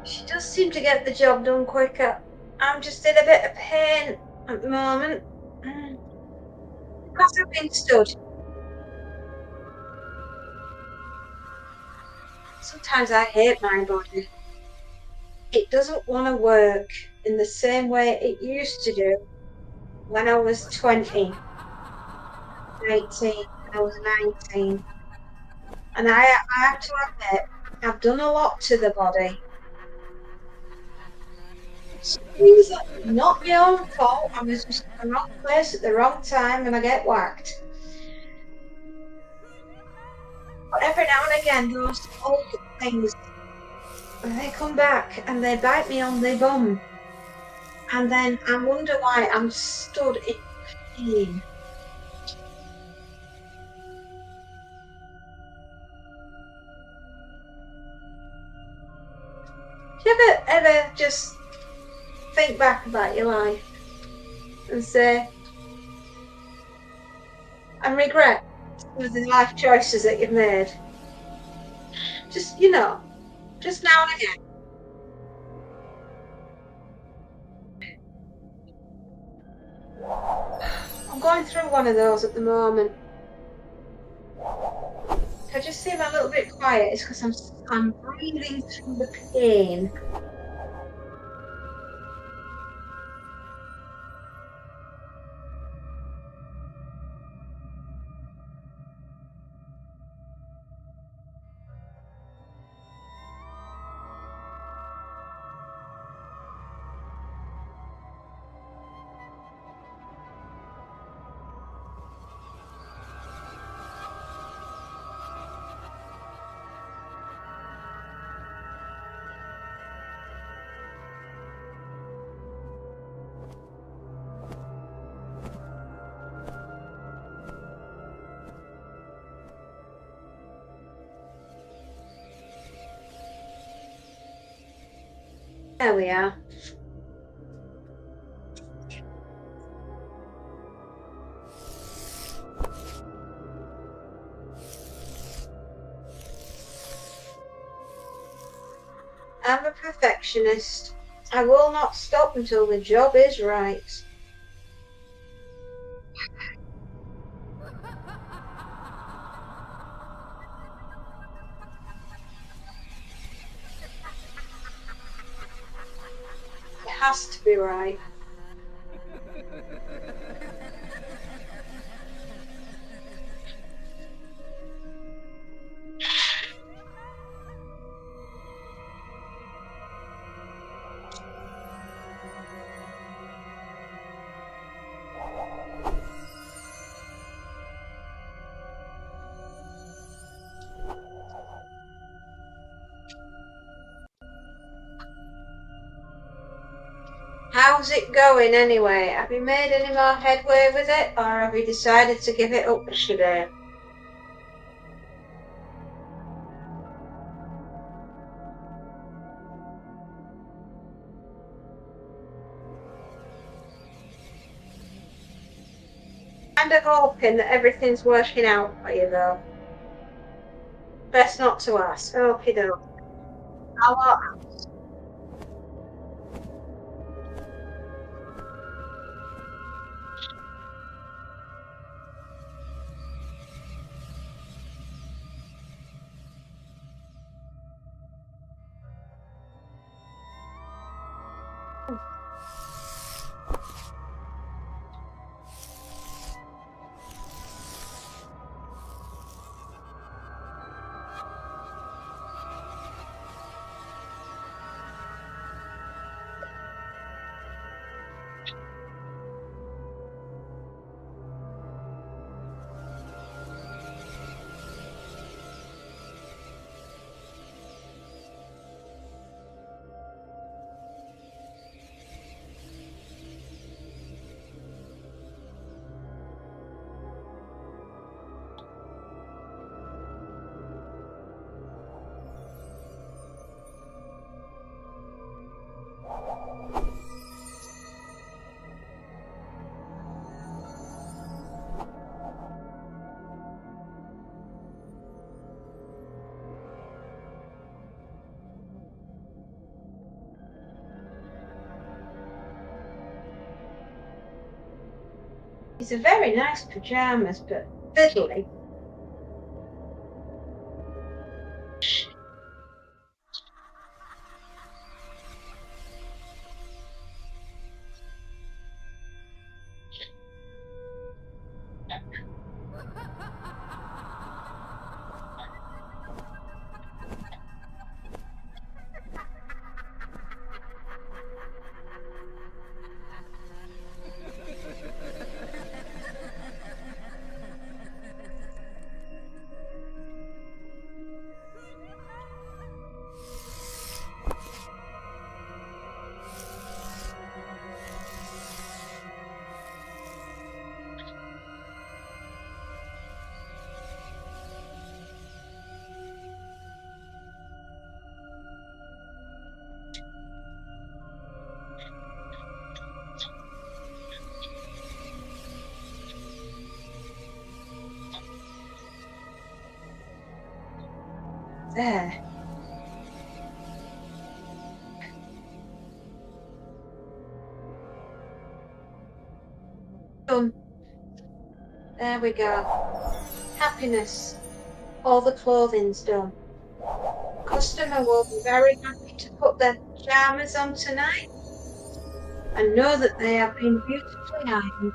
She does seem to get the job done quicker. I'm just in a bit of pain at the moment. Because I've been stood. Sometimes I hate my body. It doesn't want to work in the same way it used to do when I was 20, 18, when I was 19. And I have to admit, I've done a lot to the body. Some things that are not my own fault. I was just in the wrong place at the wrong time and I get whacked. But every now and again, those old things, they come back and they bite me on the bum. And then I wonder why I'm stood in pain. Do you ever just think back about your life and say, and regret some of the life choices that you've made? Just, just now and again. I'm going through one of those at the moment. If I just seem a little bit quiet, it's because I'm breathing through the pain. There we are. I'm a perfectionist. I will not stop until the job is right. It has to be right. How's it going anyway? Have you made any more headway with it, or have you decided to give it up today? Kind of hoping that everything's working out for you, though. Best not to ask. Okie doke. I'll These are very nice pajamas, but fiddly. There. Done. There we go. Happiness. All the clothing's done. Customer will be very happy to put their pajamas on tonight and know that they have been beautifully ironed.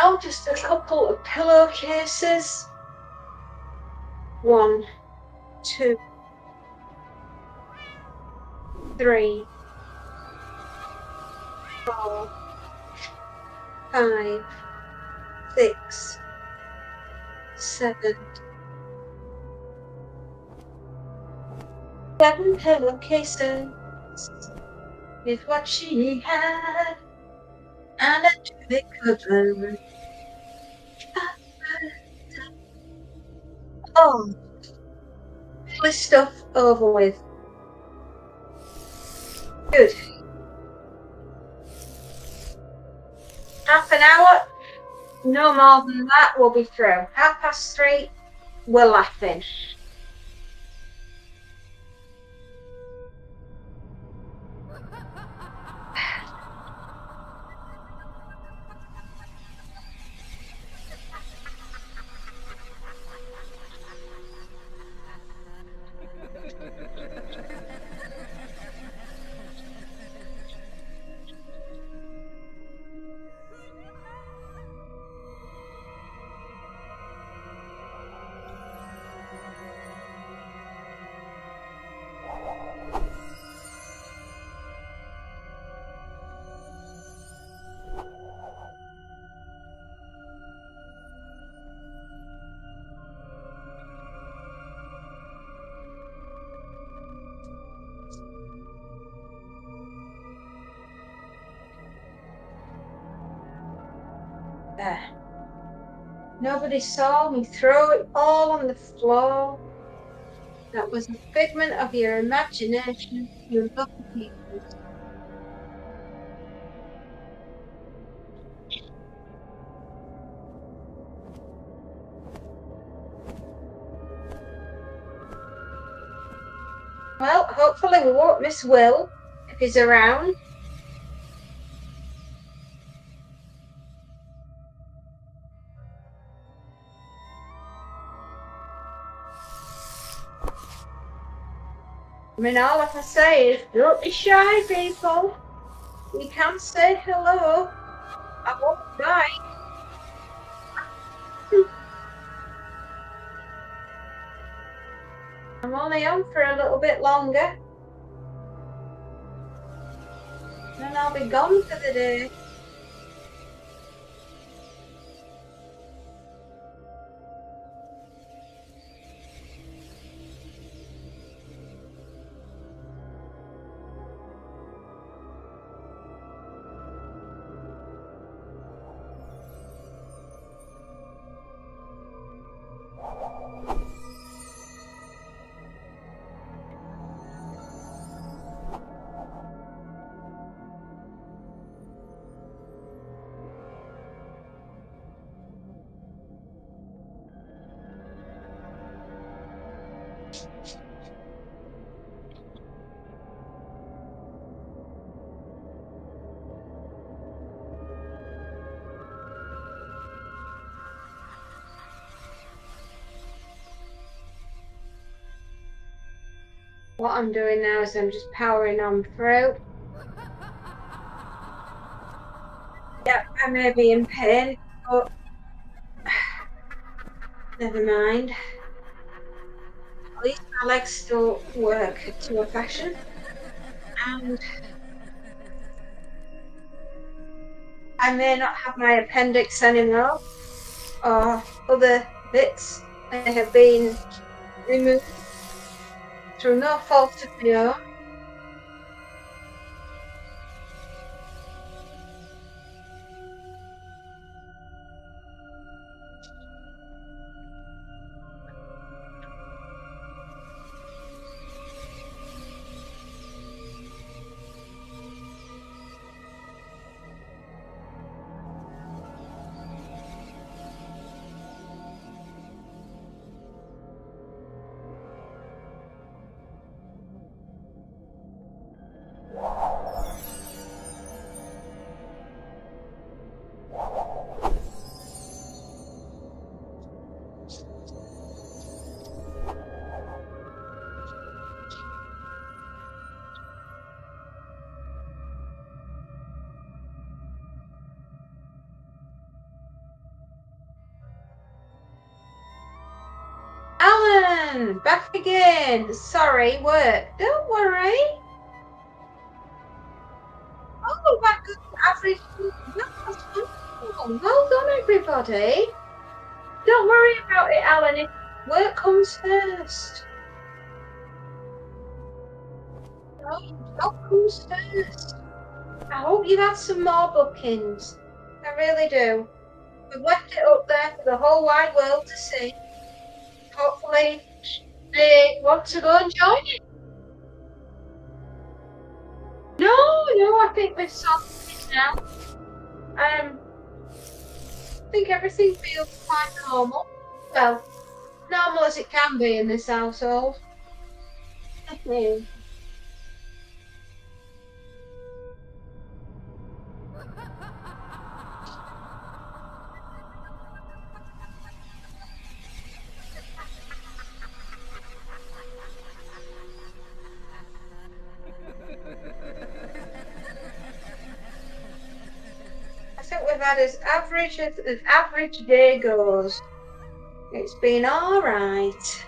Now just a couple of pillowcases. 1, 2, 3, 4, 5, 6, 7, 7 pillowcases with what she had and a duvet cover. Oh, this stuff over with. Good. Half an hour, no more than that, we'll be through. 3:30, we're laughing. There. Nobody saw me throw it all on the floor. That was a figment of your imagination, you lucky people. Well, hopefully we won't miss Will if he's around. I mean, all I can say is, don't be shy, people. You can say hello. I won't bite. I'm only on for a little bit longer. Then I'll be gone for the day. What I'm doing now is I'm just powering on through. Yeah, I may be in pain, but never mind. At least my legs still work to a fashion. And I may not have my appendix anymore, or other bits may have been removed through no fault of my own. Alan, back again. Sorry, work. Don't worry. Oh, that good average. Well done, everybody. Don't worry about it, Alan. Work comes first. No, job comes first. I hope you've had some more bookings. I really do. We've left it up there for the whole wide world to see. hopefully they want to go and join it. No, I think we've sorted it now. I think everything feels quite normal. Well, normal as it can be in this household. I think we've had as average day goes. It's been all right.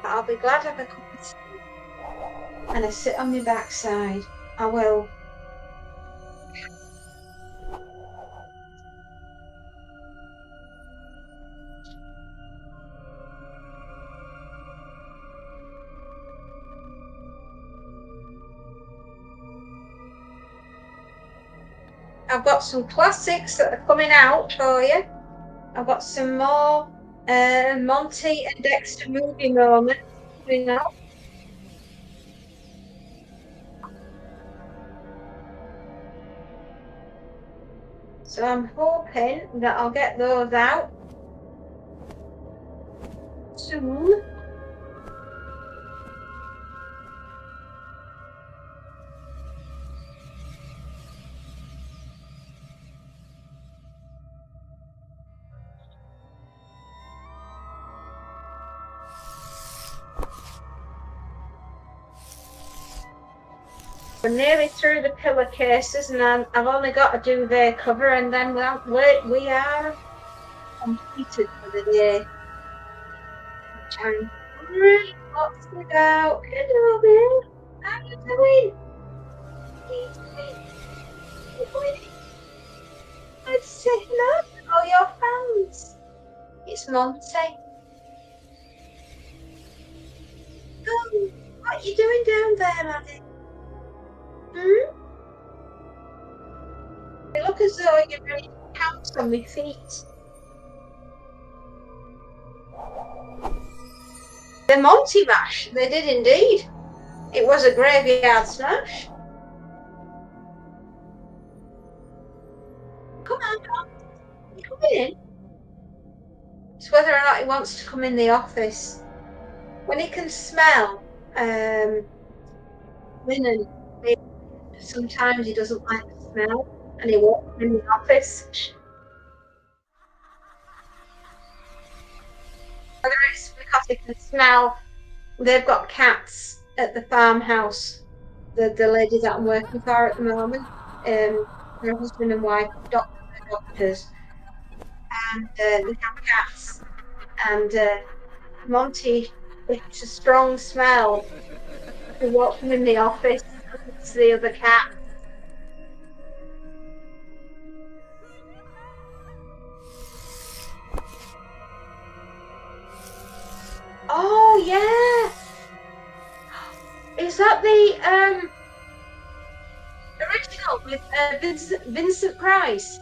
I'll be glad of a cup of tea and a sit on my backside. I will. I've got some classics that are coming out for you. I've got some more Monty and Dexter movie moments coming out. So I'm hoping that I'll get those out soon. We're nearly through the pillowcases, and I've only got to do their cover, and then we are completed for the day. I'm really boxed out. Hello there. How you doing? Let's say hello to all your fans. It's Monty. Oh, what are you doing down there, Maddie? You look as though you're ready to pounce on my feet. The Monty mash, they did indeed. It was a graveyard smash. Come on, you coming in? It's whether or not he wants to come in the office. When he can smell linen, sometimes he doesn't like the smell and he won't come in the office. Whether it's because he can smell, they've got cats at the farmhouse, the lady that I'm working for at the moment. Her husband and wife doctors, and they have cats. And Monty, it's a strong smell. He won't come in the office. It's the other cat. Oh yeah, is that the original with Vincent Price?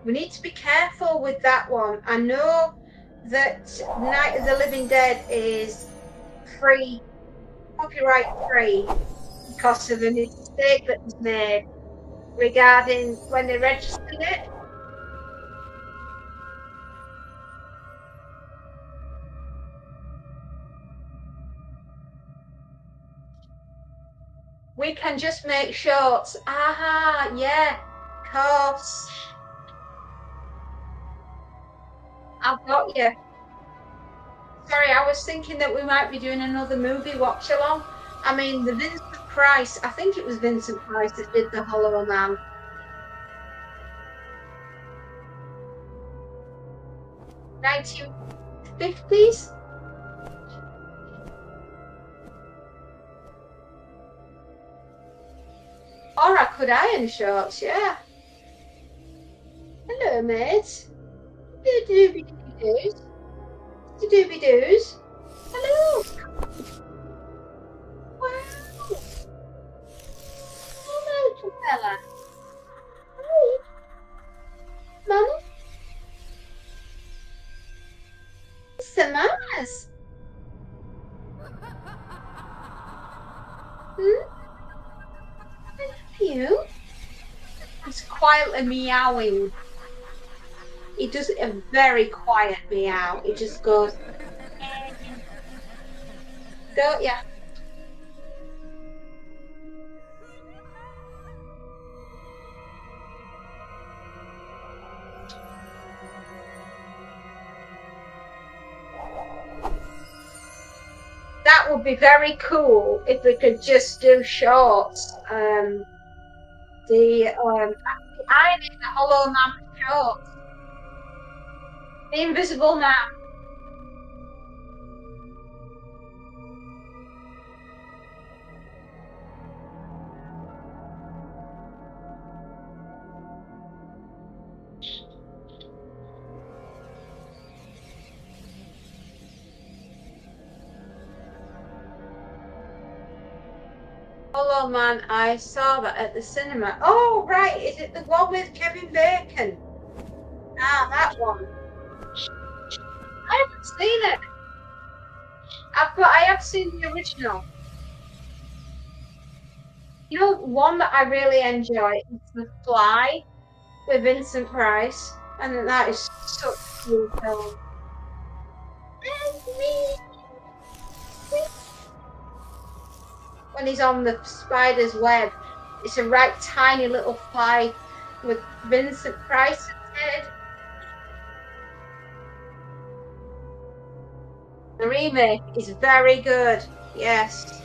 We need to be careful with that one. I know that Night of the Living Dead is free, copyright free, because of a mistake that was made regarding when they registered it. We can just make shorts. Aha, yeah, of course. I've got you. Sorry, I was thinking that we might be doing another movie watch along. I mean, the Vincent Price, I think it was Vincent Price that did The Hollow Man. 1950s? Or I could iron shorts, yeah. Hello, mate. Doobie doos. Doobie doos. Hello. Wow. Hello, Capella. Hey, Mama. Samaz. Hmm? I love you. He's quietly meowing. He does a very quiet meow. He just goes, don't ya? That would be very cool if we could just do shorts. The ironing the Hollow Man shorts. The Invisible Man. Hollow Man, I saw that at the cinema. Oh, right. Is it the one with Kevin Bacon? Ah, that one. I haven't seen it. I have seen the original. You know, one that I really enjoy is The Fly with Vincent Price. And that is such a cool film. When he's on the spider's web, it's a right tiny little fly with Vincent Price's head. The remake is very good. Yes,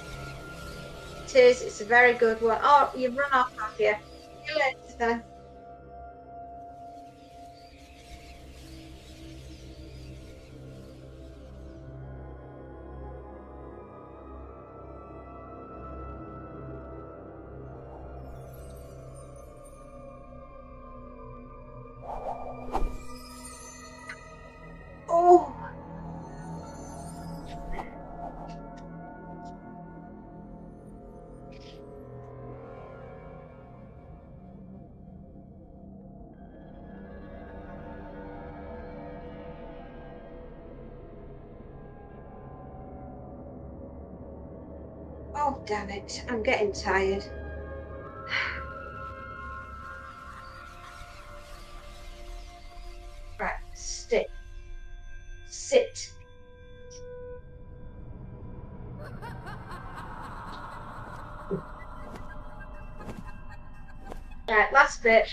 it is. It's a very good one. Oh, you've run off, have you? See you later. Oh, oh, damn it. I'm getting tired. Right, sit. Sit. Right, last bit.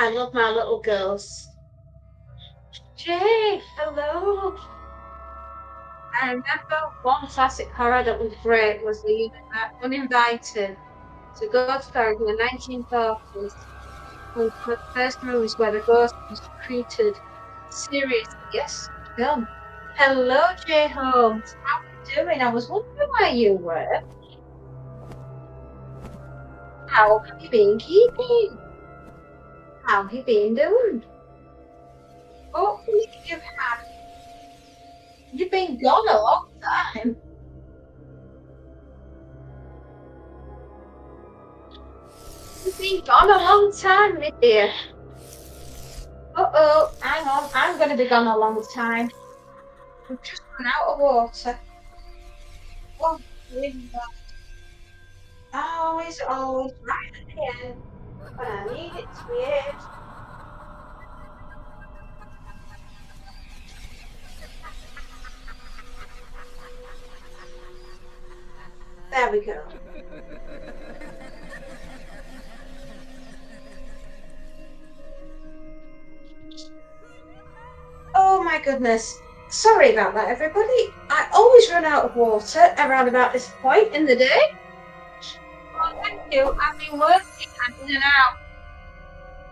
I love my little girls. Jay, hello. I remember one classic horror that was great was the Uninvited. It's a ghost story from the 1940s. One of the first movies where the ghost was treated seriously. Yes, film. Hello, Jay Holmes. How are you doing? I was wondering where you were. How have you been keeping? How have you been doing? Hopefully you've been gone a long time. You've been gone a long time, my dear. Uh-oh, hang on, I'm going to be gone a long time. We've just run out of water. Oh, always right at the end when I need it to be here. There we go. Oh my goodness. Sorry about that, everybody. I always run out of water around about this point in the day. Oh, thank you. I've been working in and out.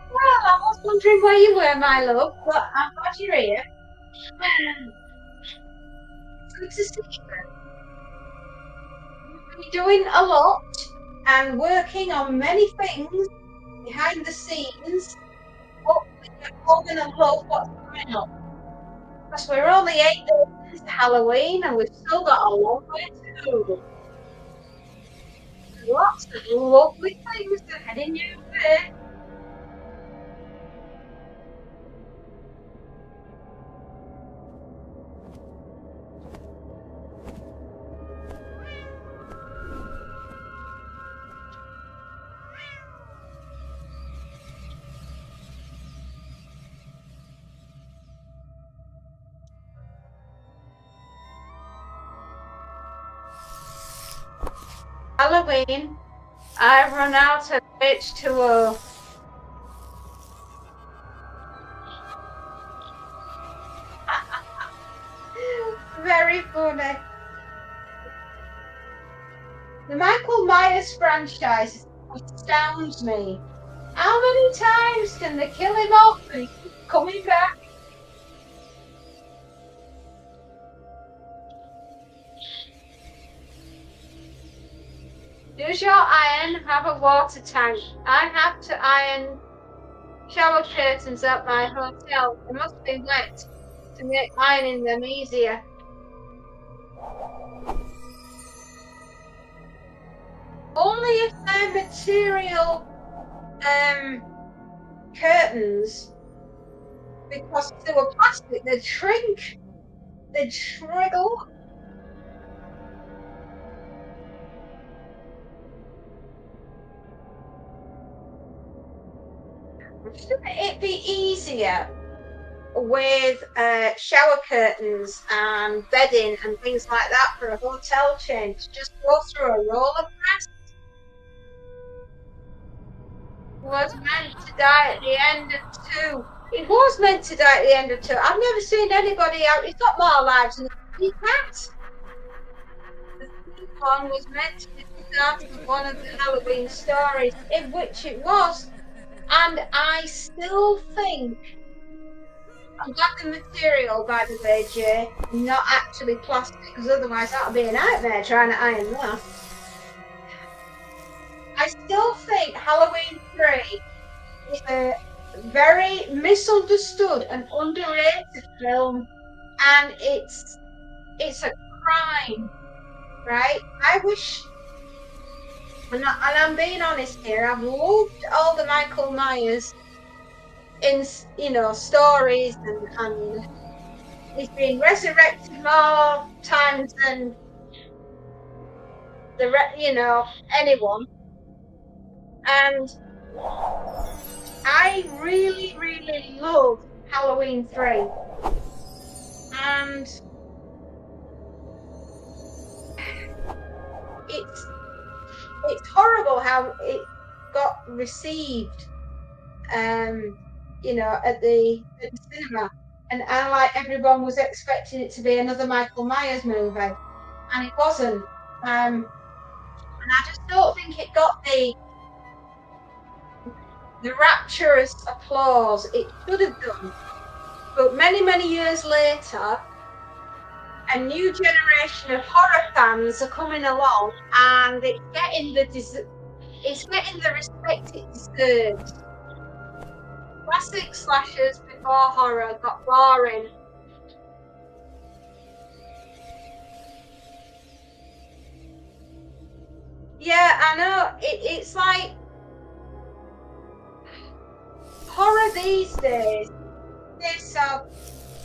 Well, I was wondering where you were, my love, but I'm glad you're here. Good to see you. You've been doing a lot and working on many things behind the scenes. Hopefully, you're all going to love what's coming up. Because we're only 8 days into Halloween and we've still got a long way to go. Lots of lovely things are heading your way. Halloween, I've run out of H2O. Very funny. The Michael Myers franchise astounds me. How many times can they kill him off and he keeps coming back? Does your iron have a water tank? I have to iron shower curtains at my hotel. They must be wet to make ironing them easier. Only if they're material curtains, because if they were plastic, they'd shrink. They'd shrivel. Shouldn't it be easier with shower curtains and bedding and things like that for a hotel chain to just go through a roller press? Was meant to die at the end of 2. It was meant to die at the end of 2. I've never seen anybody out. It's got more lives than a cat. The third one was meant to be the start of one of the Halloween stories, in which it was. And I still think, I'm glad the material, by the way, Jay, not actually plastic, because otherwise that would be a nightmare trying to iron that. I still think Halloween 3 is a very misunderstood and underrated film, and it's a crime, right? I wish, and I'm being honest here, I've loved all the Michael Myers in stories, and he's been resurrected more times than anyone, and I really, really love Halloween 3. And it's horrible how it got received, at the cinema. And like everyone was expecting it to be another Michael Myers movie, and it wasn't. And I just don't think it got the rapturous applause it should have done. But many, many years later, a new generation of horror fans are coming along, and it's getting the respect it deserves. Classic slashers before horror got boring. Yeah, I know. It's like horror these days. So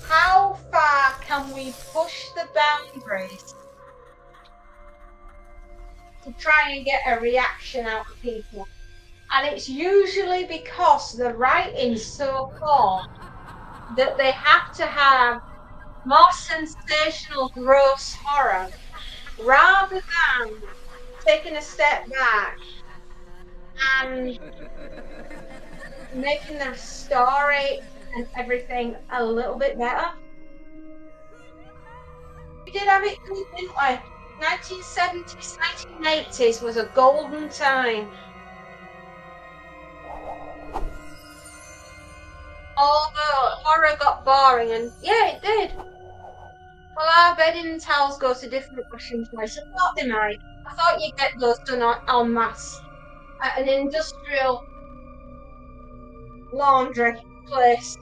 how far can we push the boundaries to try and get a reaction out of people? And it's usually because the writing's so poor that they have to have more sensational, gross horror rather than taking a step back and making the story and everything a little bit better. We did have it good, didn't we? 1970s, 1980s was a golden time. Although horror got boring, and yeah, it did. Well, our bedding towels go to different washing places. I thought they might. I thought you'd get those done en masse at an industrial laundry place.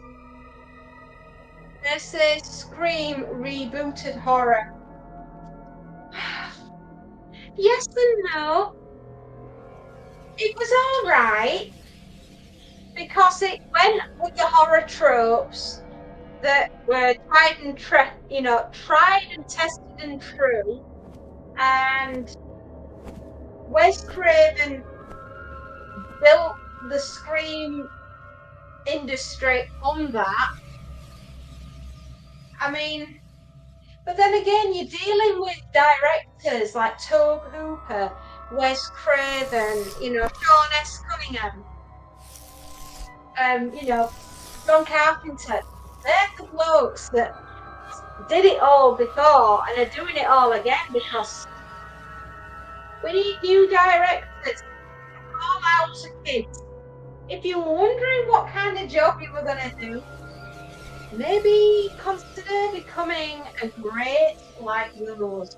This is Scream rebooted horror. Yes and no. It was all right because it went with the horror tropes that were tried and tried and tested and true. And Wes Craven built the Scream industry on that. I mean, but then again, you're dealing with directors like Tobe Hooper, Wes Craven, Sean S. Cunningham, John Carpenter. They're the blokes that did it all before and are doing it all again because we need new directors. All out to kids. If you're wondering what kind of job you were going to do, maybe consider becoming a great like those.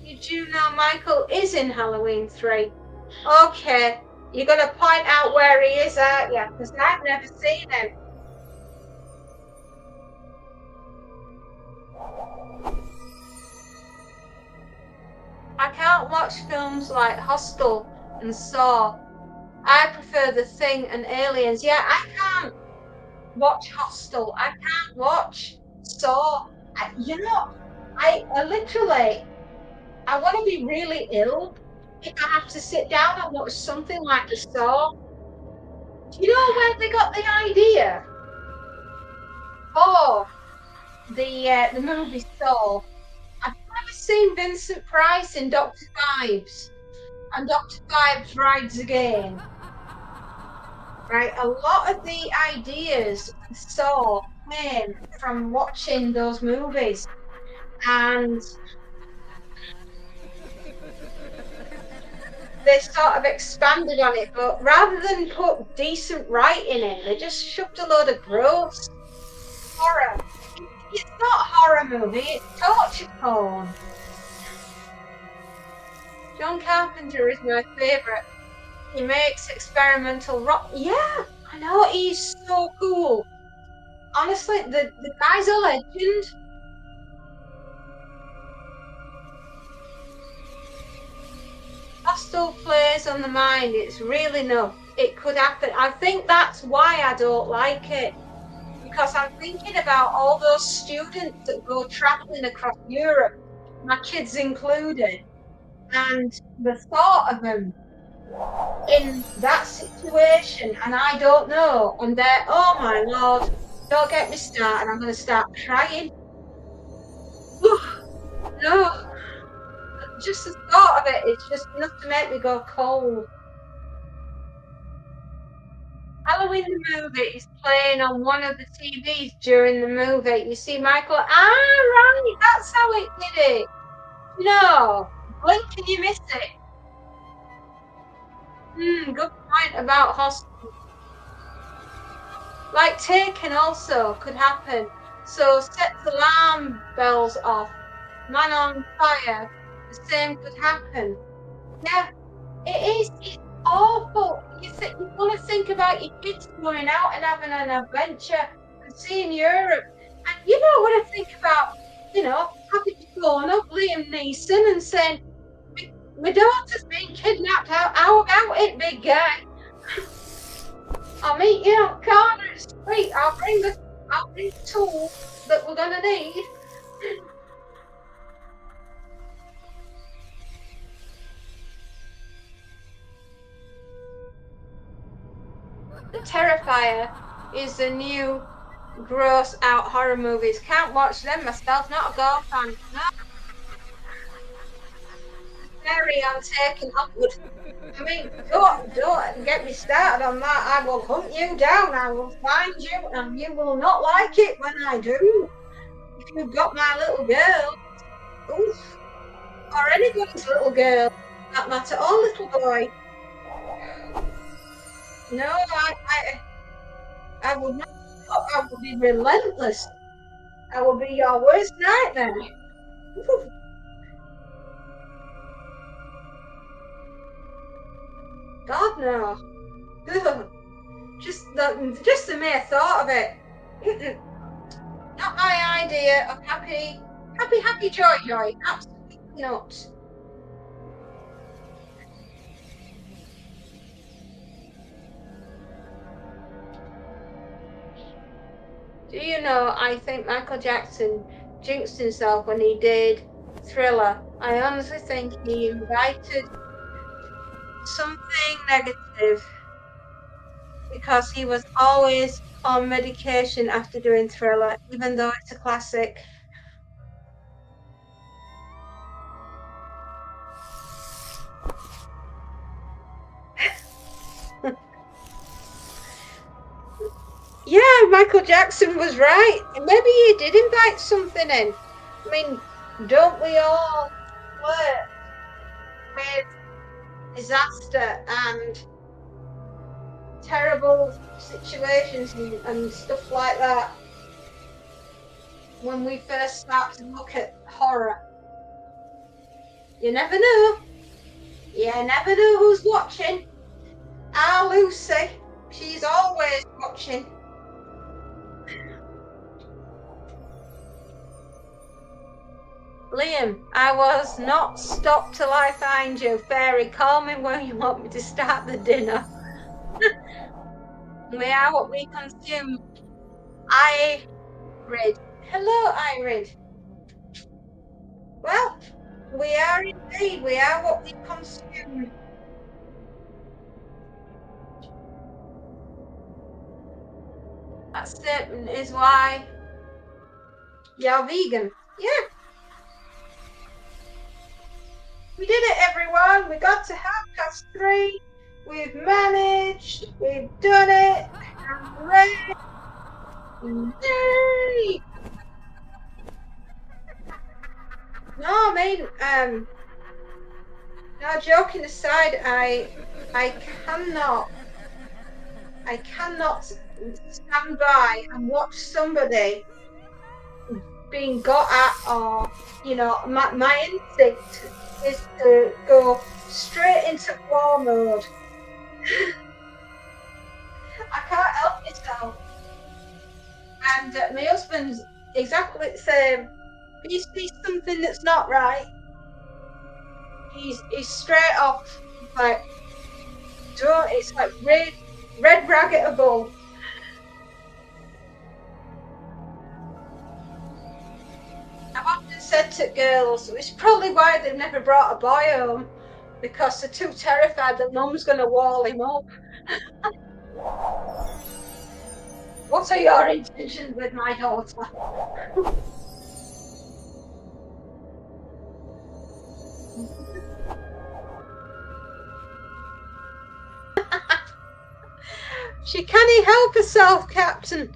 Did you know Michael is in Halloween 3? Okay, you're going to point out where he is, aren't you? Because I've never seen him. I can't watch films like Hostel and Saw. I prefer The Thing and Aliens. Yeah, I can't watch Hostel. I can't watch Saw. I literally, I want to be really ill if I have to sit down and watch something like the Saw. Do you know where they got the idea for the movie Saw? I've never seen Vincent Price in Dr. Phibes and Dr. Phibes Rides Again. Right, a lot of the ideas I saw came from watching those movies, and they sort of expanded on it, but rather than put decent writing in, they just shoved a load of gross horror. It's not a horror movie, it's torture porn. John Carpenter is my favourite. He makes experimental rock. Yeah, I know, he's so cool. Honestly, the guy's a legend. Hostel plays on the mind. It's really no. It could happen. I think that's why I don't like it. Because I'm thinking about all those students that go traveling across Europe, my kids included, and the thought of them in that situation, and I don't know, and they're, oh my lord, don't get me started, I'm going to start crying. No, just the thought of it is just enough to make me go cold. Halloween the movie is playing on one of the TVs during the movie. You see Michael, right, that's how it did it. No, blink and you miss it. Good point about hospital. Like Taken also could happen. So sets alarm bells off. Man on fire. The same could happen. Yeah, It's awful. You want to think about your kids going out and having an adventure and seeing Europe. And you know what I think about, having to phone up Liam Neeson and saying, my daughter's been kidnapped. How about it, big guy? I'll meet you on the corner of the street. I'll bring the tools that we're gonna need. The Terrifier is the new gross out horror movies. Can't watch them myself, not a gore fan. No, scary I'm taking onward. I mean, don't get me started on that. I will hunt you down, I will find you, and you will not like it when I do. If you've got my little girl, oof, or anybody's little girl, that matter, or little boy. No, I will not. I will be relentless. I will be your worst nightmare. Oof, God no. Ugh. Just the mere thought of it. Mm-mm. Not my idea of happy, joy. Absolutely not. Do you know, I think Michael Jackson jinxed himself when he did Thriller. I honestly think he invited something negative because he was always on medication after doing Thriller, even though it's a classic. Yeah, Michael Jackson was right. Maybe he did invite something in. I mean, don't we all flirt with disaster and terrible situations and stuff like that when we first start to look at horror? You never know. You never know who's watching. Our Lucy, she's always watching. Liam, I was not stopped till I find you. Fairy, call me when you want me to start the dinner. We are what we consume. Irid. Hello, Irid. Well, we are indeed. We are what we consume. That statement is why you're vegan. Yeah, we did it, everyone. We got to 3:30. We've managed. We've done it. Hooray! Yay! No, I mean, now joking aside, I cannot stand by and watch somebody being got at, or my instinct is to go straight into war mode. I can't help myself. And my husband's exactly the same. If he sees something that's not right, he's straight off. Like, don't, it's like red rag at a bull. I've often said to girls, it's probably why they've never brought a boy home, because they're too terrified that mum's going to wall him up. What are your intentions with my daughter? She can't help herself, Captain.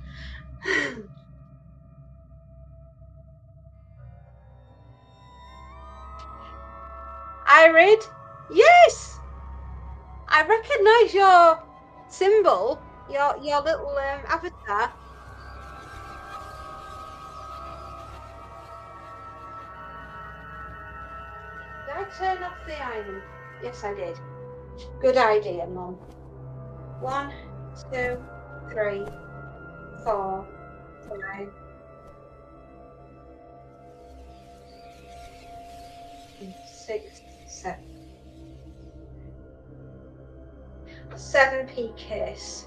Irid? Yes! I recognise your symbol, your little avatar. Did I turn off the island? Yes, I did. Good idea, Mum. 1, 2, 3, 4, 5, 6, 7. 7p case.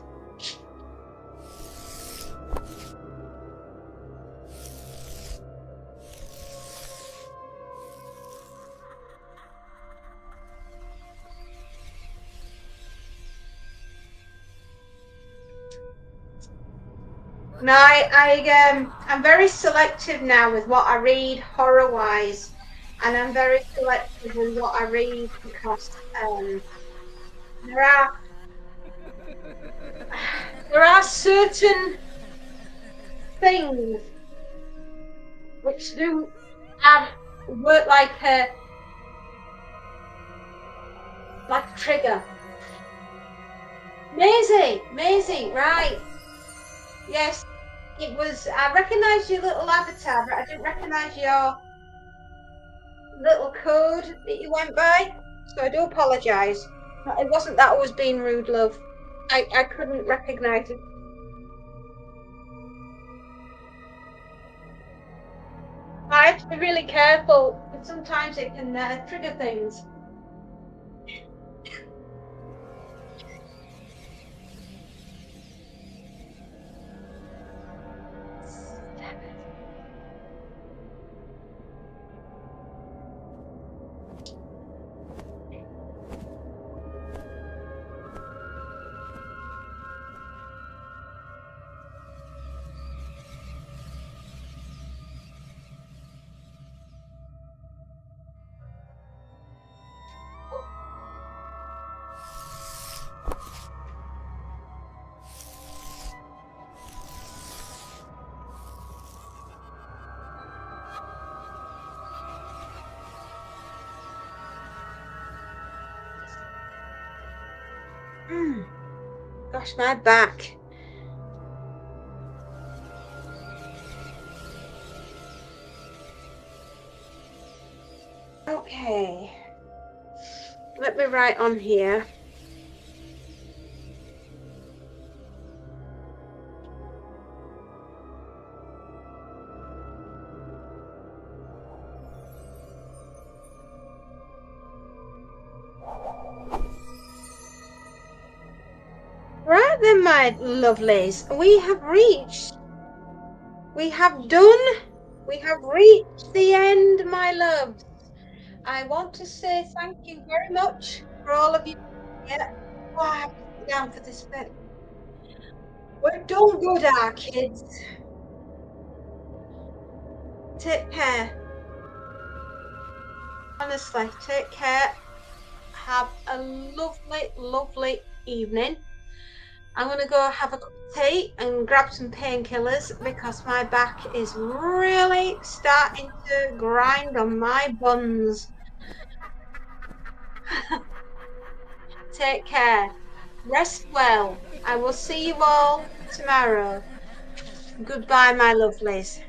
No, I'm very selective now with what I read horror-wise, and I'm very selective with what I read because there are there are certain things which do work like a trigger. Maisie, right? Yes, it was. I recognised your little avatar, but I didn't recognise your little code that you went by. So I do apologise. It wasn't that I was being rude, love. I couldn't recognise it. I have to be really careful because sometimes it can trigger things. Gosh, my back. Okay. Let me write on here. Right then, my lovelies, we have reached the end, my loves. I want to say thank you very much for all of you. Yeah, oh, I have to sit down for this bit. We're done good, our kids. Take care. Honestly, take care. Have a lovely, lovely evening. I'm going to go have a cup of tea and grab some painkillers because my back is really starting to grind on my buns. Take care. Rest well. I will see you all tomorrow. Goodbye, my lovelies.